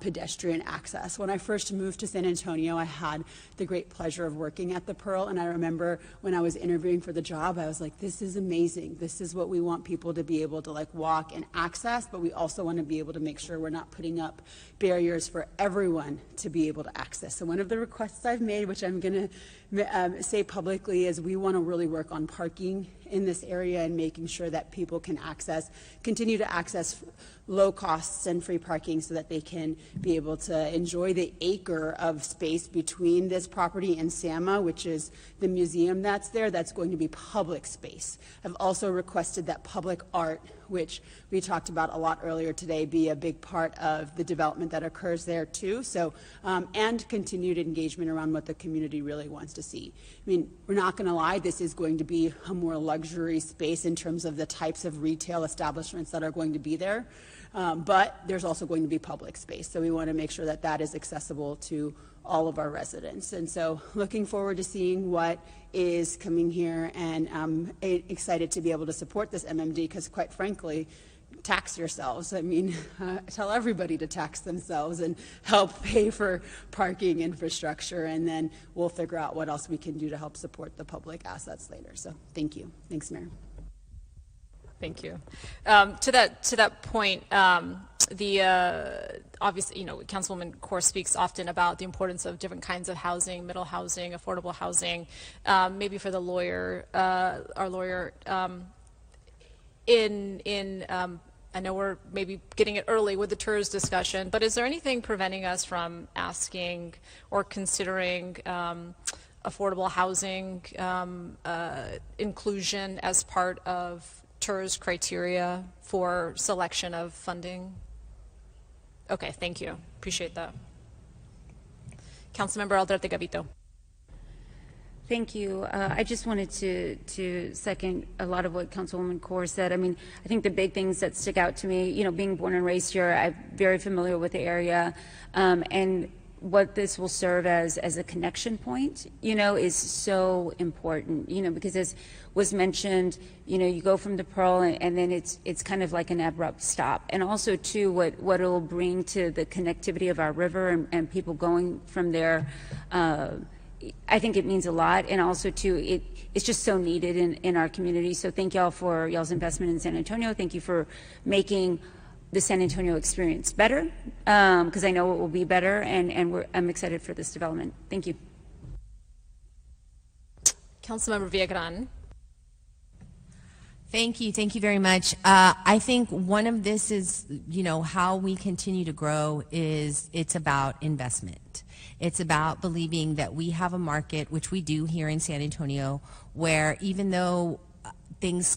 pedestrian access. When I first moved to San Antonio, I had the great pleasure of working at the Pearl. And I remember when I was interviewing for the job, I was like, this is amazing. This is what we want people to be able to like walk and access, but we also want to be able to make sure we're not putting up barriers for everyone to be able to access. So one of the requests I've made, which I'm going to say publicly, is we want to really work on parking in this area and making sure that people can continue to access low costs and free parking so that they can be able to enjoy the acre of space between this property and SAMA, which is the museum that's there, that's going to be public space. I've also requested that public art, which we talked about a lot earlier today, be a big part of the development that occurs there too. So, and continued engagement around what the community really wants to see. I mean, we're not going to lie, this is going to be a more luxury space in terms of the types of retail establishments that are going to be there. But there's also going to be public space. So we want to make sure that that is accessible to all of our residents. And so looking forward to seeing what is coming here, and I'm excited to be able to support this MMD because, quite frankly, tax yourselves. I mean, tell everybody to tax themselves and help pay for parking infrastructure, and then we'll figure out what else we can do to help support the public assets later. So thank you. Thanks, Mayor. Thank you. To that point, obviously, Councilwoman Kaur speaks often about the importance of different kinds of housing, middle housing, affordable housing. Maybe for the lawyer, our lawyer, I know we're maybe getting it early with the TERS discussion, but is there anything preventing us from asking or considering affordable housing inclusion as part of TERS criteria for selection of funding? Okay, thank you. Appreciate that. Councilmember Aldrete Gavito. Thank you. I just wanted to second a lot of what Councilwoman Kaur said. I mean, I think the big things that stick out to me, you know, being born and raised here, I'm very familiar with the area, and what this will serve as a connection point, you know, is so important, you know, because as was mentioned, you know, you go from the Pearl and then it's kind of like an abrupt stop. And also too, what it will bring to the connectivity of our river and people going from there, I think it means a lot. And also too, it's just so needed in our community. So thank y'all for y'all's investment in San Antonio. Thank you for making the San Antonio experience better, because I know it will be better, and I'm excited for this development. Thank you. Councilmember Villagrán. Thank you very much. I think one of this is, you know, how we continue to grow is it's about investment. It's about believing that we have a market, which we do here in San Antonio, where even though things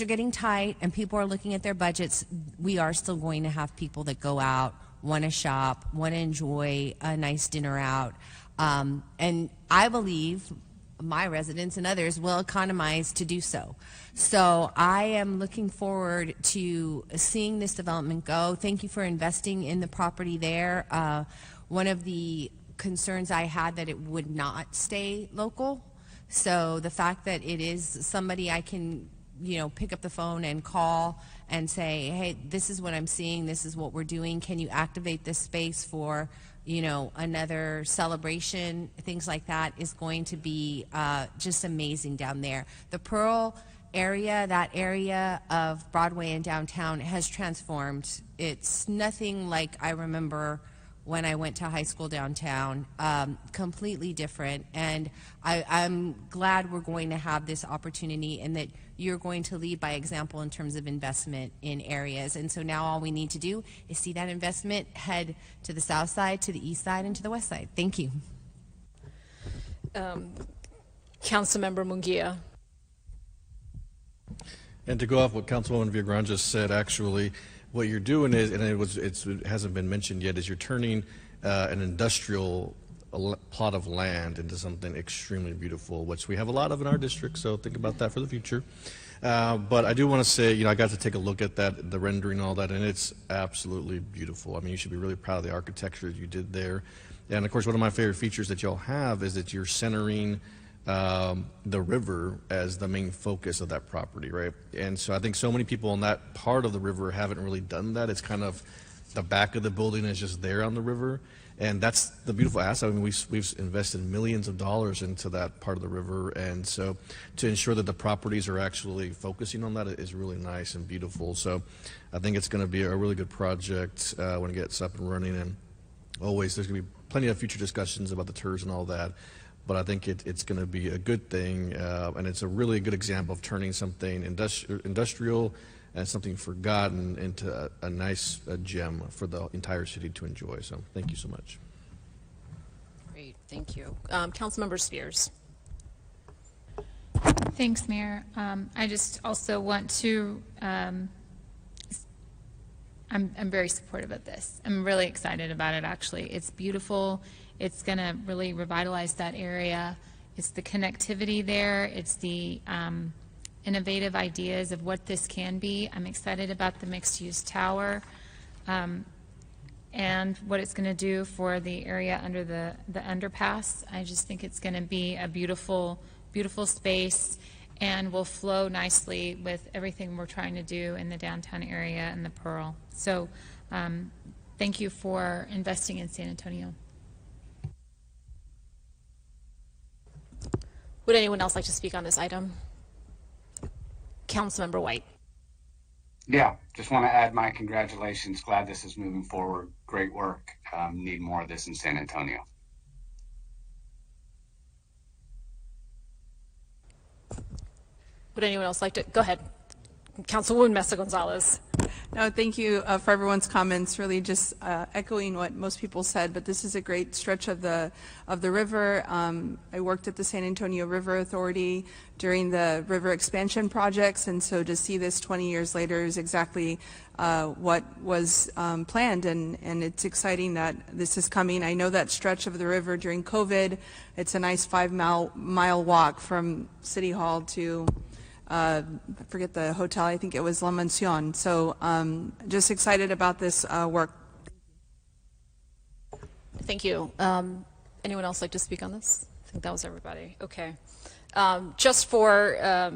are getting tight and people are looking at their budgets, we are still going to have people that go out, want to shop, want to enjoy a nice dinner out. And I believe my residents and others will economize to do so. So I am looking forward to seeing this development go. Thank you for investing in the property there. One of the concerns I had that it would not stay local. So the fact that it is somebody I can, you know, pick up the phone and call and say, hey, this is what I'm seeing, this is what we're doing, can you activate this space for, you know, another celebration, things like that is going to be just amazing down there. The Pearl area, that area of Broadway and downtown has transformed. It's nothing like I remember when I went to high school downtown, completely different. And I'm glad we're going to have this opportunity and that you're going to lead by example in terms of investment in areas. And so now all we need to do is see that investment head to the south side, to the east side, and to the west side. Thank you. Councilmember Munguia. And to go off what Councilwoman Villagrán just said, actually, what you're doing is, and it hasn't been mentioned yet, is you're turning an industrial plot of land into something extremely beautiful, which we have a lot of in our district, so think about that for the future. But I do want to say, you know, I got to take a look at that, the rendering and all that, and it's absolutely beautiful. I mean, you should be really proud of the architecture you did there. And of course, one of my favorite features that y'all have is that you're centering the river as the main focus of that property, right? And so I think so many people on that part of the river haven't really done that. It's kind of the back of the building is just there on the river. And that's the beautiful asset. I mean, we've invested millions of dollars into that part of the river. And so to ensure that the properties are actually focusing on that is really nice and beautiful. So I think it's going to be a really good project when it gets up and running. And always there's going to be plenty of future discussions about the TERS and all that. But I think it's going to be a good thing, and it's a really good example of turning something industrial and something forgotten into a nice gem for the entire city to enjoy. So thank you so much. Great, thank you. Councilmember Spears. Thanks, Mayor. I just also want to, I'm very supportive of this. I'm really excited about it, actually. It's beautiful. It's going to really revitalize that area. It's the connectivity there. It's the innovative ideas of what this can be. I'm excited about the mixed-use tower and what it's going to do for the area under the underpass. I just think it's going to be a beautiful, beautiful space and will flow nicely with everything we're trying to do in the downtown area and the Pearl. So thank you for investing in San Antonio. Would anyone else like to speak on this item? Councilmember White. Yeah, just want to add my congratulations. Glad this is moving forward. Great work. Need more of this in San Antonio. Would anyone else like to? Go ahead. Councilwoman Mesa Gonzalez. No, thank you for everyone's comments. Really, just echoing what most people said. But this is a great stretch of the river. I worked at the San Antonio River Authority during the river expansion projects, and so to see this 20 years later is exactly what was planned, and it's exciting that this is coming. I know that stretch of the river during COVID. It's a nice 5-mile walk from City Hall to I forget the hotel, I think it was La Mansión. So just excited about this work. Thank you. Anyone else like to speak on this? I think that was everybody. Okay. Just for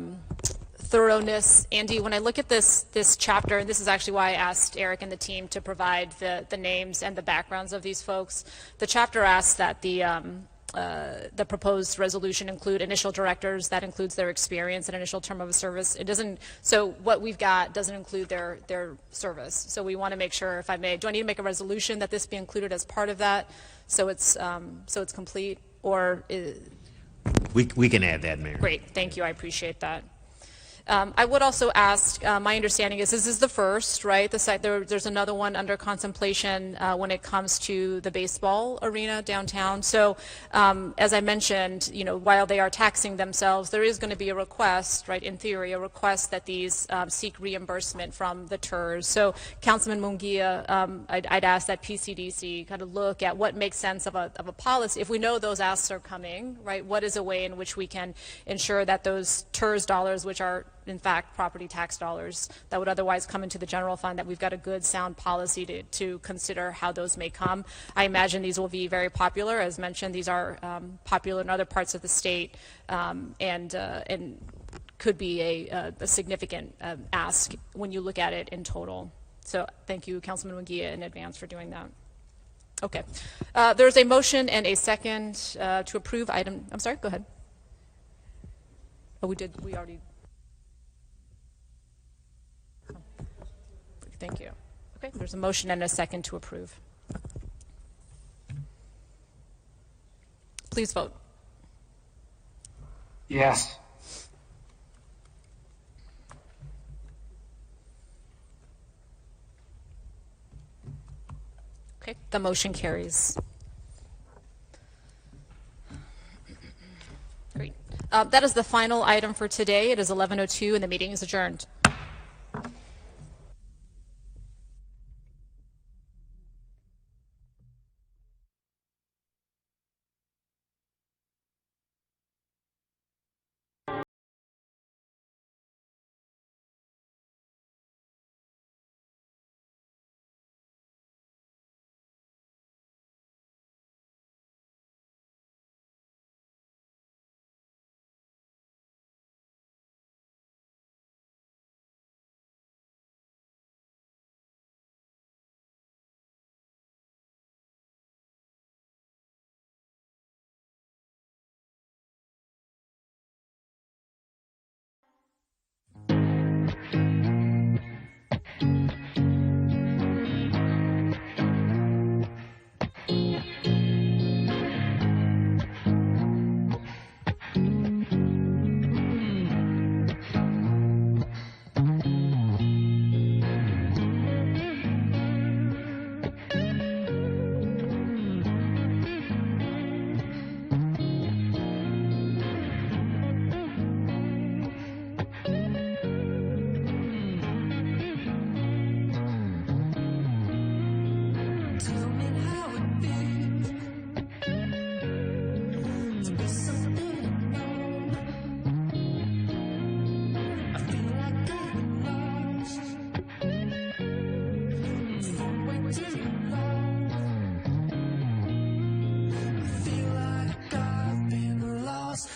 thoroughness, Andy, when I look at this chapter, and this is actually why I asked Eric and the team to provide the names and the backgrounds of these folks, the chapter asks that the proposed resolution include initial directors. That includes their experience and initial term of service. It doesn't, so what we've got doesn't include their service. So we want to make sure, if I may, do I need to make a resolution that this be included as part of that, so it's complete, or We can add that, Mayor. Great, thank you, I appreciate that. I would also ask, my understanding is this is the first, right? There's another one under contemplation when it comes to the baseball arena downtown. So as I mentioned, while they are taxing themselves, there is going to be a request, right, in theory, a request that these seek reimbursement from the TERS. So Councilman Munguia, I'd ask that PCDC kind of look at what makes sense of a policy. If we know those asks are coming, right, what is a way in which we can ensure that those TERS dollars, which are in fact property tax dollars that would otherwise come into the general fund, that we've got a good sound policy to consider how those may come. I imagine these will be very popular. As mentioned, these are popular in other parts of the state, and could be a significant ask when you look at it in total. So thank you, Councilman Munguia, in advance for doing that. Okay, there's a motion and a second to approve item. I'm sorry, go ahead. Oh, we already. Thank you. Okay, there's a motion and a second to approve. Please vote. Yes. Okay, the motion carries. Great. That is the final item for today. It is 11:02 and the meeting is adjourned.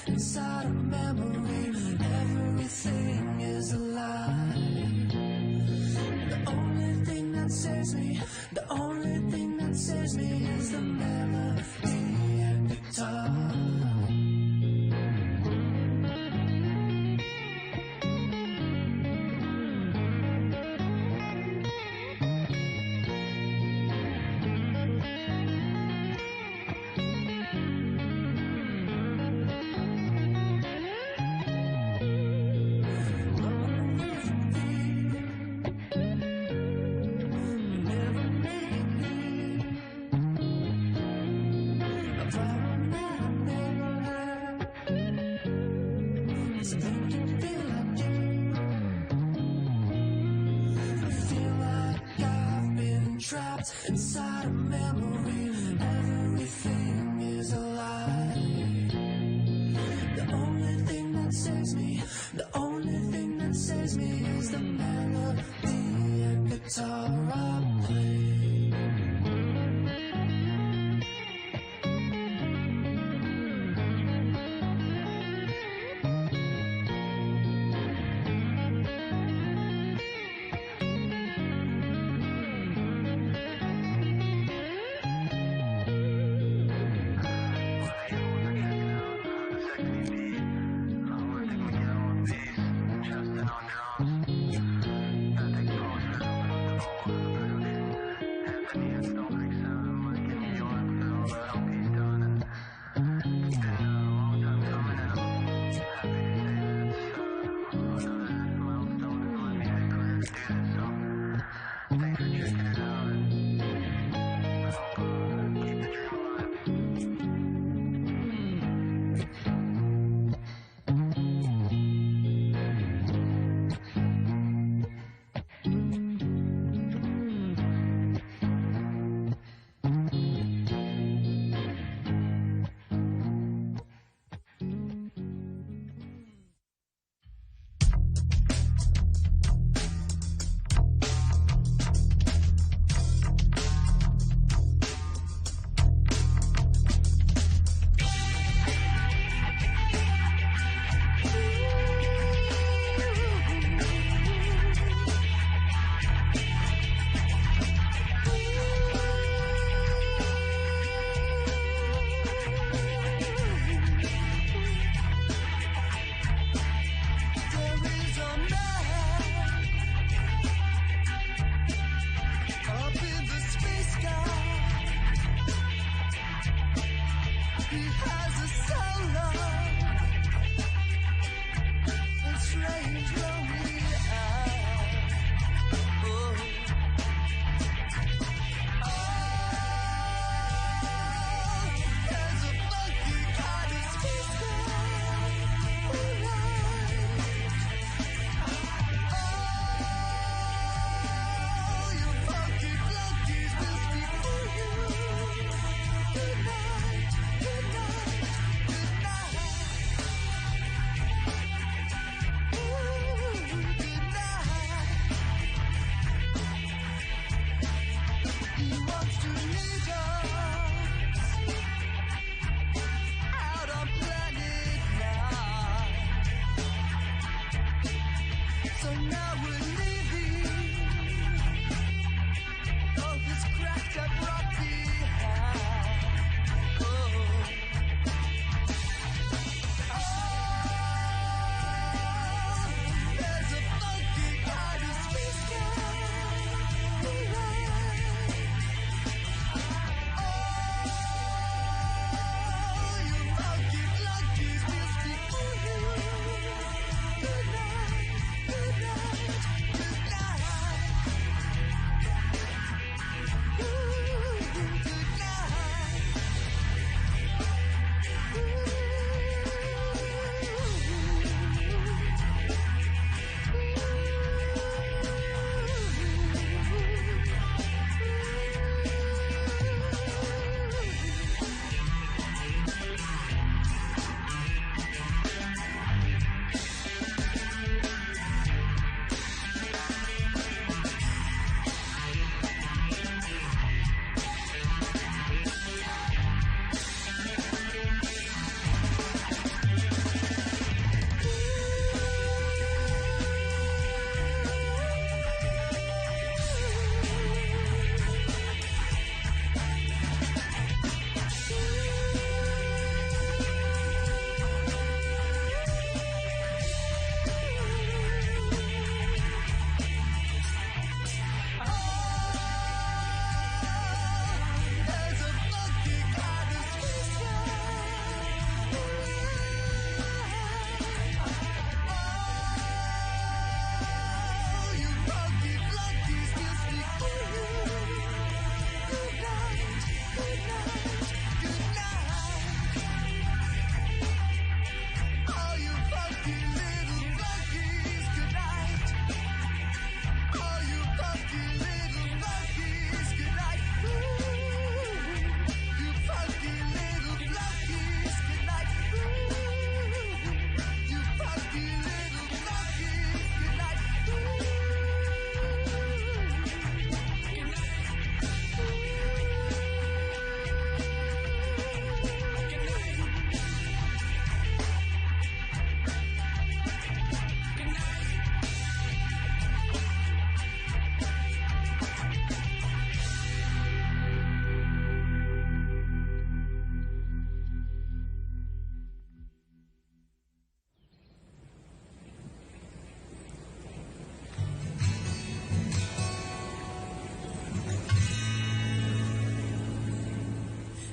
Inside a memory, everything is a lie. The only thing that saves me, the only thing that saves me is the melody and guitar. The trapped inside a memory. Everything is a lie. The only thing that saves me, the only thing that saves me is the melody and guitar I play.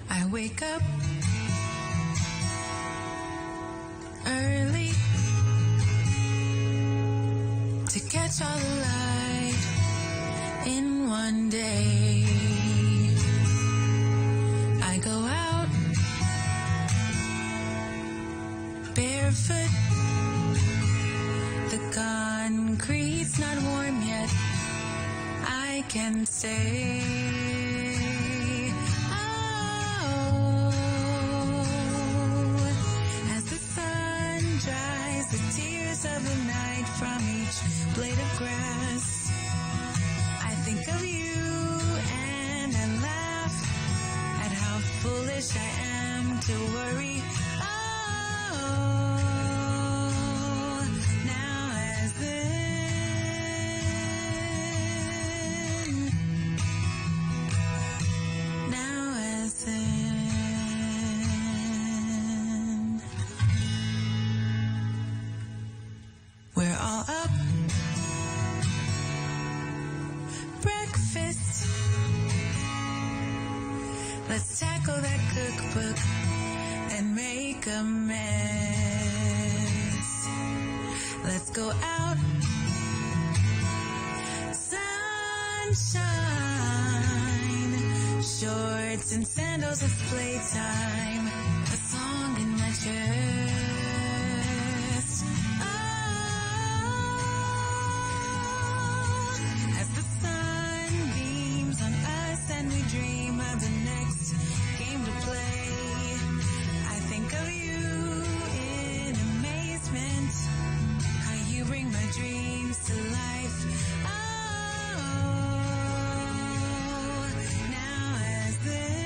I wake up early to catch all the light in one day. I go out barefoot. The concrete's not warm yet. I can say, oh, as the sun dries the tears of the night from each blade of grass, I think of you and I laugh at how foolish I am to worry. We're all up. Breakfast. Let's tackle that cookbook and make a mess. Let's go out. Sunshine. Shorts and sandals, it's playtime. A song in my chest. And we dream of the next game to play. I think of you in amazement, how you bring my dreams to life. Oh, now as then,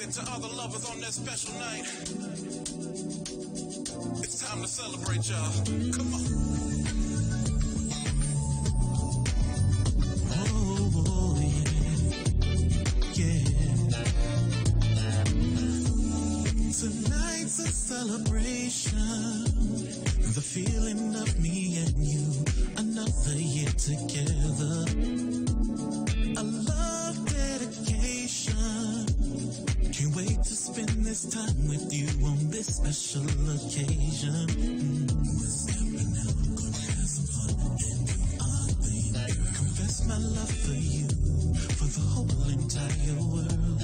And to all the lovers on that special night, it's time to celebrate, y'all. Come on. Oh, yeah. Tonight's a celebration. The feeling of me and you, another year together. A love dedication. Can't wait to spend this time with you on this special occasion. We're stepping out, gonna have some fun and do our thing. Confess my love for you, for the whole entire world.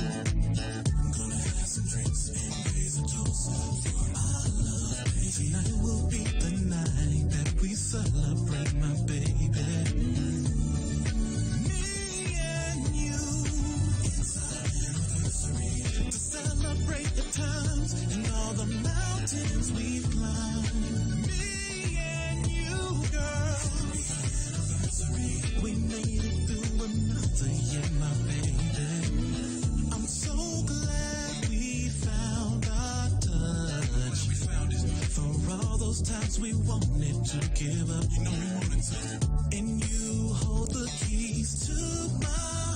Gonna have some drinks and raise a toast for our love. Tonight will be the night that we celebrate, my baby. Me and you, it's our anniversary. To celebrate the times and all the mountains we've climbed. Me and you, girl. We made it through another year, my baby. I'm so glad we found our touch. For all those times we wanted to give up, you know we wanted to. And you hold the keys to my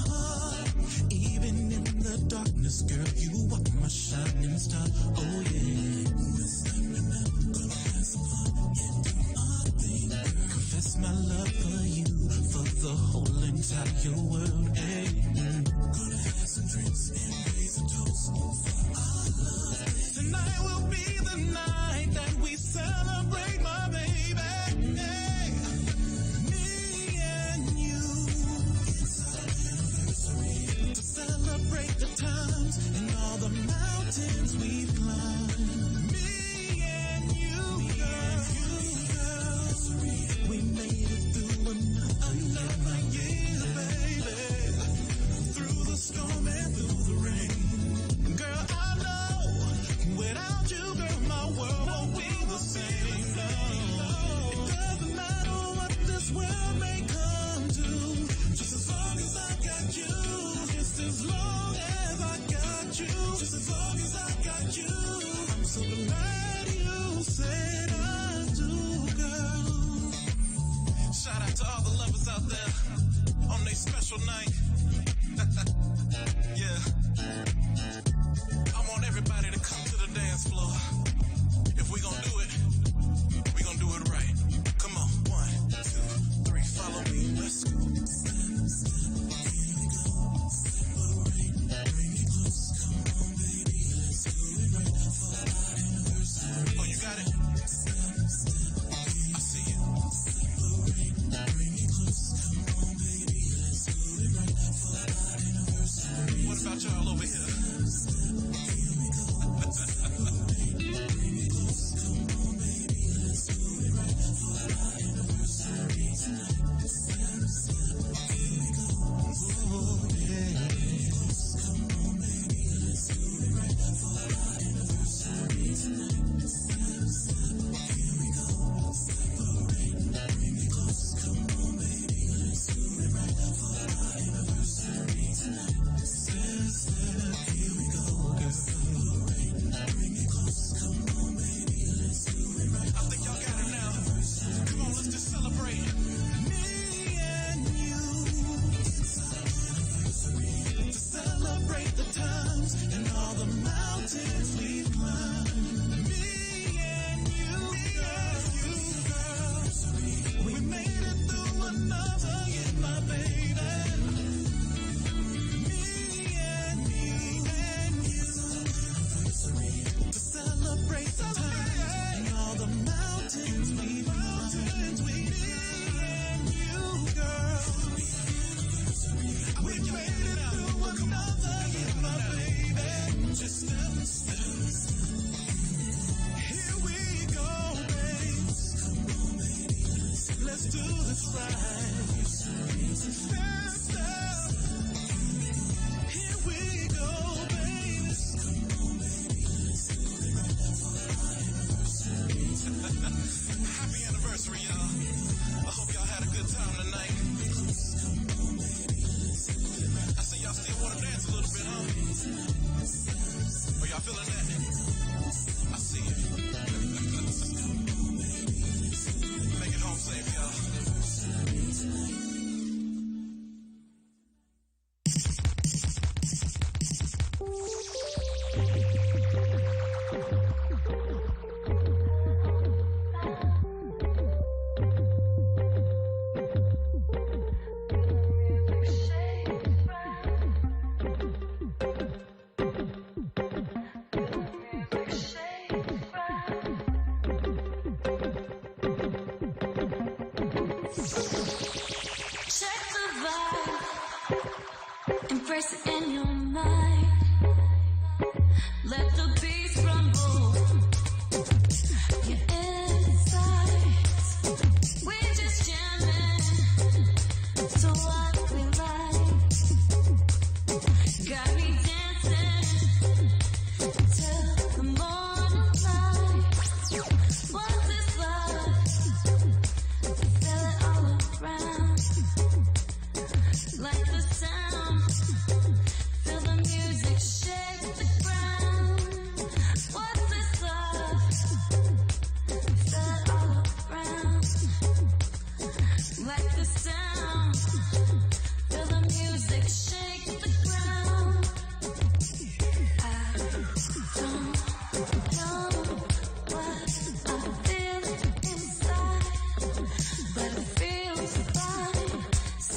heart. Even in the darkness, girl, you are my shining star. Oh yeah. We're stepping out, gonna have some fun and do our thing. Confess my love for you, for the whole entire world. Hey. Gonna have some drinks and raise a toast for our love. Tonight will be the night that we celebrate, my baby. Hey. Me and you, it's our anniversary. To celebrate the times and all the mountains we've climbed. Me and you, girl. We made it through another year, baby. Through the storm and through the rain. Girl, I know without you, girl, my world won't be the same. No. It doesn't matter what this world may come to, just as long as I got you. Just as long as I got you. Just as long as I got you. I'm so glad you said I do, girl. Shout out to all the lovers out there on their special night. Yeah. I want everybody to come to the dance floor. If we gon' do it, we gon' do it right. Come on, 1, 2, 3, follow me, let's go. Here we go. Separate, bring me close, come on, baby, let's do it right now for our anniversary. Oh, you got it? I see you. Separate, bring me close, come on, baby, let's do it right now for our anniversary. What about y'all over here? Check the vibe, embrace it in your mind.